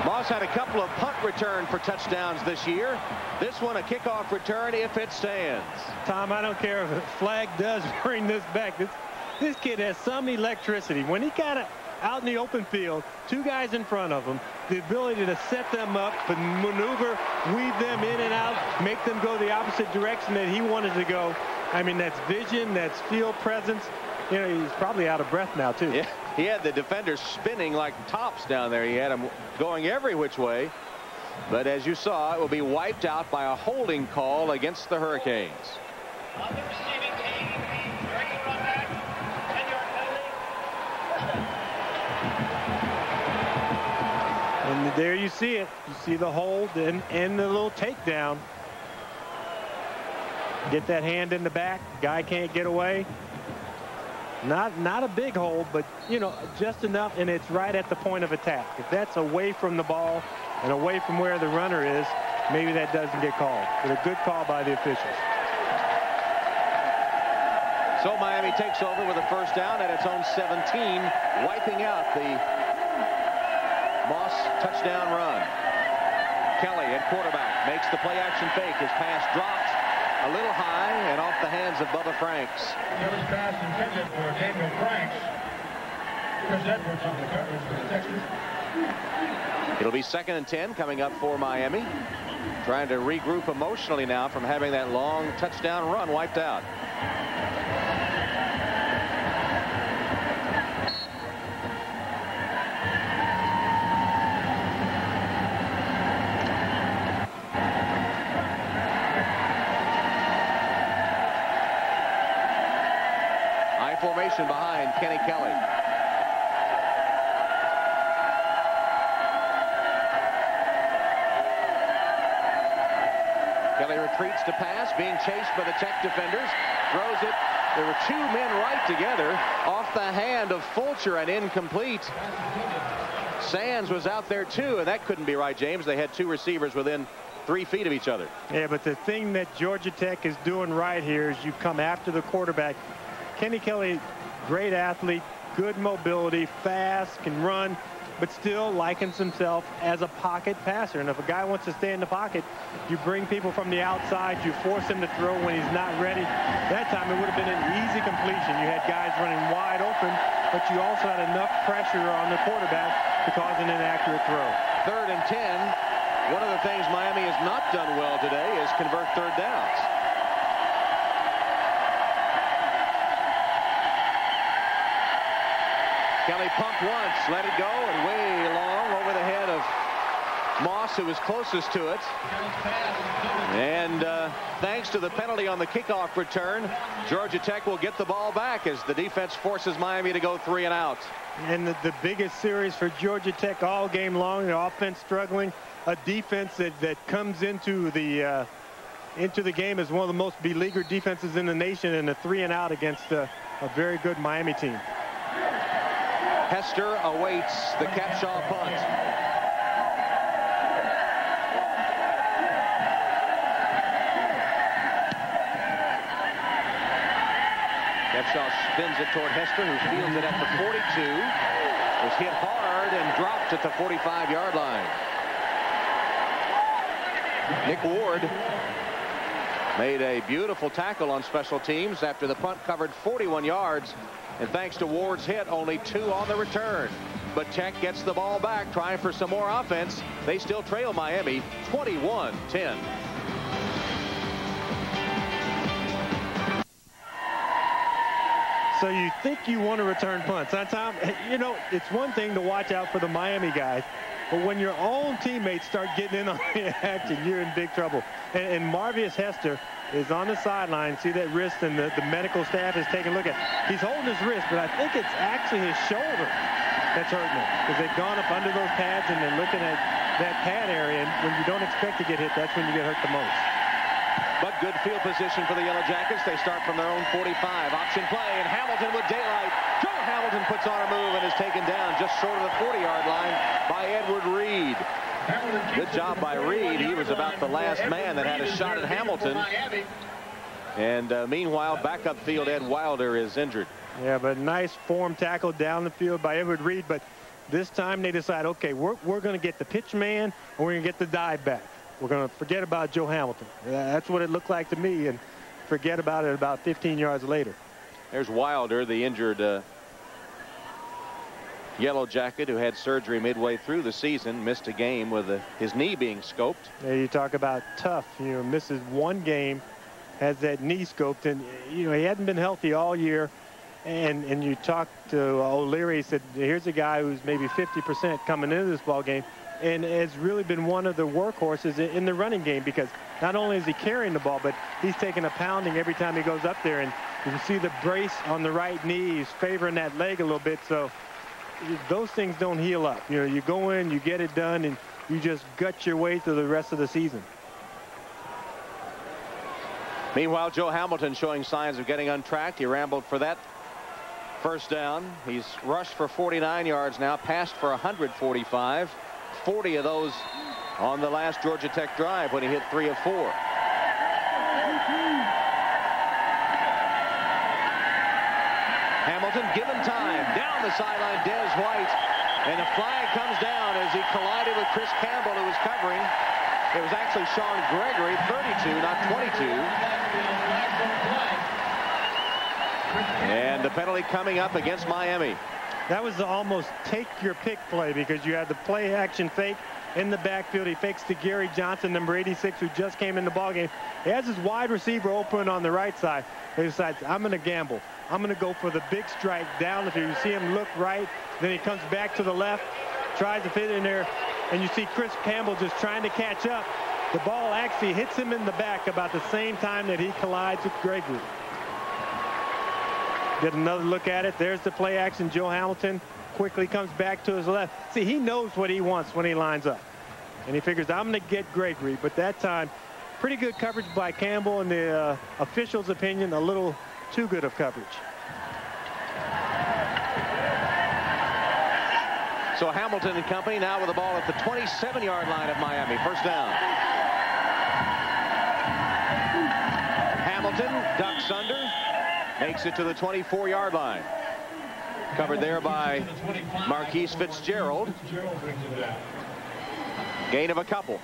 Moss had a couple of punt return for touchdowns this year. This one a kickoff return if it stands. Tom, I don't care if a flag does bring this back. This kid has some electricity. When he got it out in the open field, two guys in front of him, the ability to set them up, but maneuver, weave them in and out, make them go the opposite direction that he wanted to go. I mean, that's vision, that's field presence. You know, he's probably out of breath now, too. Yeah, he had the defenders spinning like tops down there. He had them going every which way. But as you saw, it will be wiped out by a holding call against the Hurricanes. And there you see it. You see the hold and the little takedown. Get that hand in the back. Guy can't get away. Not a big hold, but, you know, just enough, and it's right at the point of attack. If that's away from the ball and away from where the runner is, maybe that doesn't get called. But a good call by the officials. So Miami takes over with a first down at its own 17, wiping out the Moss touchdown run. Kelly at quarterback makes the play action fake. His pass dropped a little high and off the hands of Bubba Franks. This pass intended for Daniel Franks. Chris Edwards on the coverage for the Texans. It'll be 2nd and 10 coming up for Miami. Trying to regroup emotionally now from having that long touchdown run wiped out. Formation behind Kenny Kelly. Kelly retreats to pass, being chased by the Tech defenders, throws it. There were two men right together, off the hand of Fulcher and incomplete. Sands was out there too, and that couldn't be right, James. They had two receivers within 3 feet of each other. Yeah, but the thing that Georgia Tech is doing right here is you come after the quarterback. Kenny Kelly, great athlete, good mobility, fast, can run, but still likens himself as a pocket passer. And if a guy wants to stay in the pocket, you bring people from the outside, you force him to throw when he's not ready. That time it would have been an easy completion. You had guys running wide open, but you also had enough pressure on the quarterback to cause an inaccurate throw. 3rd and 10. One of the things Miami has not done well today is convert third downs. Kelly pumped once, let it go, and way long over the head of Moss, who was closest to it. And thanks to the penalty on the kickoff return, Georgia Tech will get the ball back as the defense forces Miami to go 3 and out. And the biggest series for Georgia Tech all game long, the offense struggling, a defense that comes into the game as one of the most beleaguered defenses in the nation, and a 3 and out against a very good Miami team. Hester awaits the Capshaw punt. Capshaw spins it toward Hester, who fields it at the 42. Was hit hard and dropped at the 45-yard line. Nick Ward made a beautiful tackle on special teams after the punt covered 41 yards. And thanks to Ward's hit, only 2 on the return. But Tech gets the ball back, trying for some more offense. They still trail Miami 21-10. So you think you want to return punts, huh, Tom? You know, it's one thing to watch out for the Miami guys, But when your own teammates start getting in on the action, you're in big trouble. And Marvius Hester is on the sideline. See that wrist, and the medical staff is taking a look at it. He's holding his wrist, but I think it's actually his shoulder that's hurting him, because they've gone up under those pads and they're looking at that pad area, and when you don't expect to get hit, that's when you get hurt the most. But good field position for the Yellow Jackets. They start from their own 45. Option play, and Hamilton with daylight. Joe Hamilton puts on a move and is taken down just short of the 40-yard line by Edward Reed. Good job by Reed. He was about the last man that had a shot at Hamilton. And meanwhile, back upfield, Ed Wilder is injured. Yeah, but nice form tackle down the field by Edward Reed. But this time they decide, okay, we're going to get the pitch man, and we're going to get the dive back. We're going to forget about Joe Hamilton. That's what it looked like to me, and forget about it about 15 yards later. There's Wilder, the injured Yellow Jacket, who had surgery midway through the season, missed a game with his knee being scoped. Yeah, you talk about tough. Misses one game, has that knee scoped, and he hadn't been healthy all year. And you talk to O'Leary, he said, here's a guy who's maybe 50% coming into this ball game, and has really been one of the workhorses in the running game, because not only is he carrying the ball, but he's taking a pounding every time he goes up there. And you can see the brace on the right knee. He's favoring that leg a little bit. So those things don't heal up. You go in, you get it done, and you just gut your way through the rest of the season. Meanwhile, Joe Hamilton showing signs of getting untracked. He rambled for that first down. He's rushed for 49 yards now, passed for 145. 40 of those on the last Georgia Tech drive when he hit 3 of 4. Hamilton given time. Down the sideline, Des White. And a flag comes down as he collided with Chris Campbell, who was covering. It was actually Sean Gregory, 32, not 22. And the penalty coming up against Miami. That was the almost take your pick play, because you had the play action fake in the backfield. He fakes to Gary Johnson, number 86, who just came in the ballgame. He has his wide receiver open on the right side. He decides, I'm going to gamble. I'm going to go for the big strike down the field. You see him look right, then he comes back to the left, tries to fit in there, and you see Chris Campbell just trying to catch up. The ball actually hits him in the back about the same time that he collides with Gregory. Get another look at it. There's the play action. Joe Hamilton quickly comes back to his left. See, he knows what he wants when he lines up. And he figures, I'm going to get Gregory. But that time, pretty good coverage by Campbell. In the official's opinion, a little too good of coverage. So Hamilton and company now with the ball at the 27-yard line of Miami. First down. Hamilton ducks under. Makes it to the 24-yard line. Covered there by Marquise Fitzgerald. Gain of a couple.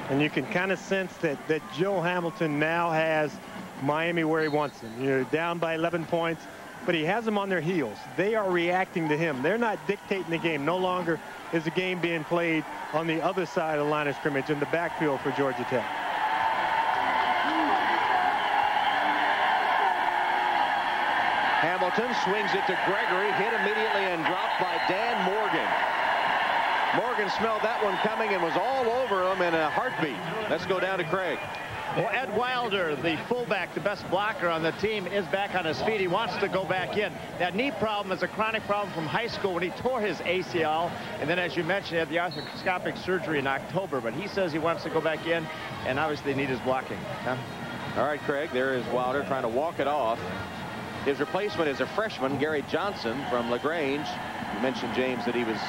And you can kind of sense that Joe Hamilton now has Miami where he wants them. Down by 11 points, but he has them on their heels. They are reacting to him. They're not dictating the game. No longer is the game being played on the other side of the line of scrimmage in the backfield for Georgia Tech. Hamilton swings it to Gregory, hit immediately and dropped by Dan Morgan. Morgan smelled that one coming and was all over him in a heartbeat. Let's go down to Craig. Well, Ed Wilder, the fullback, the best blocker on the team, is back on his feet. He wants to go back in. That knee problem is a chronic problem from high school when he tore his ACL. And then, as you mentioned, he had the arthroscopic surgery in October. But he says he wants to go back in, and obviously they need his blocking. Huh? All right, Craig, there is Wilder trying to walk it off. His replacement is a freshman, Gary Johnson from LaGrange. You mentioned, James, that he was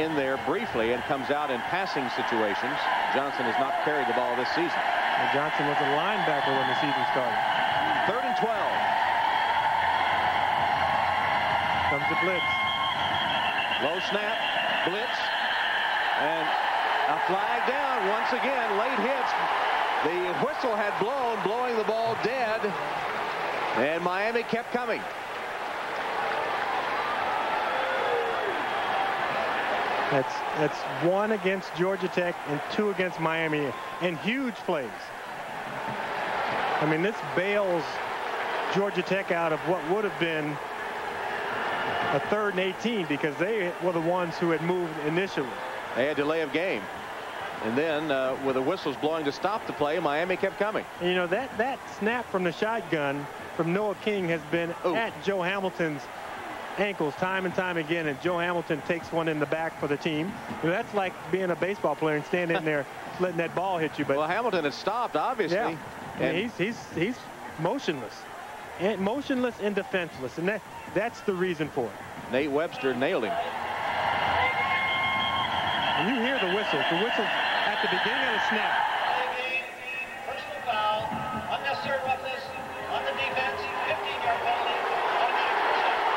in there briefly and comes out in passing situations. Johnson has not carried the ball this season. And Johnson was a linebacker when the season started. 3rd and 12. Comes the blitz. Low snap, blitz, and a flag down once again. Late hits. The whistle had blown, blowing the ball dead. And Miami kept coming. That's 1 against Georgia Tech and 2 against Miami, and huge plays. I mean, this bails Georgia Tech out of what would have been a 3rd and 18 because they were the ones who had moved initially. They had delay of game. And then with the whistles blowing to stop the play, Miami kept coming. And, you know, that snap from the shotgun from Noah King has been at Joe Hamilton's ankles time and time again, and Joe Hamilton takes one in the back for the team. You know, that's like being a baseball player and standing in there letting that ball hit you. But well, Hamilton had stopped, obviously. Yeah. And he's motionless. And motionless and defenseless, and that's the reason for it. Nate Webster nailed him. And you hear the whistles. The whistles at the beginning of the snap. Personal foul, unnecessary roughness on the defense, 15-yard penalty, automatic first down.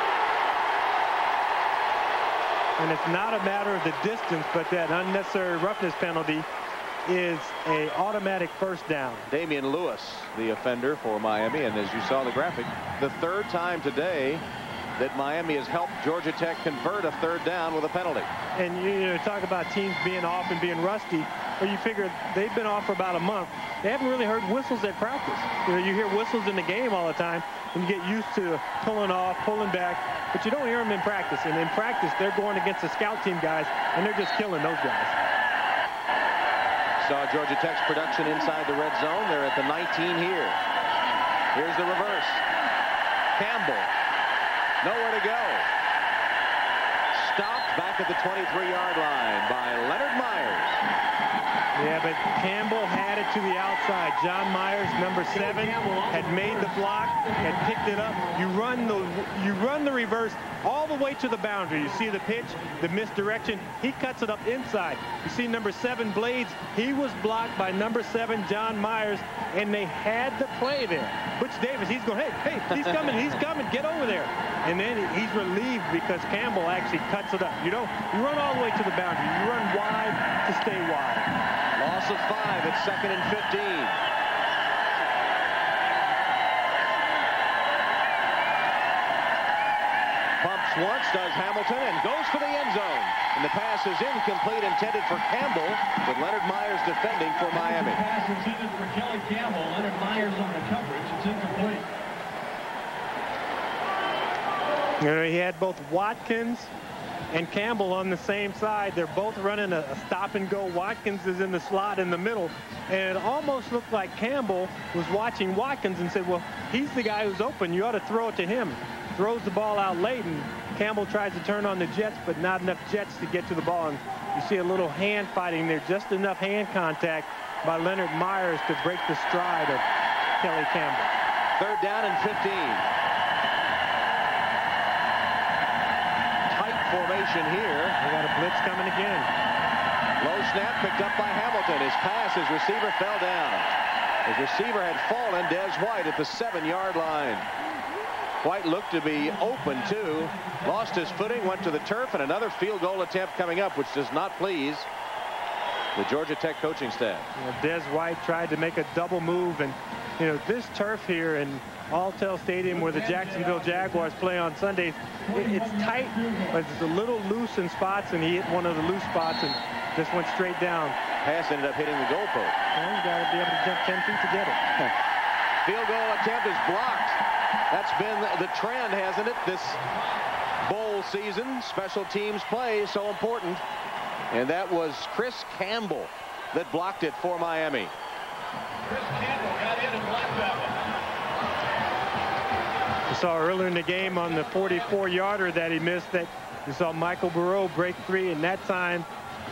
And it's not a matter of the distance, but that unnecessary roughness penalty is a automatic first down. Damian Lewis, the offender for Miami, and as you saw the graphic, the 3rd time today that Miami has helped Georgia Tech convert a 3rd down with a penalty. And you know, talk about teams being off and being rusty. Well, you figure they've been off for about a month. They haven't really heard whistles at practice. You know, you hear whistles in the game all the time, and you get used to pulling off, pulling back, but you don't hear them in practice. And in practice, they're going against the scout team guys, and they're just killing those guys. Saw Georgia Tech's production inside the red zone. They're at the 19 here. Here's the reverse. Campbell. Nowhere to go. Stopped back at the 23-yard line by Leonard Myers. Yeah, but Campbell had it to the outside. John Myers, number 7, had made the block, had picked it up. You run the reverse all the way to the boundary. You see the pitch, the misdirection. He cuts it up inside. You see number 7, Blades. He was blocked by number 7, John Myers, and they had the play there. Butch Davis, he's going, hey, he's coming, get over there. And then he's relieved because Campbell actually cuts it up. You run all the way to the boundary. You run wide to stay wide. Loss of 5 at 2nd and 15. Pumps once, does Hamilton, and goes for the end zone. And the pass is incomplete, intended for Campbell, with Leonard Myers defending for Miami. The pass intended for Kelly Campbell. Leonard Myers on the coverage. It's incomplete. You know, he had both Watkins and Campbell on the same side. They're both running a stop and go. Watkins is in the slot in the middle, and it almost looked like Campbell was watching Watkins and said, well, he's the guy who's open. You ought to throw it to him. Throws the ball out late, and Campbell tries to turn on the jets, but not enough jets to get to the ball. And you see a little hand fighting there, just enough hand contact by Leonard Myers to break the stride of Kelly Campbell. 3rd down and 15. Formation here. They got a blitz coming again. Low snap picked up by Hamilton. His pass, his receiver fell down. His receiver had fallen, Des White at the 7-yard line. White looked to be open too. Lost his footing, went to the turf, and another field goal attempt coming up, which does not please the Georgia Tech coaching staff. You know, Des White tried to make a double move, and you know, this turf here in Alltel Stadium where the Jacksonville Jaguars play on Sundays, it's tight, but it's a little loose in spots, and he hit one of the loose spots and just went straight down. Pass ended up hitting the goalpost. Well, you got to be able to jump 10 feet to get it. Field goal attempt is blocked. That's been the trend, hasn't it, this bowl season? Special teams play so important. And that was Chris Campbell that blocked it for Miami. Chris Campbell got in and blocked that one. You saw earlier in the game on the 44-yarder that he missed, that you saw Michael Burrow break 3, and that time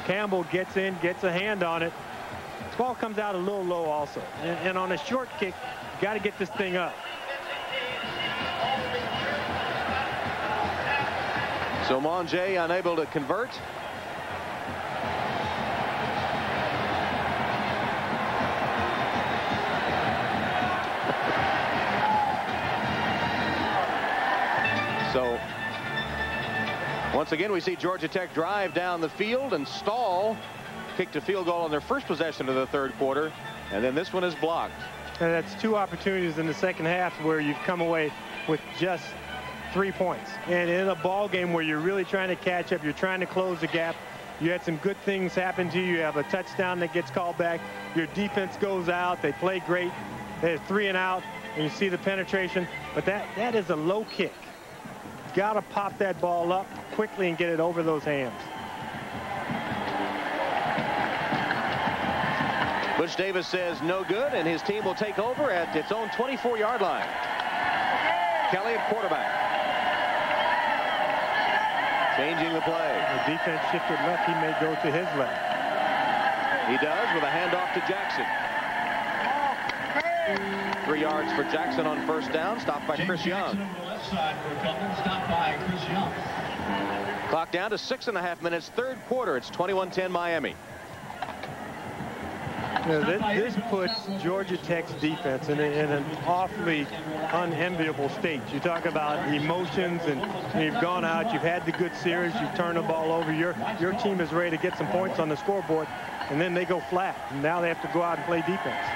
Campbell gets in, gets a hand on it. This ball comes out a little low also. And on a short kick, you got to get this thing up. So Monjay unable to convert. So once again, we see Georgia Tech drive down the field and stall. Kicked a field goal on their first possession of the 3rd quarter, and then this one is blocked. And that's 2 opportunities in the second half where you've come away with just 3 points. And in a ball game where you're really trying to catch up, you're trying to close the gap. You had some good things happen to you. You have a touchdown that gets called back. Your defense goes out. They play great. They have 3 and out, and you see the penetration. But that is a low kick. got to pop that ball up quickly and get it over those hands. Butch Davis says no good, and his team will take over at its own 24-yard line. Kelly at quarterback. Changing the play. The defense shifted left. He may go to his left. He does with a handoff to Jackson. 3 yards for Jackson on first down. Stopped by Chris Young. Clock down to 6.5 minutes. Third quarter. It's 21-10 Miami. This puts Georgia Tech's defense in an awfully unenviable state. You talk about emotions, and you've gone out, you've had the good series, you've turned the ball over, your team is ready to get some points on the scoreboard, and then they go flat, and now they have to go out and play defense.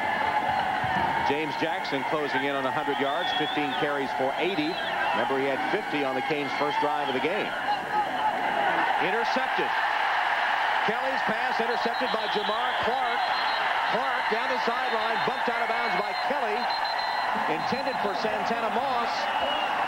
James Jackson closing in on 100 yards, 15 carries for 80. Remember, he had 50 on the Canes' first drive of the game. Intercepted. Kelly's pass intercepted by Jamar Clark. Clark down the sideline, bumped out of bounds by Kelly. Intended for Santana Moss.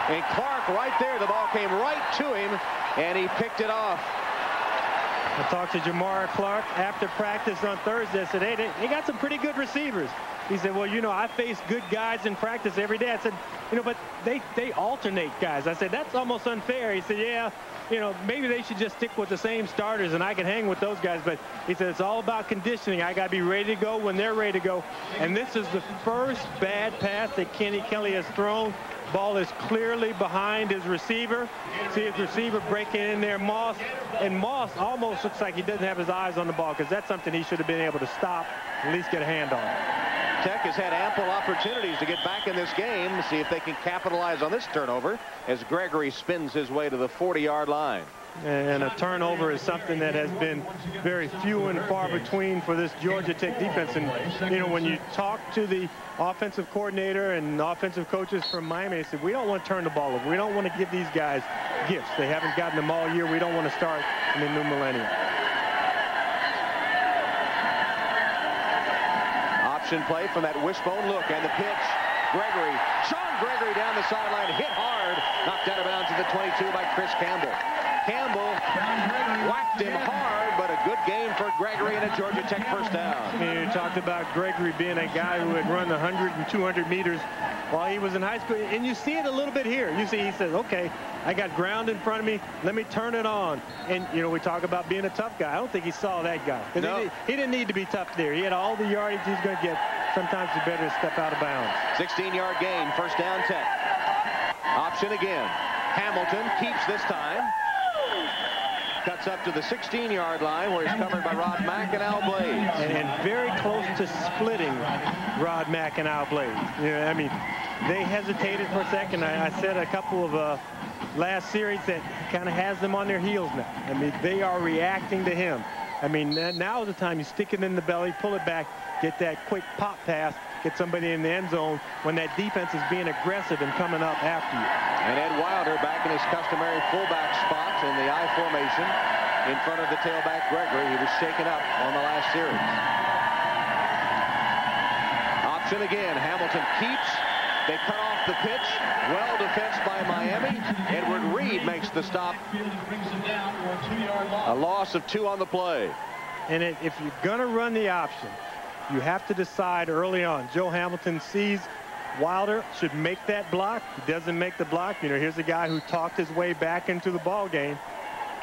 And Clark right there. The ball came right to him, and he picked it off. I talked to Jamar Clark after practice on Thursday. I said, hey, they got some pretty good receivers. He said, well, you know, I face good guys in practice every day. I said, you know, but they alternate guys. I said, that's almost unfair. He said, yeah, you know, maybe they should just stick with the same starters and I can hang with those guys. But he said, it's all about conditioning. I got to be ready to go when they're ready to go. And this is the first bad pass that Kenny Kelly has thrown. Ball is clearly behind his receiver. See his receiver breaking in there, Moss. And Moss almost looks like he doesn't have his eyes on the ball, because that's something he should have been able to stop, at least get a hand on. Tech has had ample opportunities to get back in this game, see if they can capitalize on this turnover as Gregory spins his way to the 40-yard line. And a turnover is something that has been very few and far between for this Georgia Tech defense. And, you know, when you talk to the offensive coordinator and offensive coaches from Miami, they said, we don't want to turn the ball over. We don't want to give these guys gifts. They haven't gotten them all year. We don't want to start in the new millennium. Option play from that wishbone look, and the pitch. Gregory, Sean Gregory down the sideline, hit hard, knocked out of bounds at the 22 by Chris Campbell. Campbell whacked him hard, but a good game for Gregory and a Georgia Tech first down. You talked about Gregory being a guy who had run 100 and 200 meters while he was in high school, and you see it a little bit here. You see he says, okay, I got ground in front of me, let me turn it on. And, you know, we talk about being a tough guy. I don't think he saw that guy. No. He didn't need to be tough there. He had all the yardage he's going to get. Sometimes it's better to step out of bounds. 16-yard gain, first down Tech. Option again. Hamilton keeps this time. Cuts up to the 16-yard line where he's covered by Rod Mack and Al Blades. And very close to splitting Rod Mack and Al Blades. You know, I mean, they hesitated for a second. I said a couple of last series that kind of has them on their heels now. I mean, they are reacting to him. I mean, now is the time you stick it in the belly, pull it back, get that quick pop pass, get somebody in the end zone when that defense is being aggressive and coming up after you. And Ed Wilder back in his customary fullback spot in the I formation in front of the tailback Gregory. He was shaken up on the last series. Option again. Hamilton keeps. They cut off the pitch. Well defensed by Miami. Edward Reed makes the stop. A loss of 2 on the play. And if you're going to run the option, you have to decide early on. Joe Hamilton sees Wilder should make that block. He doesn't make the block. You know, here's a guy who talked his way back into the ball game.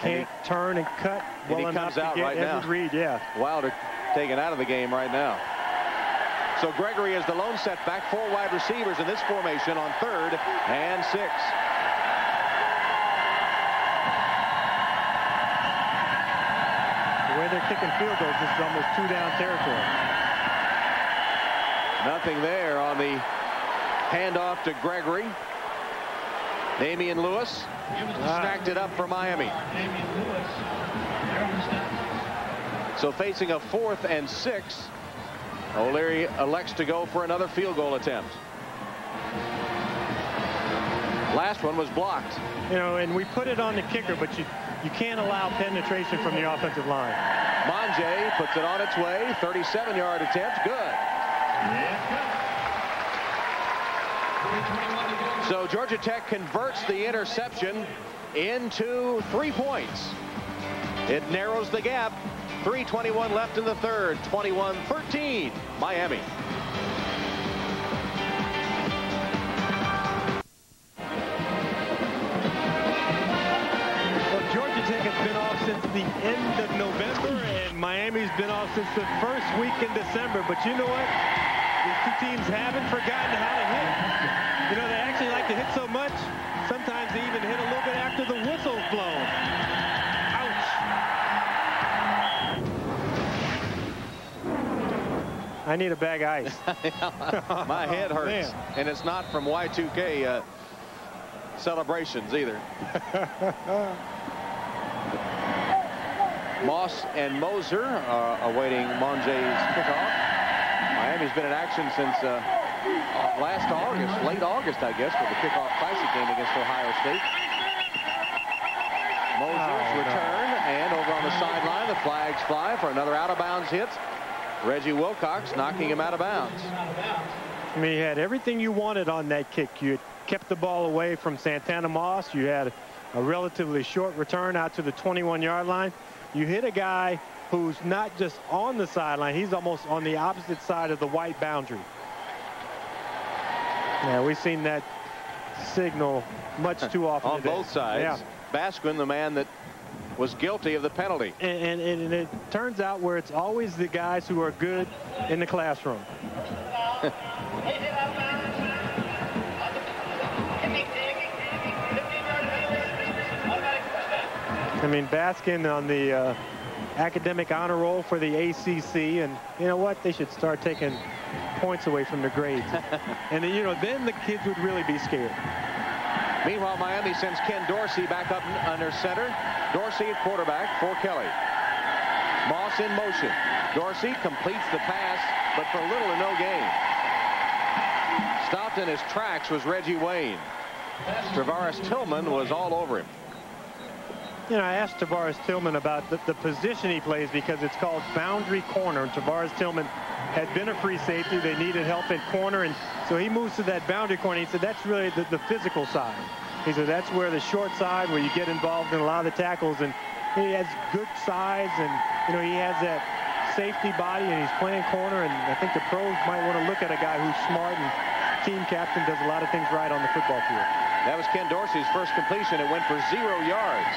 Can't turn and cut well enough to get Edward Reed. Yeah. Wilder taken out of the game right now. So Gregory is the lone setback. 4 wide receivers in this formation on 3rd and 6. The way they're kicking field goals, this is almost 2-down territory. Nothing there on the handoff to Gregory. Damian Lewis stacked it up for Miami. So facing a 4th and 6, O'Leary elects to go for another field goal attempt. Last one was blocked. You know, and we put it on the kicker, but you can't allow penetration from the offensive line. Monje puts it on its way. 37-yard attempt. Good. So Georgia Tech converts the interception into 3 points. It narrows the gap. 3:21 left in the third. 21-13, Miami. Well, Georgia Tech has been off since the end of November, and Miami's been off since the first week in December. But you know what? These two teams haven't forgotten how to hit. You know, they actually like to hit so much, sometimes they even hit a little bit after the whistle's blown. Ouch. I need a bag of ice. My head hurts. Man. And it's not from Y2K celebrations either. Moss and Moser are awaiting Monjay's kickoff. Miami's been in action since last August, late August, I guess, for the kickoff classic game against Ohio State. Moser's return, and over on the sideline, the flags fly for another out-of-bounds hit. Reggie Wilcox knocking him out of bounds. I mean, you had everything you wanted on that kick. You had kept the ball away from Santana Moss. You had a relatively short return out to the 21-yard line. You hit a guy who's not just on the sideline, he's almost on the opposite side of the white boundary. Yeah, we've seen that signal much too often on today. both sides. Yeah. Basquin, the man that was guilty of the penalty. And it turns out where it's always the guys who are good in the classroom. I mean, Baskin on the academic honor roll for the ACC, and you know what? They should start taking points away from the grades. And then, you know, then the kids would really be scared. Meanwhile, Miami sends Ken Dorsey back up under center. Dorsey at quarterback for Kelly. Moss in motion. Dorsey completes the pass, but for little or no gain. Stopped in his tracks was Reggie Wayne. Travaris Tillman was all over him. You know, I asked Travaris Tillman about the position he plays because it's called boundary corner. Travaris Tillman had been a free safety. They needed help at corner, and so he moves to that boundary corner. He said that's really the physical side. He said that's where the short side, where you get involved in a lot of the tackles, and he has good size, and you know, he has that safety body, and he's playing corner, and I think the pros might want to look at a guy who's smart and team captain, does a lot of things right on the football field. That was Ken Dorsey's first completion. It went for 0 yards.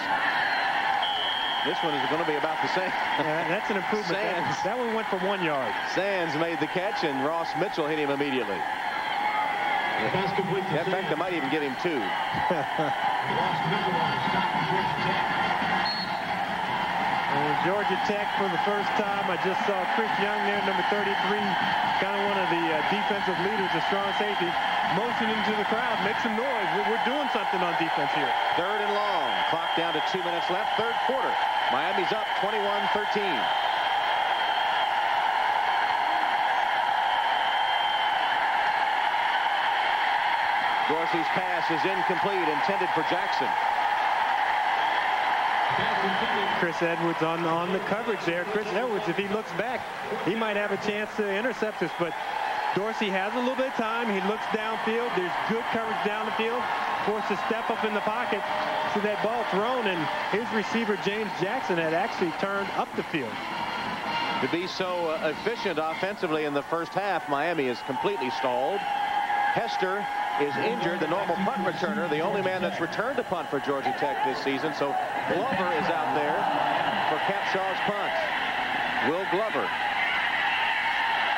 This one is going to be about the same. Yeah, that's an improvement. That one went for 1 yard. Sands made the catch, and Ross Mitchell hit him immediately. In fact, they might even get him 2. And Georgia Tech for the first time. I just saw Chris Young there, number 33, kind of one of the defensive leaders, a strong safety, motioning to the crowd. Make some noise. We're doing something on defense here. 3rd and long. Clock down to 2 minutes left. Third quarter. Miami's up 21-13. Dorsey's pass is incomplete, intended for Jackson. Chris Edwards on the coverage there. Chris Edwards, if he looks back, he might have a chance to intercept this, but Dorsey has a little bit of time. He looks downfield. There's good coverage down the field. Forced to step up in the pocket. See that ball thrown, and his receiver, James Jackson, had actually turned up the field. To be so efficient offensively in the first half, Miami is completely stalled. Hester is injured, the normal punt returner, the only man that's returned a punt for Georgia Tech this season. So Glover is out there for Capshaw's punt. Will Glover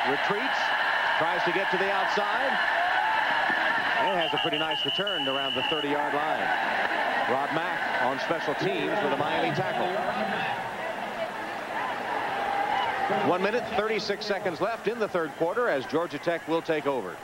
retreats, tries to get to the outside, and has a pretty nice return around the 30-yard line. Rod Mack on special teams with a Miami tackle. 1 minute, 36 seconds left in the third quarter as Georgia Tech will take over.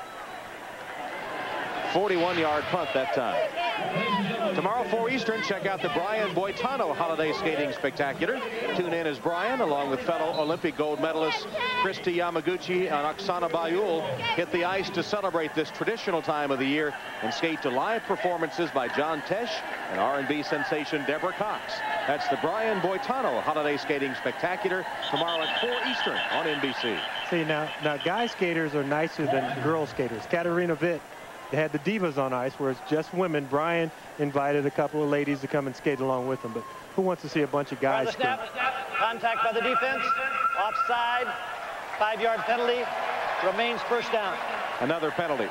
41-yard punt that time. Tomorrow, 4 Eastern, check out the Brian Boitano Holiday Skating Spectacular. Tune in as Brian, along with fellow Olympic gold medalists Kristi Yamaguchi and Oksana Bayul, hit the ice to celebrate this traditional time of the year and skate to live performances by John Tesh and R&B sensation Deborah Cox. That's the Brian Boitano Holiday Skating Spectacular tomorrow at 4 Eastern on NBC. See, now guy skaters are nicer than girl skaters. Katarina Witt they had the Divas on ice, where it's just women. Brian invited a couple of ladies to come and skate along with him, but who wants to see a bunch of guys skate? Contact by the defense. Offside. 5-yard penalty. Remains first down. Another penalty.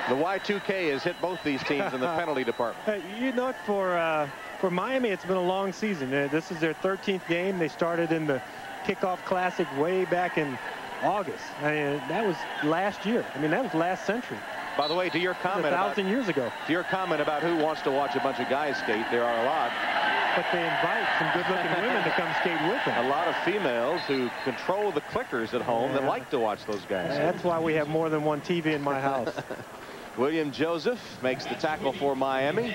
The Y2K has hit both these teams in the penalty department. You know, for Miami, it's been a long season. This is their 13th game. They started in the Kickoff Classic way back in August. I mean, that was last year. I mean, that was last century. By the way, to your comment 1,000 years ago. To your comment about who wants to watch a bunch of guys skate, there are a lot. But they invite some good-looking women to come skate with them. A lot of females who control the clickers at home that like to watch those guys. That's why we have more than one TV in my house. William Joseph makes the tackle for Miami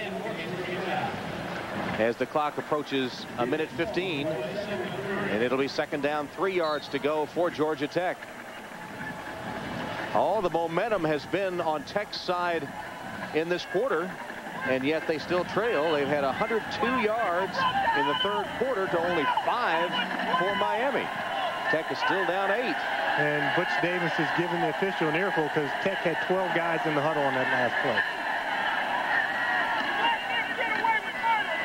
as the clock approaches a minute 15, and it'll be second down, 3 yards to go for Georgia Tech. All the momentum has been on Tech's side in this quarter, and yet they still trail. They've had 102 yards in the third quarter to only 5 for Miami. Tech is still down 8. And Butch Davis is giving the official an earful because Tech had 12 guys in the huddle on that last play.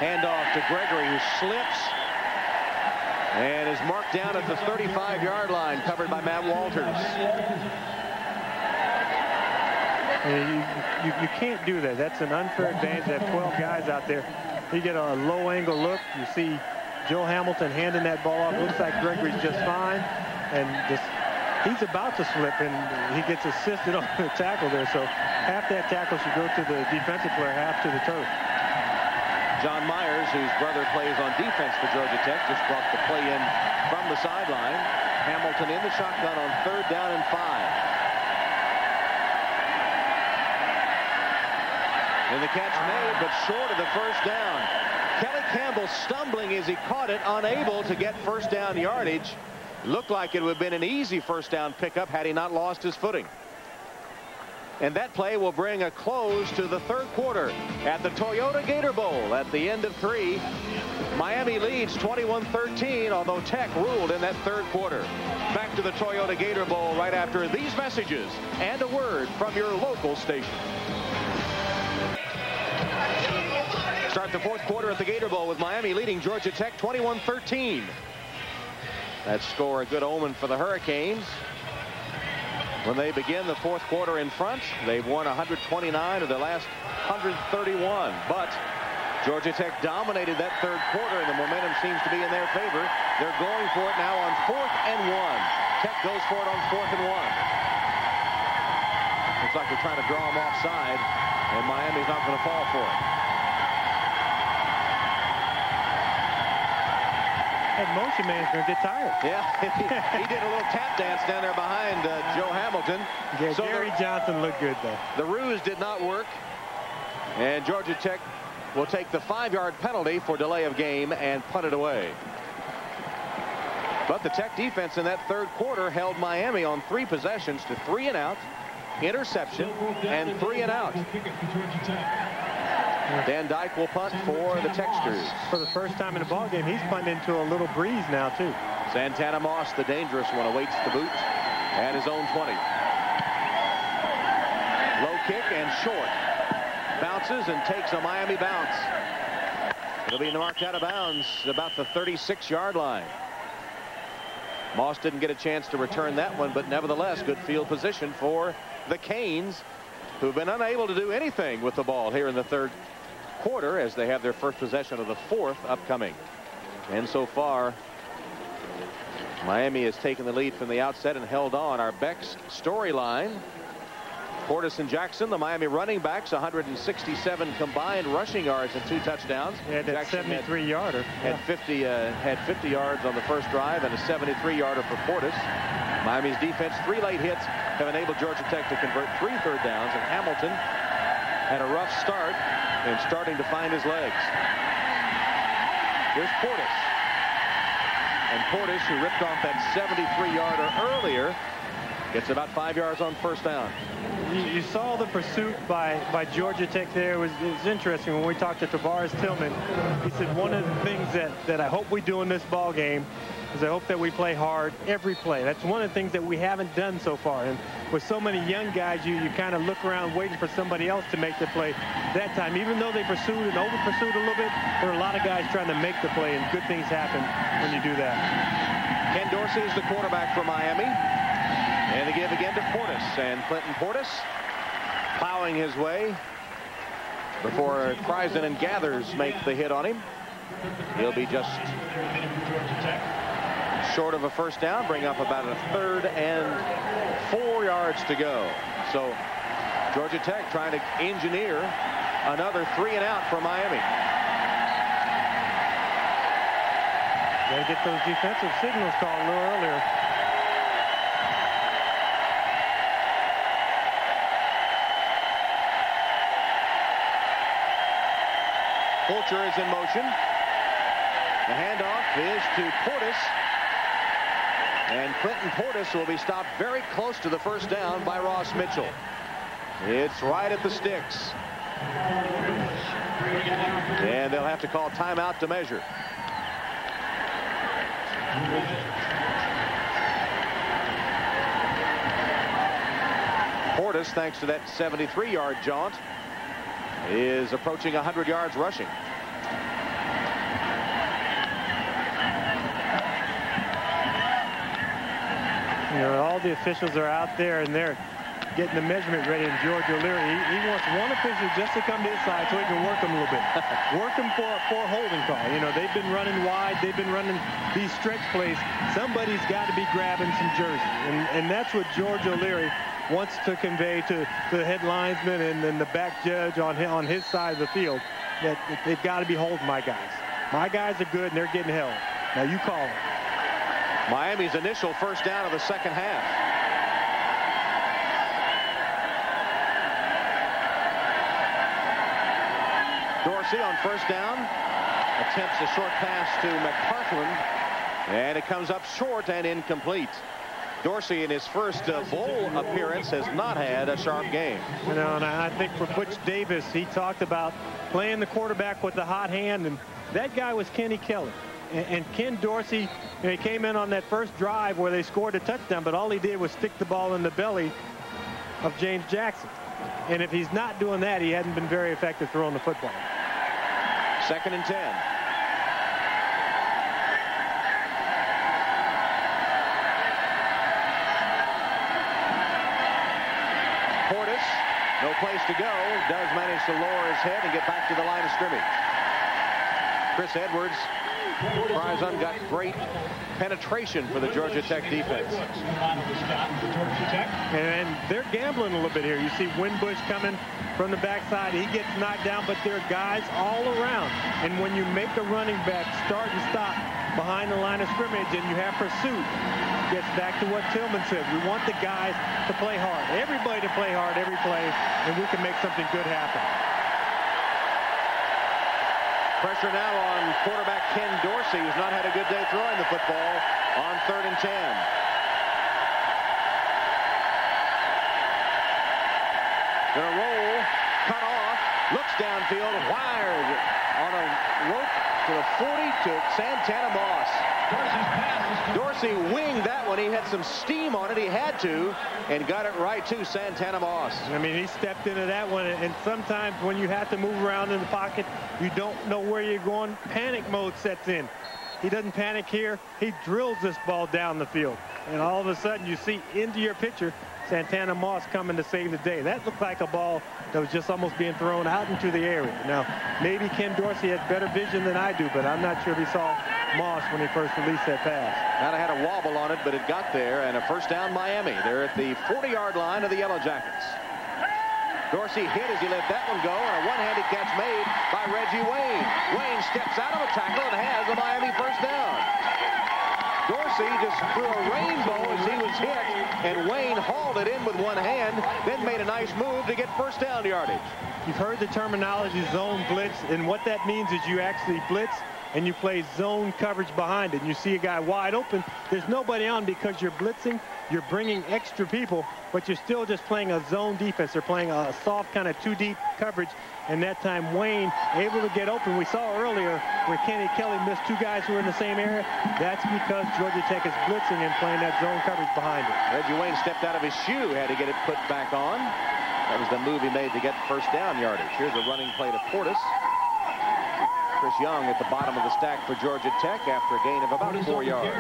Handoff to Gregory, who slips and is marked down at the 35-yard line, covered by Matt Walters. You can't do that. That's an unfair advantage. They have 12 guys out there. You get a low-angle look. You see Joe Hamilton handing that ball off. It looks like Gregory's just fine. And he's about to slip, and he gets assisted on the tackle there. So half that tackle should go to the defensive player, half to the turf. John Myers, whose brother plays on defense for Georgia Tech, just brought the play in from the sideline. Hamilton in the shotgun on 3rd down and 5. And the catch made, but short of the first down. Kelly Campbell stumbling as he caught it, unable to get first down yardage. Looked like it would have been an easy first down pickup had he not lost his footing. And that play will bring a close to the third quarter at the Toyota Gator Bowl. At the end of 3, Miami leads 21-13, although Tech ruled in that third quarter. Back to the Toyota Gator Bowl right after these messages and a word from your local station. Start the fourth quarter at the Gator Bowl with Miami leading Georgia Tech 21-13. That score a good omen for the Hurricanes. When they begin the fourth quarter in front, they've won 129 of their last 131. But Georgia Tech dominated that third quarter, and the momentum seems to be in their favor. They're going for it now on 4th and 1. Tech goes for it on 4th and 1. Looks like they're trying to draw them offside, and Miami's not going to fall for it. That motion man's going to get tired. Yeah, he did a little tap dance down there behind Joe Hamilton. Yeah, so Gary Johnson looked good, though. The ruse did not work, and Georgia Tech will take the 5-yard penalty for delay of game and punt it away. But the Tech defense in that third quarter held Miami on 3 possessions to 3 and out, interception, and 3 and out. Dan Dyke will punt for the Techsters. For the first time in the ball game, he's punted into a little breeze now, too. Santana Moss, the dangerous one, awaits the boot at his own 20. Low kick and short. Bounces and takes a Miami bounce. It'll be marked out of bounds about the 36-yard line. Moss didn't get a chance to return that one, but nevertheless, good field position for the Canes, who've been unable to do anything with the ball here in the third quarter as they have their first possession of the fourth upcoming. And so far, Miami has taken the lead from the outset and held on. Our Beck's storyline: Portis and Jackson, the Miami running backs, 167 combined rushing yards and 2 touchdowns. Yeah, that 73-yarder. Had 50 yards on the first drive and a 73-yarder for Portis. Miami's defense, 3 late hits, have enabled Georgia Tech to convert 3 third downs, and Hamilton had a rough start and starting to find his legs. Here's Portis. And Portis, who ripped off that 73-yarder earlier, gets about 5 yards on first down. You saw the pursuit by Georgia Tech there. It was interesting when we talked to Tavares Tillman. He said one of the things that I hope we do in this ball game is I hope that we play hard every play. That's one of the things that we haven't done so far. And with so many young guys, you kind of look around waiting for somebody else to make the play. That time, even though they pursued and over-pursued a little bit, there were a lot of guys trying to make the play, and good things happen when you do that. Ken Dorsey is the quarterback for Miami. And they give again to Portis. And Clinton Portis plowing his way before Kreisen and Gathers make the hit on him. He'll be just short of a first down, bring up about a 3rd and 4 yards to go. So Georgia Tech trying to engineer another 3 and out for Miami. Got to get those defensive signals called a little earlier. Fulcher is in motion. The handoff is to Portis. And Clinton Portis will be stopped very close to the first down by Ross Mitchell. It's right at the sticks. And they'll have to call timeout to measure. Portis, thanks to that 73-yard jaunt, is approaching 100 yards rushing. You know, all the officials are out there and they're getting the measurement ready. And George O'Leary, he wants one official just to come to his side so he can work him a little bit. Work him for a holding call. You know, they've been running wide. They've been running these stretch plays. Somebody's got to be grabbing some jersey. And that's what George O'Leary wants to convey to the head linesman and then the back judge on his side of the field, that they've got to be holding my guys. My guys are good and they're getting held. Now you call it. Miami's initial first down of the second half. Dorsey on first down attempts a short pass to McPartland, and it comes up short and incomplete. Dorsey in his first bowl appearance has not had a sharp game. You know, and I think for Butch Davis, he talked about playing the quarterback with the hot hand, and that guy was Kenny Kelly. And Ken Dorsey, you know, he came in on that first drive where they scored a touchdown, but all he did was stick the ball in the belly of James Jackson. And if he's not doing that, he hadn't been very effective throwing the football. 2nd and 10. Portis, no place to go, does manage to lower his head and get back to the line of scrimmage. Chris Edwards, Kreisen got great penetration for the Georgia Tech defense. And they're gambling a little bit here. You see Winbush coming from the backside. He gets knocked down, but there are guys all around. And when you make a running back start and stop behind the line of scrimmage and you have pursuit, gets back to what Tillman said. We want the guys to play hard. Everybody to play hard every play, and we can make something good happen. Pressure now on quarterback Ken Dorsey, who's not had a good day throwing the football, on 3rd and 10. Gonna roll, cut off, looks downfield, wired on a rope to the 40 to Santana Moss. Dorsey winged that one. He had some steam on it. He had to, and got it right to Santana Moss. I mean, he stepped into that one, and sometimes when you have to move around in the pocket, you don't know where you're going. Panic mode sets in. He doesn't panic here. He drills this ball down the field, and all of a sudden you see into your picture Santana Moss coming to save the day. That looked like a ball that was just almost being thrown out into the area. Now, maybe Ken Dorsey had better vision than I do, but I'm not sure if he saw Moss when he first released that pass. Kind of had a wobble on it, but it got there, and a first down Miami. They're at the 40-yard line of the Yellow Jackets. Dorsey hit as he let that one go, and a one-handed catch made by Reggie Wayne. Wayne steps out of a tackle and has a Miami first down. Dorsey just threw a rainbow as he was hit, and Wayne hauled it in with one hand, then made a nice move to get first down yardage. You've heard the terminology zone blitz, and what that means is you actually blitz and you play zone coverage behind it. And you see a guy wide open, there's nobody on because you're blitzing. you're bringing extra people, but you're still just playing a zone defense. They're playing a soft kind of 2-deep coverage, and that time Wayne able to get open. We saw earlier where Kenny Kelly missed 2 guys who were in the same area. That's because Georgia Tech is blitzing and playing that zone coverage behind it. Reggie Wayne stepped out of his shoe, had to get it put back on. That was the move he made to get first down yardage. Here's a running play to Portis. Chris Young at the bottom of the stack for Georgia Tech after a gain of about 4 yards.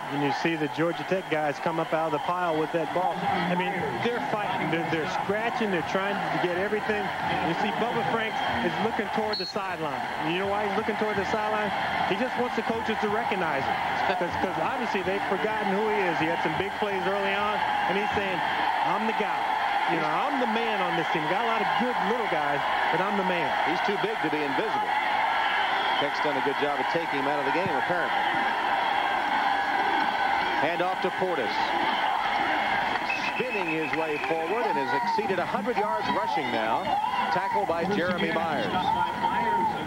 And you see the Georgia Tech guys come up out of the pile with that ball. I mean, they're fighting. They're scratching. They're trying to get everything. You see Bubba Franks is looking toward the sideline. You know why he's looking toward the sideline? He just wants the coaches to recognize him. Because obviously they've forgotten who he is. He had some big plays early on, and he's saying, I'm the guy. You know, I'm the man on this team. Got a lot of good little guys, but I'm the man. He's too big to be invisible. Tech's done a good job of taking him out of the game, apparently. Hand off to Portis. Spinning his way forward and has exceeded 100 yards rushing now. Tackled by Jeremy Myers.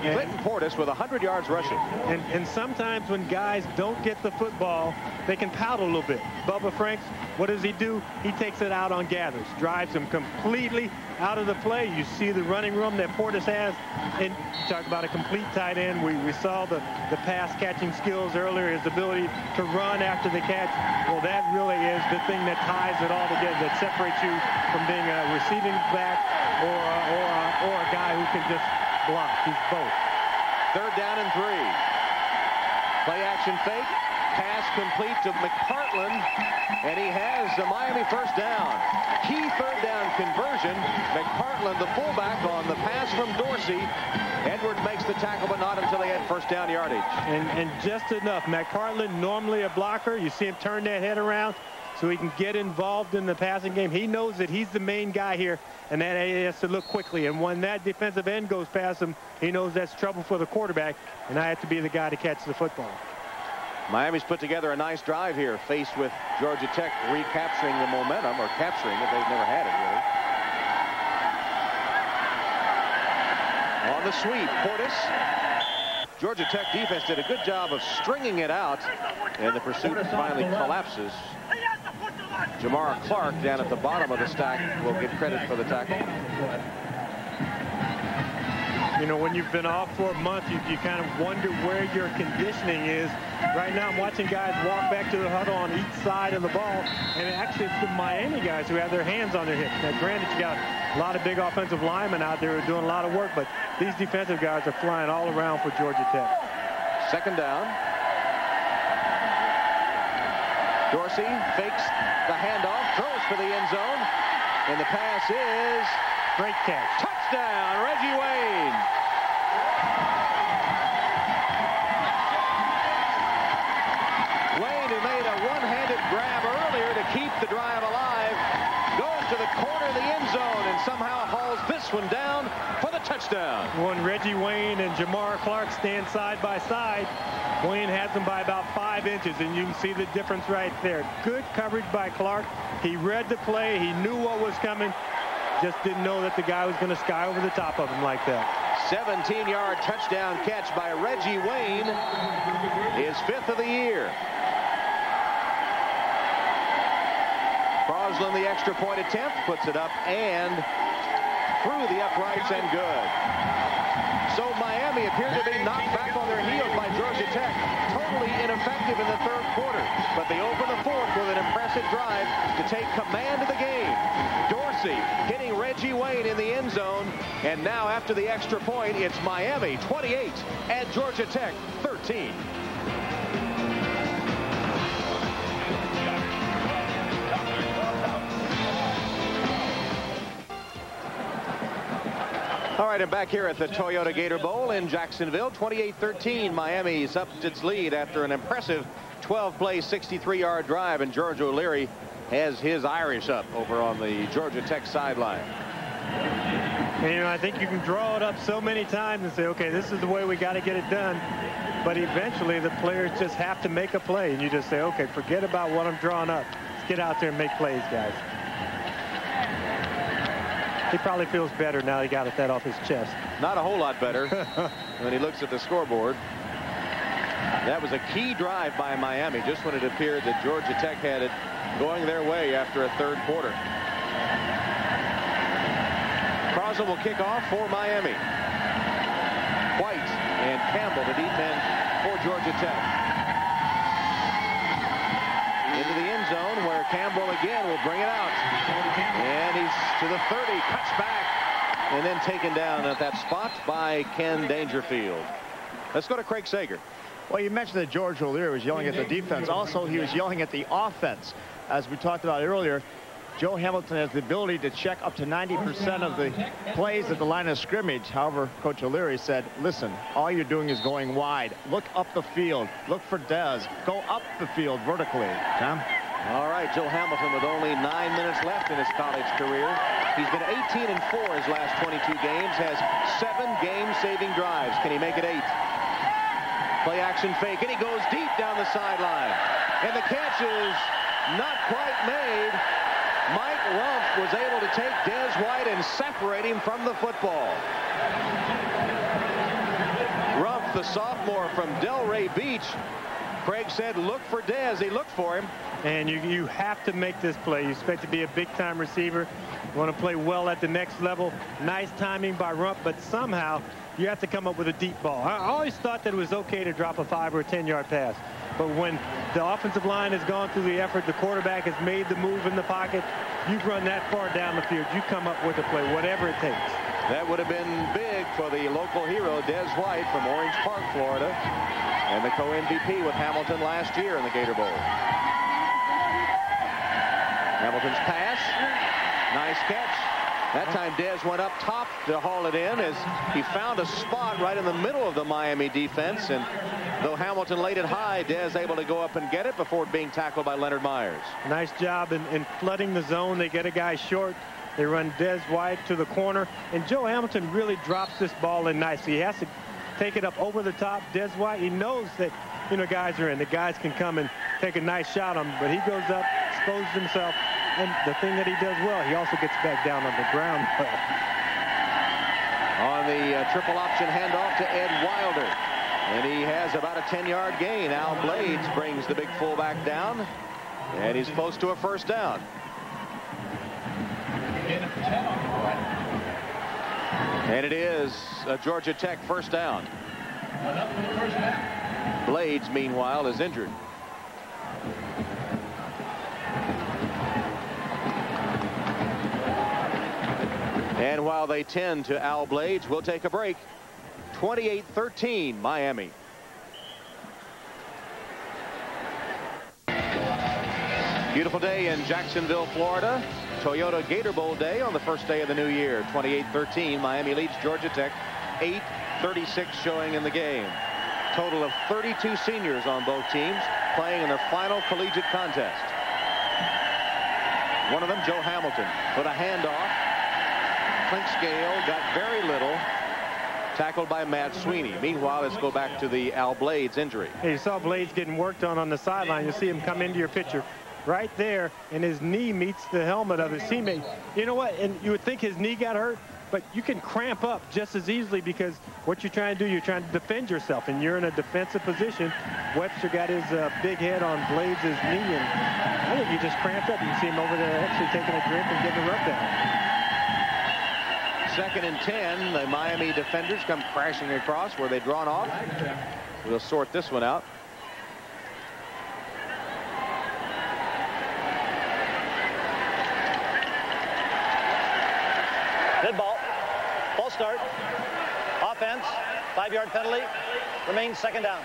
Clinton Portis with 100 yards rushing. And sometimes when guys don't get the football, they can pout a little bit. Bubba Franks, what does he do? He takes it out on Gathers, drives him completely out of the play. You see the running room that Portis has. And you talk about a complete tight end. We saw the pass catching skills earlier, his ability to run after the catch. Well, that really is the thing that ties it all together, that separates you from being a receiving back or a guy who can just block. He's both. 3rd down and 3. Play action fake. Pass complete to McPartland, and he has the Miami first down. Key 3rd down conversion. McPartland, the fullback, on the pass from Dorsey. Edwards makes the tackle, but not until they had first down yardage. And just enough. McPartland, normally a blocker. You see him turn that head around so he can get involved in the passing game. He knows that he's the main guy here, and that he has to look quickly. And when that defensive end goes past him, he knows that's trouble for the quarterback, and I have to be the guy to catch the football. Miami's put together a nice drive here, faced with Georgia Tech recapturing the momentum, or capturing it. They've never had it, really. On the sweep, Portis. Georgia Tech defense did a good job of stringing it out, and the pursuit finally collapses. Jamar Clark down at the bottom of the stack will get credit for the tackle. You know, when you've been off for a month, you kind of wonder where your conditioning is. Right now, I'm watching guys walk back to the huddle on each side of the ball, and actually it's the Miami guys who have their hands on their hips. Now, granted, you got a lot of big offensive linemen out there who are doing a lot of work, but these defensive guys are flying all around for Georgia Tech. 2nd down. Dorsey fakes the handoff, throws for the end zone, and the pass is great catch. Touchdown, Reggie Wayne. Wayne, who made a one-handed grab earlier to keep the drive alive, goes to the corner of the end zone and somehow hauls this one down for the touchdown. When Reggie Wayne and Jamar Clark stand side by side, Wayne has them by about 5 inches, and you can see the difference right there. Good coverage by Clark. He read the play. He knew what was coming. Just didn't know that the guy was going to sky over the top of him like that. 17-yard touchdown catch by Reggie Wayne, his 5th of the year. Crosland, the extra point attempt, puts it up and through the uprights and good. So Miami appeared to be knocked back on their heels by Georgia Tech. Totally ineffective in the 3rd quarter. But they open the 4th with an impressive drive to take command of the game. Dorsey hitting Reggie Wayne in the end zone. And now after the extra point, it's Miami 28 and Georgia Tech 13. All right, I'm back here at the Toyota Gator Bowl in Jacksonville. 28-13, Miami's upped its lead after an impressive 12-play, 63-yard drive, and George O'Leary has his Irish up over on the Georgia Tech sideline. And, you know, I think you can draw it up so many times and say, okay, this is the way we got to get it done. But eventually the players just have to make a play, and you just say, okay, forget about what I'm drawing up. Let's get out there and make plays, guys. He probably feels better now he got that off his chest. Not a whole lot better when he looks at the scoreboard. That was a key drive by Miami just when it appeared that Georgia Tech had it going their way after a third quarter. Crosland will kick off for Miami. White and Campbell to defend for Georgia Tech. Into the end zone where Campbell again will bring it out. And he's to the 30, cuts back, and then taken down at that spot by Ken Dangerfield. Let's go to Craig Sager. Well, you mentioned that George O'Leary was yelling at the defense. Also, he was yelling at the offense. As we talked about earlier, Joe Hamilton has the ability to check up to 90% of the plays at the line of scrimmage. However, Coach O'Leary said, listen, all you're doing is going wide. Look up the field. Look for Dez. Go up the field vertically. Tom? All right, Joe Hamilton with only 9 minutes left in his college career. He's been 18-4 his last 22 games, has 7 game-saving drives. Can he make it 8? Play action fake, and he goes deep down the sideline. And the catch is not quite made. Mike Rumpf was able to take Des White and separate him from the football. Rumpf, the sophomore from Delray Beach, Craig said, look for Des. He looked for him. And you have to make this play. You expect to be a big-time receiver. You want to play well at the next level. Nice timing by Rumpf, but somehow you have to come up with a deep ball. I always thought that it was okay to drop a 5 or a 10-yard pass. But when the offensive line has gone through the effort, the quarterback has made the move in the pocket, you've run that far down the field, you come up with a play, whatever it takes. That would have been big for the local hero, Des White from Orange Park, Florida, and the co-MVP with Hamilton last year in the Gator Bowl. Hamilton's pass, nice catch. That time Des went up top to haul it in as he found a spot right in the middle of the Miami defense, and though Hamilton laid it high, Des able to go up and get it before being tackled by Leonard Myers. Nice job in flooding the zone. They get a guy short. They run Des White to the corner, and Joe Hamilton really drops this ball in nicely. He has to take it up over the top. Des White, he knows that, you know, guys are in. The guys can come and take a nice shot on him, but he goes up, exposes himself, and the thing that he does well, he also gets back down on the ground. On the triple option handoff to Ed Wilder, and he has about a 10-yard gain. Al Blades brings the big fullback down, and he's close to a first down. And it is a Georgia Tech first down. Blades, meanwhile, is injured. And while they tend to Al Blades, we'll take a break. 28-13, Miami. Beautiful day in Jacksonville, Florida. Toyota Gator Bowl day on the first day of the new year. 28-13, Miami leads Georgia Tech. 8:36 showing in the game. Total of 32 seniors on both teams playing in their final collegiate contest. One of them, Joe Hamilton, with a handoff. Clint Scale got very little. Tackled by Matt Sweeney. Meanwhile, let's go back to the Al Blades injury. Hey, you saw Blades getting worked on the sideline. You see him come into your picture right there, and his knee meets the helmet of his teammate. You know what? And you would think his knee got hurt, but you can cramp up just as easily because what you're trying to do, you're trying to defend yourself, and you're in a defensive position. Webster got his big head on Blades' knee, and I think he just cramped up. You can see him over there actually taking a drink and getting a rub down. 2nd and 10. The Miami defenders come crashing across where they've drawn off. We'll sort this one out. Good ball. False start. Offense. 5-yard penalty. Remains second down.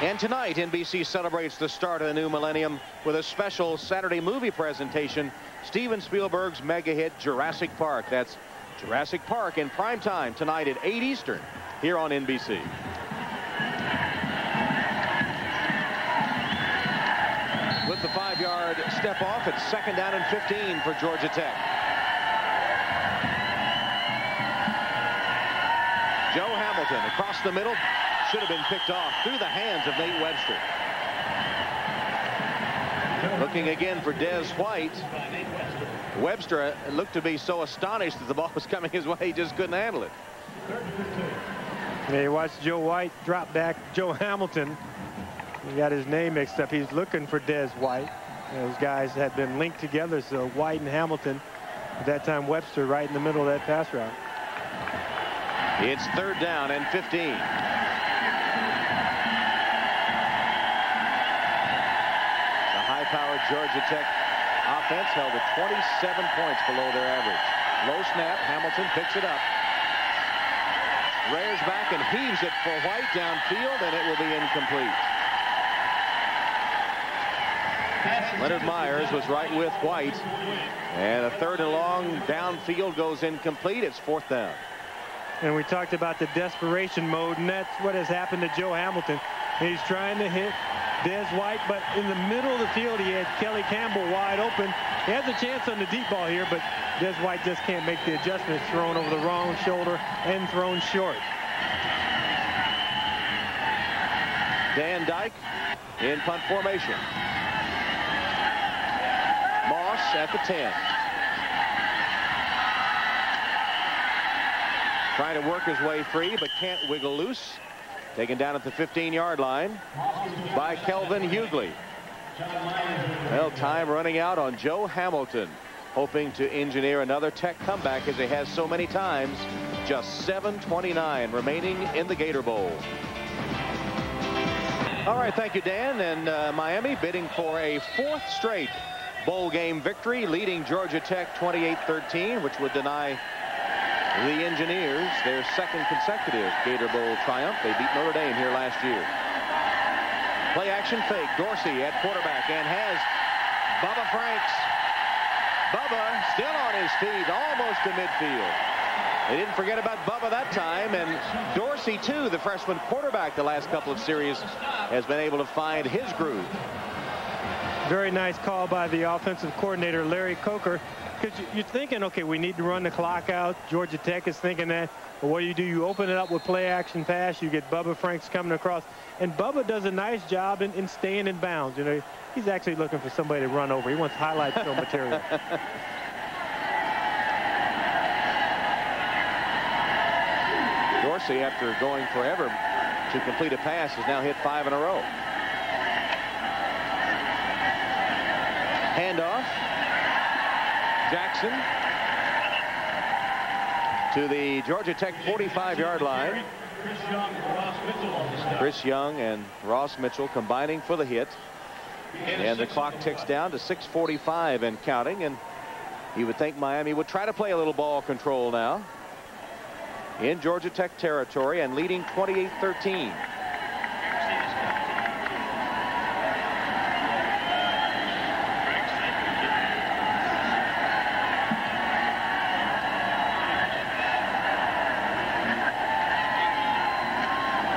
And tonight, NBC celebrates the start of the new millennium with a special Saturday movie presentation. Steven Spielberg's mega hit Jurassic Park. That's Jurassic Park in prime time tonight at 8 Eastern here on NBC. With the 5-yard step off, it's 2nd down and 15 for Georgia Tech. Joe Hamilton across the middle. Should have been picked off through the hands of Nate Webster. Looking again for Des White. Webster looked to be so astonished that the ball was coming his way, he just couldn't handle it. Yeah, you watch Joe White drop back. Joe Hamilton, he got his name mixed up. He's looking for Des White. Those guys had been linked together, so White and Hamilton. At that time, Webster right in the middle of that pass route. It's 3rd down and 15. The high-powered Georgia Tech offense held at 27 points below their average. Low snap. Hamilton picks it up. Rears back and heaves it for White downfield, and it will be incomplete. Leonard Myers was right with White, and a 3rd and long downfield goes incomplete. It's 4th down. And we talked about the desperation mode, and that's what has happened to Joe Hamilton. He's trying to hit Des White, but in the middle of the field, he had Kelly Campbell wide open. He has a chance on the deep ball here, but Des White just can't make the adjustment. Thrown over the wrong shoulder and thrown short. Dan Dyke in punt formation. Moss at the 10. Trying to work his way free, but can't wiggle loose. Taken down at the 15-yard line by Kelvin Hughley. Well, time running out on Joe Hamilton, hoping to engineer another Tech comeback as he has so many times. Just 7:29 remaining in the Gator Bowl. All right, thank you, Dan. And Miami bidding for a 4th straight bowl game victory, leading Georgia Tech 28-13, which would deny the Engineers their 2nd consecutive Gator Bowl triumph. They beat Notre Dame here last year. Play action fake. Dorsey at quarterback and has Bubba Franks. Bubba still on his feet, almost to midfield. They didn't forget about Bubba that time, and Dorsey too, the freshman quarterback, the last couple of series has been able to find his groove. Very nice call by the offensive coordinator, Larry Coker. Because you're thinking, okay, we need to run the clock out. Georgia Tech is thinking that. But what do? You open it up with play action pass. You get Bubba Franks coming across. And Bubba does a nice job in staying in bounds. You know, he's actually looking for somebody to run over. He wants highlight film material. Dorsey, after going forever to complete a pass, has now hit 5 in a row. Handoff. Jackson to the Georgia Tech 45-yard line. Chris Young and Ross Mitchell combining for the hit. And the clock ticks down to 6:45 and counting. And you would think Miami would try to play a little ball control now in Georgia Tech territory and leading 28-13.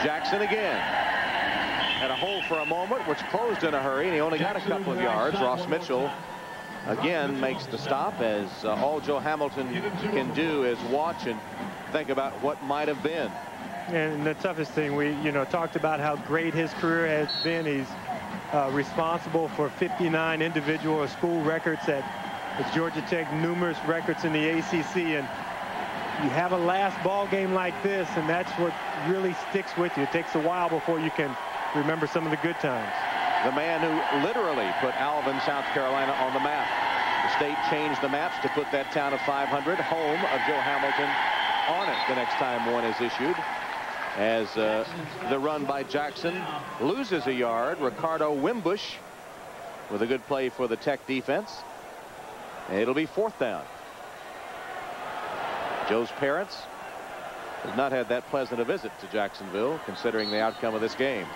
Jackson again. Had a hole for a moment, which closed in a hurry, and he only got a couple of yards. Ross Mitchell again makes the stop, as all Joe Hamilton can do is watch and think about what might have been. And the toughest thing, we talked about how great his career has been. He's responsible for 59 individual or school records at Georgia Tech, numerous records in the ACC, and you have a last ball game like this, and that's what really sticks with you. It takes a while before you can remember some of the good times. The man who literally put Alvin, South Carolina on the map. The state changed the maps to put that town of 500, home of Joe Hamilton, on it the next time one is issued. As the run by Jackson loses a yard. Ricardo Wimbush with a good play for the Tech defense. It'll be 4th down. Joe's parents have not had that pleasant a visit to Jacksonville, considering the outcome of this game.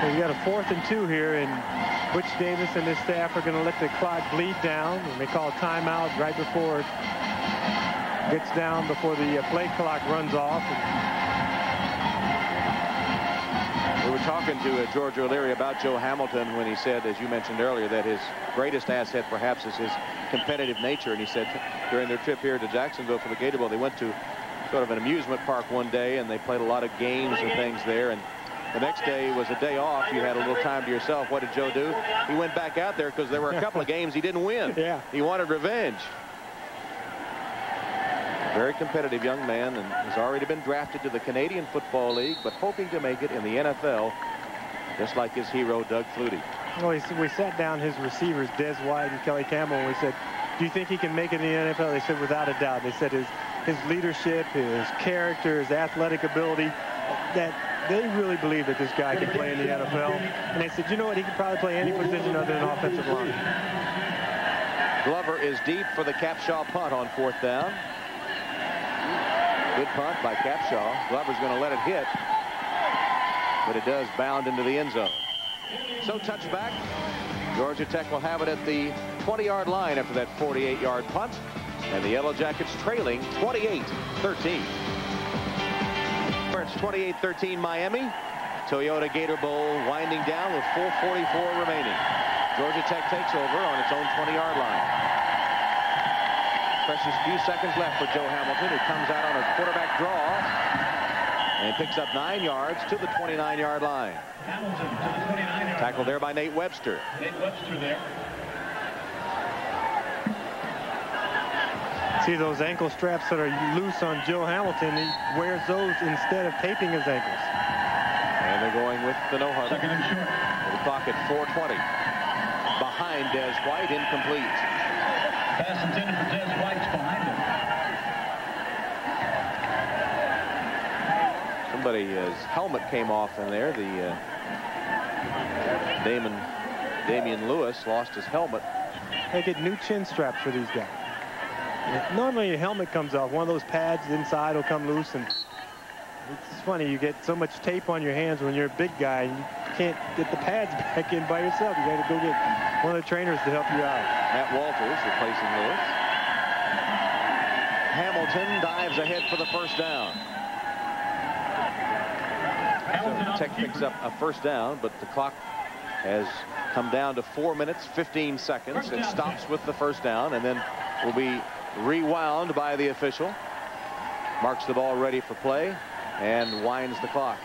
Well, you got a 4th and 2 here, and Butch Davis and his staff are going to let the clock bleed down, and they call a timeout right before it gets down, before the play clock runs off. We were talking to George O'Leary about Joe Hamilton when he said, as you mentioned earlier, that his greatest asset perhaps is his competitive nature. And he said during their trip here to Jacksonville for the Gator Bowl, they went to sort of an amusement park one day and they played a lot of games and things there. And the next day was a day off. You had a little time to yourself. What did Joe do? He went back out there because there were a couple of games he didn't win. Yeah. He wanted revenge. Very competitive young man, and has already been drafted to the Canadian Football League, but hoping to make it in the NFL, just like his hero, Doug Flutie. Well, we sat down his receivers, Des White and Kelly Campbell, and we said, do you think he can make it in the NFL? They said, without a doubt. They said his leadership, his character, his athletic ability, that they really believe that this guy can play in the NFL. And they said, you know what, he could probably play any position other than offensive line. Glover is deep for the Capshaw punt on 4th down. Good punt by Capshaw. Glover's going to let it hit, but it does bound into the end zone. So touchback. Georgia Tech will have it at the 20-yard line after that 48-yard punt. And the Yellow Jackets trailing 28-13. It's 28-13 Miami. Toyota Gator Bowl winding down with 4:44 remaining. Georgia Tech takes over on its own 20-yard line. Precious few seconds left for Joe Hamilton, who comes out on a quarterback draw and picks up 9 yards to the 29-yard line. Hamilton to the 29-yard. Tackled there by Nate Webster. Nate Webster there. See those ankle straps that are loose on Joe Hamilton. He wears those instead of taping his ankles. And they're going with the no huddle. Second and short. The clock at 4:20. Behind Des White, incomplete. Pass intended for Des White's behind him. Somebody's helmet came off in there. The Damian Lewis lost his helmet. They get new chin straps for these guys. Normally a helmet comes off. One of those pads inside will come loose, and it's funny, you get so much tape on your hands when you're a big guy, and you can't get the pads back in by yourself. You got to go get one of the trainers to help you out. Matt Walters replacing Lewis. Hamilton dives ahead for the first down. So Tech picks up a first down, but the clock has come down to 4 minutes, 15 seconds. It stops with the first down, and then will be rewound by the official. Marks the ball ready for play and winds the clock.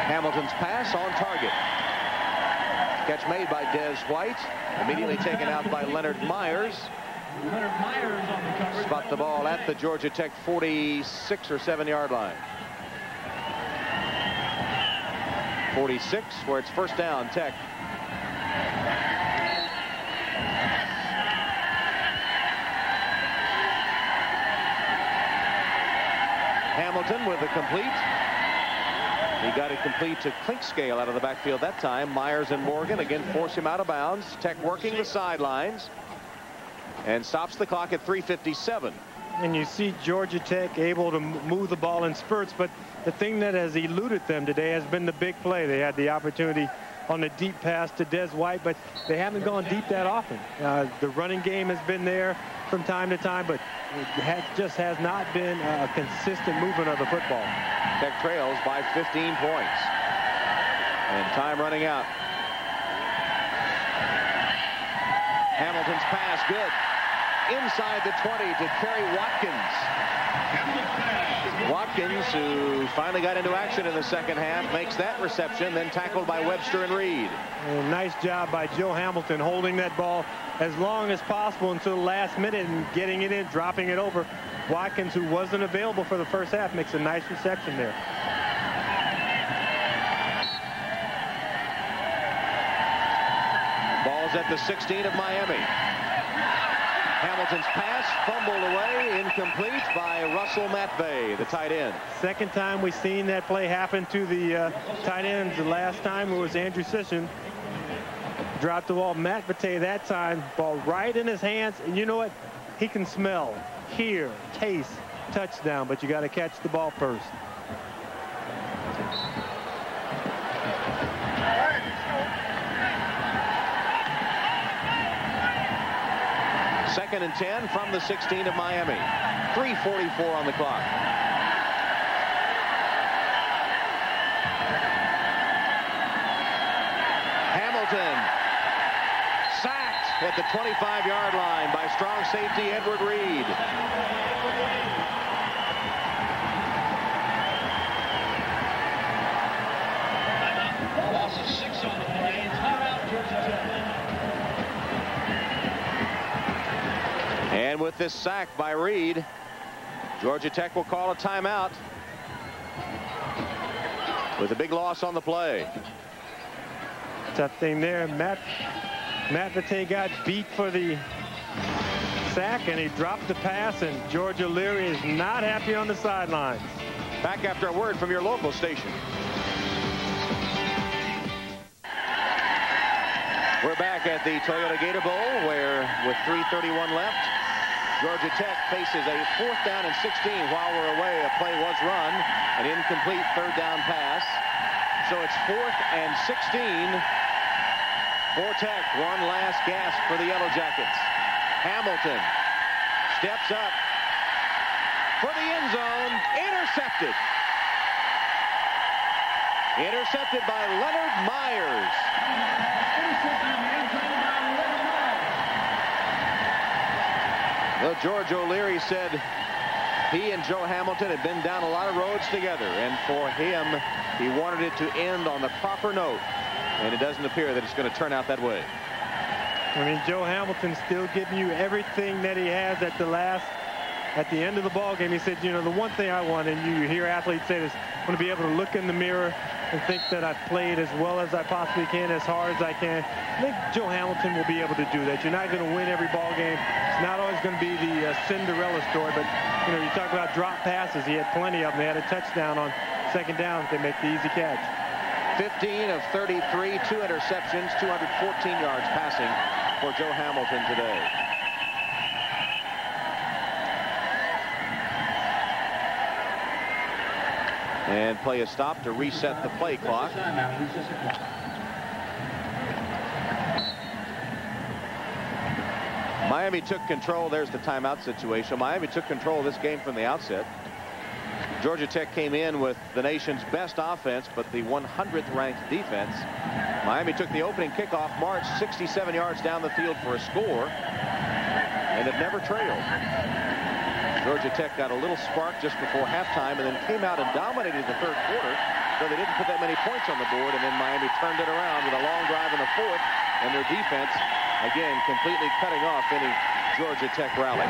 Hamilton's pass on target. Catch made by Des White. Immediately taken out by Leonard Myers. Leonard Myers on the cover. Spot the ball at the Georgia Tech 46 or 7-yard line. 46, where it's first down, Tech. Hamilton with a complete. He got it complete to Clinkscale out of the backfield that time. Myers and Morgan again force him out of bounds. Tech working the sidelines and stops the clock at 3:57. And you see Georgia Tech able to move the ball in spurts, but the thing that has eluded them today has been the big play. They had the opportunity on the deep pass to Des White, but they haven't gone deep that often. The running game has been there from time to time, but it just has not been a consistent movement of the football. Tech trails by 15 points. And time running out. Hamilton's pass good. Inside the 20 to Kerry Watkins. Watkins, who finally got into action in the second half, makes that reception, then tackled by Webster and Reed. And nice job by Joe Hamilton holding that ball as long as possible until the last minute and getting it in, dropping it over. Watkins, who wasn't available for the first half, makes a nice reception there. Ball's at the 16 of Miami. Hamilton's pass fumbled away, incomplete by Russell Matvey, the tight end. Second time we've seen that play happen to the tight ends. The last time it was Andrew Sisson. Dropped the ball. Matvey that time, ball right in his hands. And you know what? He can smell, hear, taste, touchdown, but you got to catch the ball first. Second and 10 from the 16 of Miami. 3:44 on the clock. Hamilton sacked at the 25-yard line by strong safety Edward Reed. Loss of 6 on the play. Timeout, Georgia Tech. this sack by Reed. Georgia Tech will call a timeout with a big loss on the play. Tough thing there. Matt Vite got beat for the sack, and he dropped the pass, and George O'Leary is not happy on the sidelines. Back after a word from your local station. We're back at the Toyota Gator Bowl, where with 3:31 left, Georgia Tech faces a 4th down and 16. While we're away, a play was run, an incomplete 3rd down pass. So it's 4th and 16 for Tech. One last gasp for the Yellow Jackets. Hamilton steps up for the end zone. Intercepted. Intercepted by Leonard Myers. Well, George O'Leary said he and Joe Hamilton had been down a lot of roads together, and for him, he wanted it to end on the proper note, and it doesn't appear that it's going to turn out that way. I mean, Joe Hamilton's still giving you everything that he has at the end of the ball game. He said, you know, the one thing I want, and you hear athletes say this, I want to be able to look in the mirror and think that I've played as well as I possibly can, as hard as I can. I think Joe Hamilton will be able to do that. You're not going to win every ball game. It's not always going to be the Cinderella story, but, you know, you talk about drop passes. He had plenty of them. They had a touchdown on 2nd down. They make the easy catch. 15 of 33, 2 interceptions, 214 yards passing for Joe Hamilton today. And play a stop to reset the play clock. Miami took control. There's the timeout situation. Miami took control of this game from the outset. Georgia Tech came in with the nation's best offense, but the 100th ranked defense. Miami took the opening kickoff, marched 67 yards down the field for a score, and have never trailed. Georgia Tech got a little spark just before halftime and then came out and dominated the 3rd quarter, so they didn't put that many points on the board, and then Miami turned it around with a long drive in the 4th, and their defense, again, completely cutting off any Georgia Tech rally.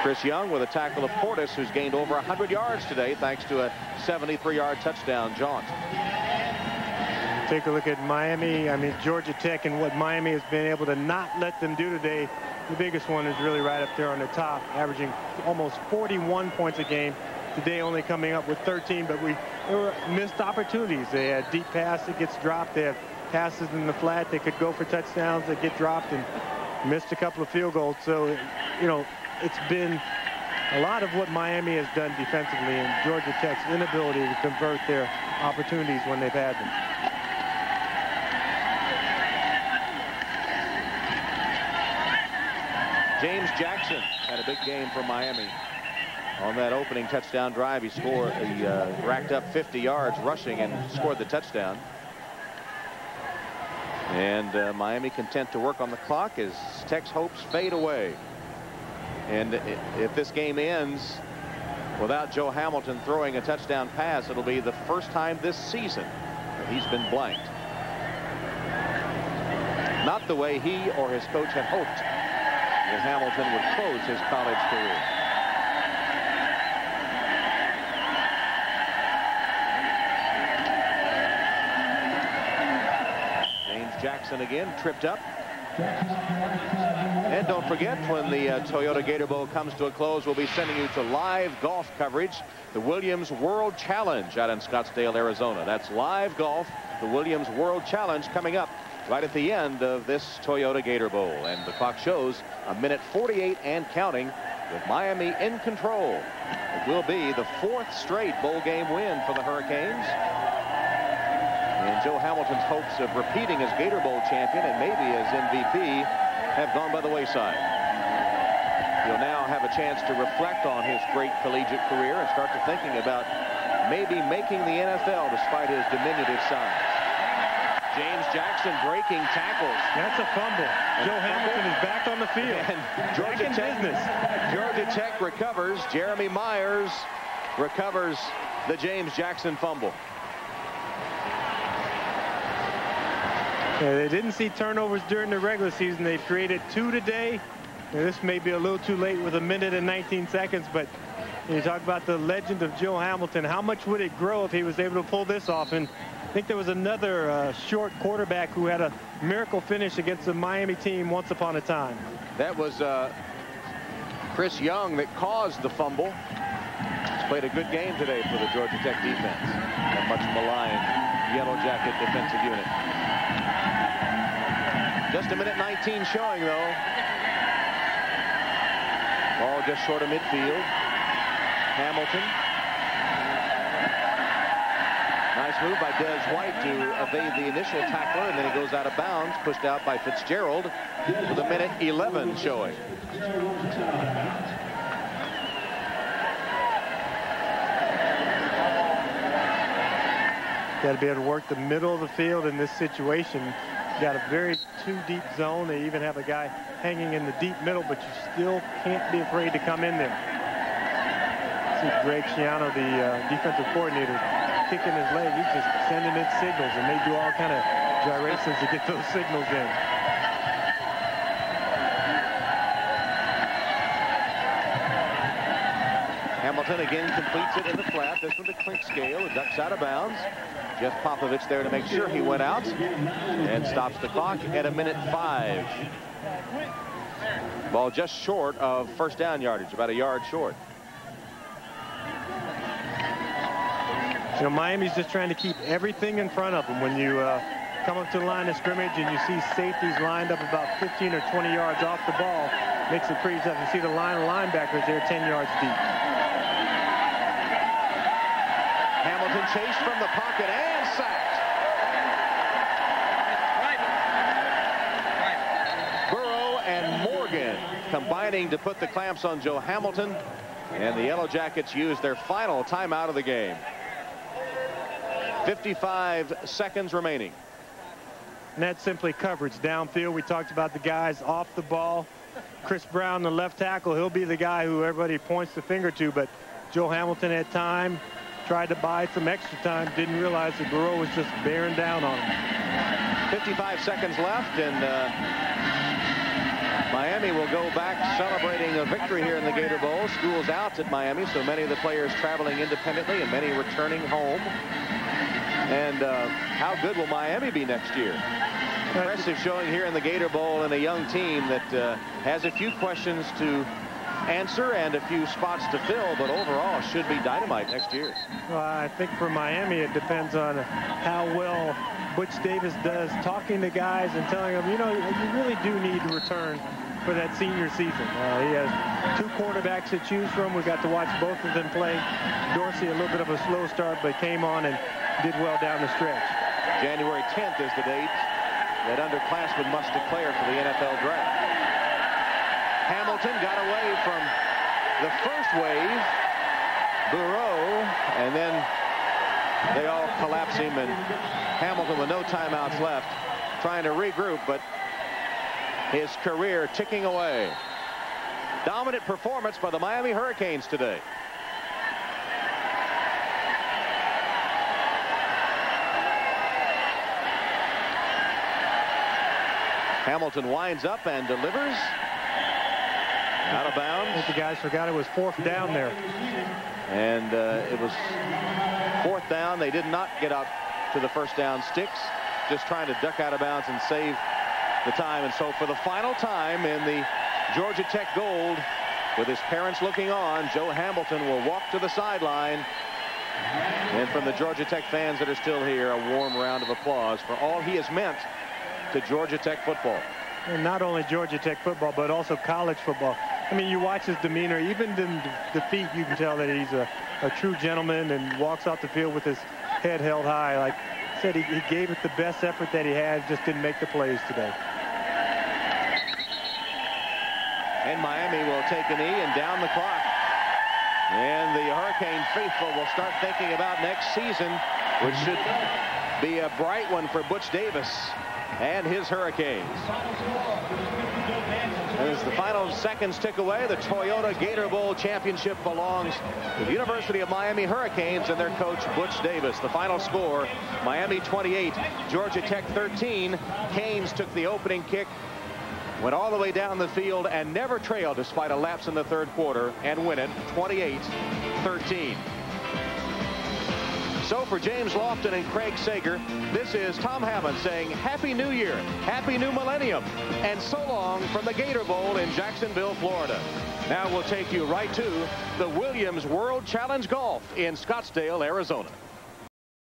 Chris Young with a tackle of Portis, who's gained over 100 yards today thanks to a 73-yard touchdown jaunt. Take a look at Miami. I mean, Georgia Tech and what Miami has been able to not let them do today. The biggest one is really right up there on the top, averaging almost 41 points a game. Today only coming up with 13, but there were missed opportunities. They had deep pass that gets dropped. They have passes in the flat. They could go for touchdowns that get dropped, and missed a couple of field goals. So, you know, it's been a lot of what Miami has done defensively, and Georgia Tech's inability to convert their opportunities when they've had them. James Jackson had a big game for Miami. On that opening touchdown drive, he racked up 50 yards rushing and scored the touchdown. And Miami content to work on the clock as Tech's hopes fade away. And if this game ends without Joe Hamilton throwing a touchdown pass, it'll be the first time this season that he's been blanked. Not the way he or his coach had hoped that Hamilton would close his college career. James Jackson again tripped up. And don't forget, when the Toyota Gator Bowl comes to a close, we'll be sending you to live golf coverage, the Williams World Challenge out in Scottsdale, Arizona. That's live golf, the Williams World Challenge, coming up right at the end of this Toyota Gator Bowl. And the clock shows a minute 48 and counting, with Miami in control. It will be the 4th straight bowl game win for the Hurricanes. And Joe Hamilton's hopes of repeating as Gator Bowl champion and maybe as MVP have gone by the wayside. He'll now have a chance to reflect on his great collegiate career and start to thinking about maybe making the NFL despite his diminutive size. James Jackson breaking tackles. That's a fumble. Joe Hamilton is back on the field. And Georgia Tech recovers. Jeremy Myers recovers the James Jackson fumble. Yeah, they didn't see turnovers during the regular season. They've created 2 today. Now, this may be a little too late with 1 minute and 19 seconds, but you talk about the legend of Joe Hamilton. How much would it grow if he was able to pull this off? And I think there was another short quarterback who had a miracle finish against the Miami team once upon a time. That was Chris Young that caused the fumble. He's played a good game today for the Georgia Tech defense. A much maligned Yellow Jacket defensive unit. Just 1 minute 19 showing, though. Ball just short of midfield. Hamilton. Nice move by Des White to evade the initial tackler, and then he goes out of bounds, pushed out by Fitzgerald with 1 minute 11 showing. Got to be able to work the middle of the field in this situation. Got a very deep zone. They even have a guy hanging in the deep middle, but you still can't be afraid to come in there. See Greg Schiano, the defensive coordinator, kicking his leg. He's just sending in signals, and they do all kind of gyrations to get those signals in. Hamilton again completes it in the flat. This one to Clinkscale. It ducks out of bounds. Jeff Popovich there to make sure he went out and stops the clock at 1 minute 5. Ball just short of first down yardage, about a yard short. You know, Miami's just trying to keep everything in front of them. When you come up to the line of scrimmage and you see safeties lined up about 15 or 20 yards off the ball, makes it pretty tough. You see the line of linebackers there 10 yards deep. Hamilton chased from the pocket and sacked. Burrow and Morgan combining to put the clamps on Joe Hamilton, and the Yellow Jackets use their final timeout of the game. 55 seconds remaining. And that's simply coverage downfield. We talked about the guys off the ball. Chris Brown, the left tackle, he'll be the guy who everybody points the finger to, but Joe Hamilton had time, tried to buy some extra time, didn't realize that Burrow was just bearing down on him. 55 seconds left, and Miami will go back celebrating a victory here in the Gator Bowl. School's out at Miami, so many of the players traveling independently and many returning home. And how good will Miami be next year? Impressive showing here in the Gator Bowl, and a young team that has a few questions to answer and a few spots to fill, but overall should be dynamite next year. Well, I think for Miami it depends on how well Butch Davis does talking to guys and telling them, you know, you really do need to return for that senior season. He has 2 quarterbacks to choose from. We got to watch both of them play. Dorsey a little bit of a slow start, but came on and did well down the stretch. January 10th is the date that underclassmen must declare for the NFL draft. Hamilton got away from the first wave. Burrow, and then they all collapse him, and Hamilton with no timeouts left trying to regroup, but his career ticking away. Dominant performance by the Miami Hurricanes today. Hamilton winds up and delivers. Out of bounds. I think the guys forgot it was 4th down there. And it was 4th down. They did not get out to the first down sticks. Just trying to duck out of bounds and save the time. And so for the final time in the Georgia Tech Gold, with his parents looking on, Joe Hamilton will walk to the sideline. And from the Georgia Tech fans that are still here, a warm round of applause for all he has meant to Georgia Tech football. And not only Georgia Tech football, but also college football. I mean, you watch his demeanor. Even in defeat, you can tell that he's a true gentleman and walks off the field with his head held high. Like I said, he gave it the best effort that he had, just didn't make the plays today. And Miami will take a knee and down the clock. And the Hurricane faithful will start thinking about next season, which should be a bright one for Butch Davis and his Hurricanes. As the final seconds tick away, the Toyota Gator Bowl championship belongs to the University of Miami Hurricanes and their coach, Butch Davis. The final score, Miami 28, Georgia Tech 13. Canes took the opening kick, went all the way down the field, and never trailed despite a lapse in the third quarter, and win it 28-13. So for James Lofton and Craig Sager, this is Tom Hammond saying Happy New Year, Happy New Millennium, and so long from the Gator Bowl in Jacksonville, Florida. Now we'll take you right to the Williams World Challenge Golf in Scottsdale, Arizona.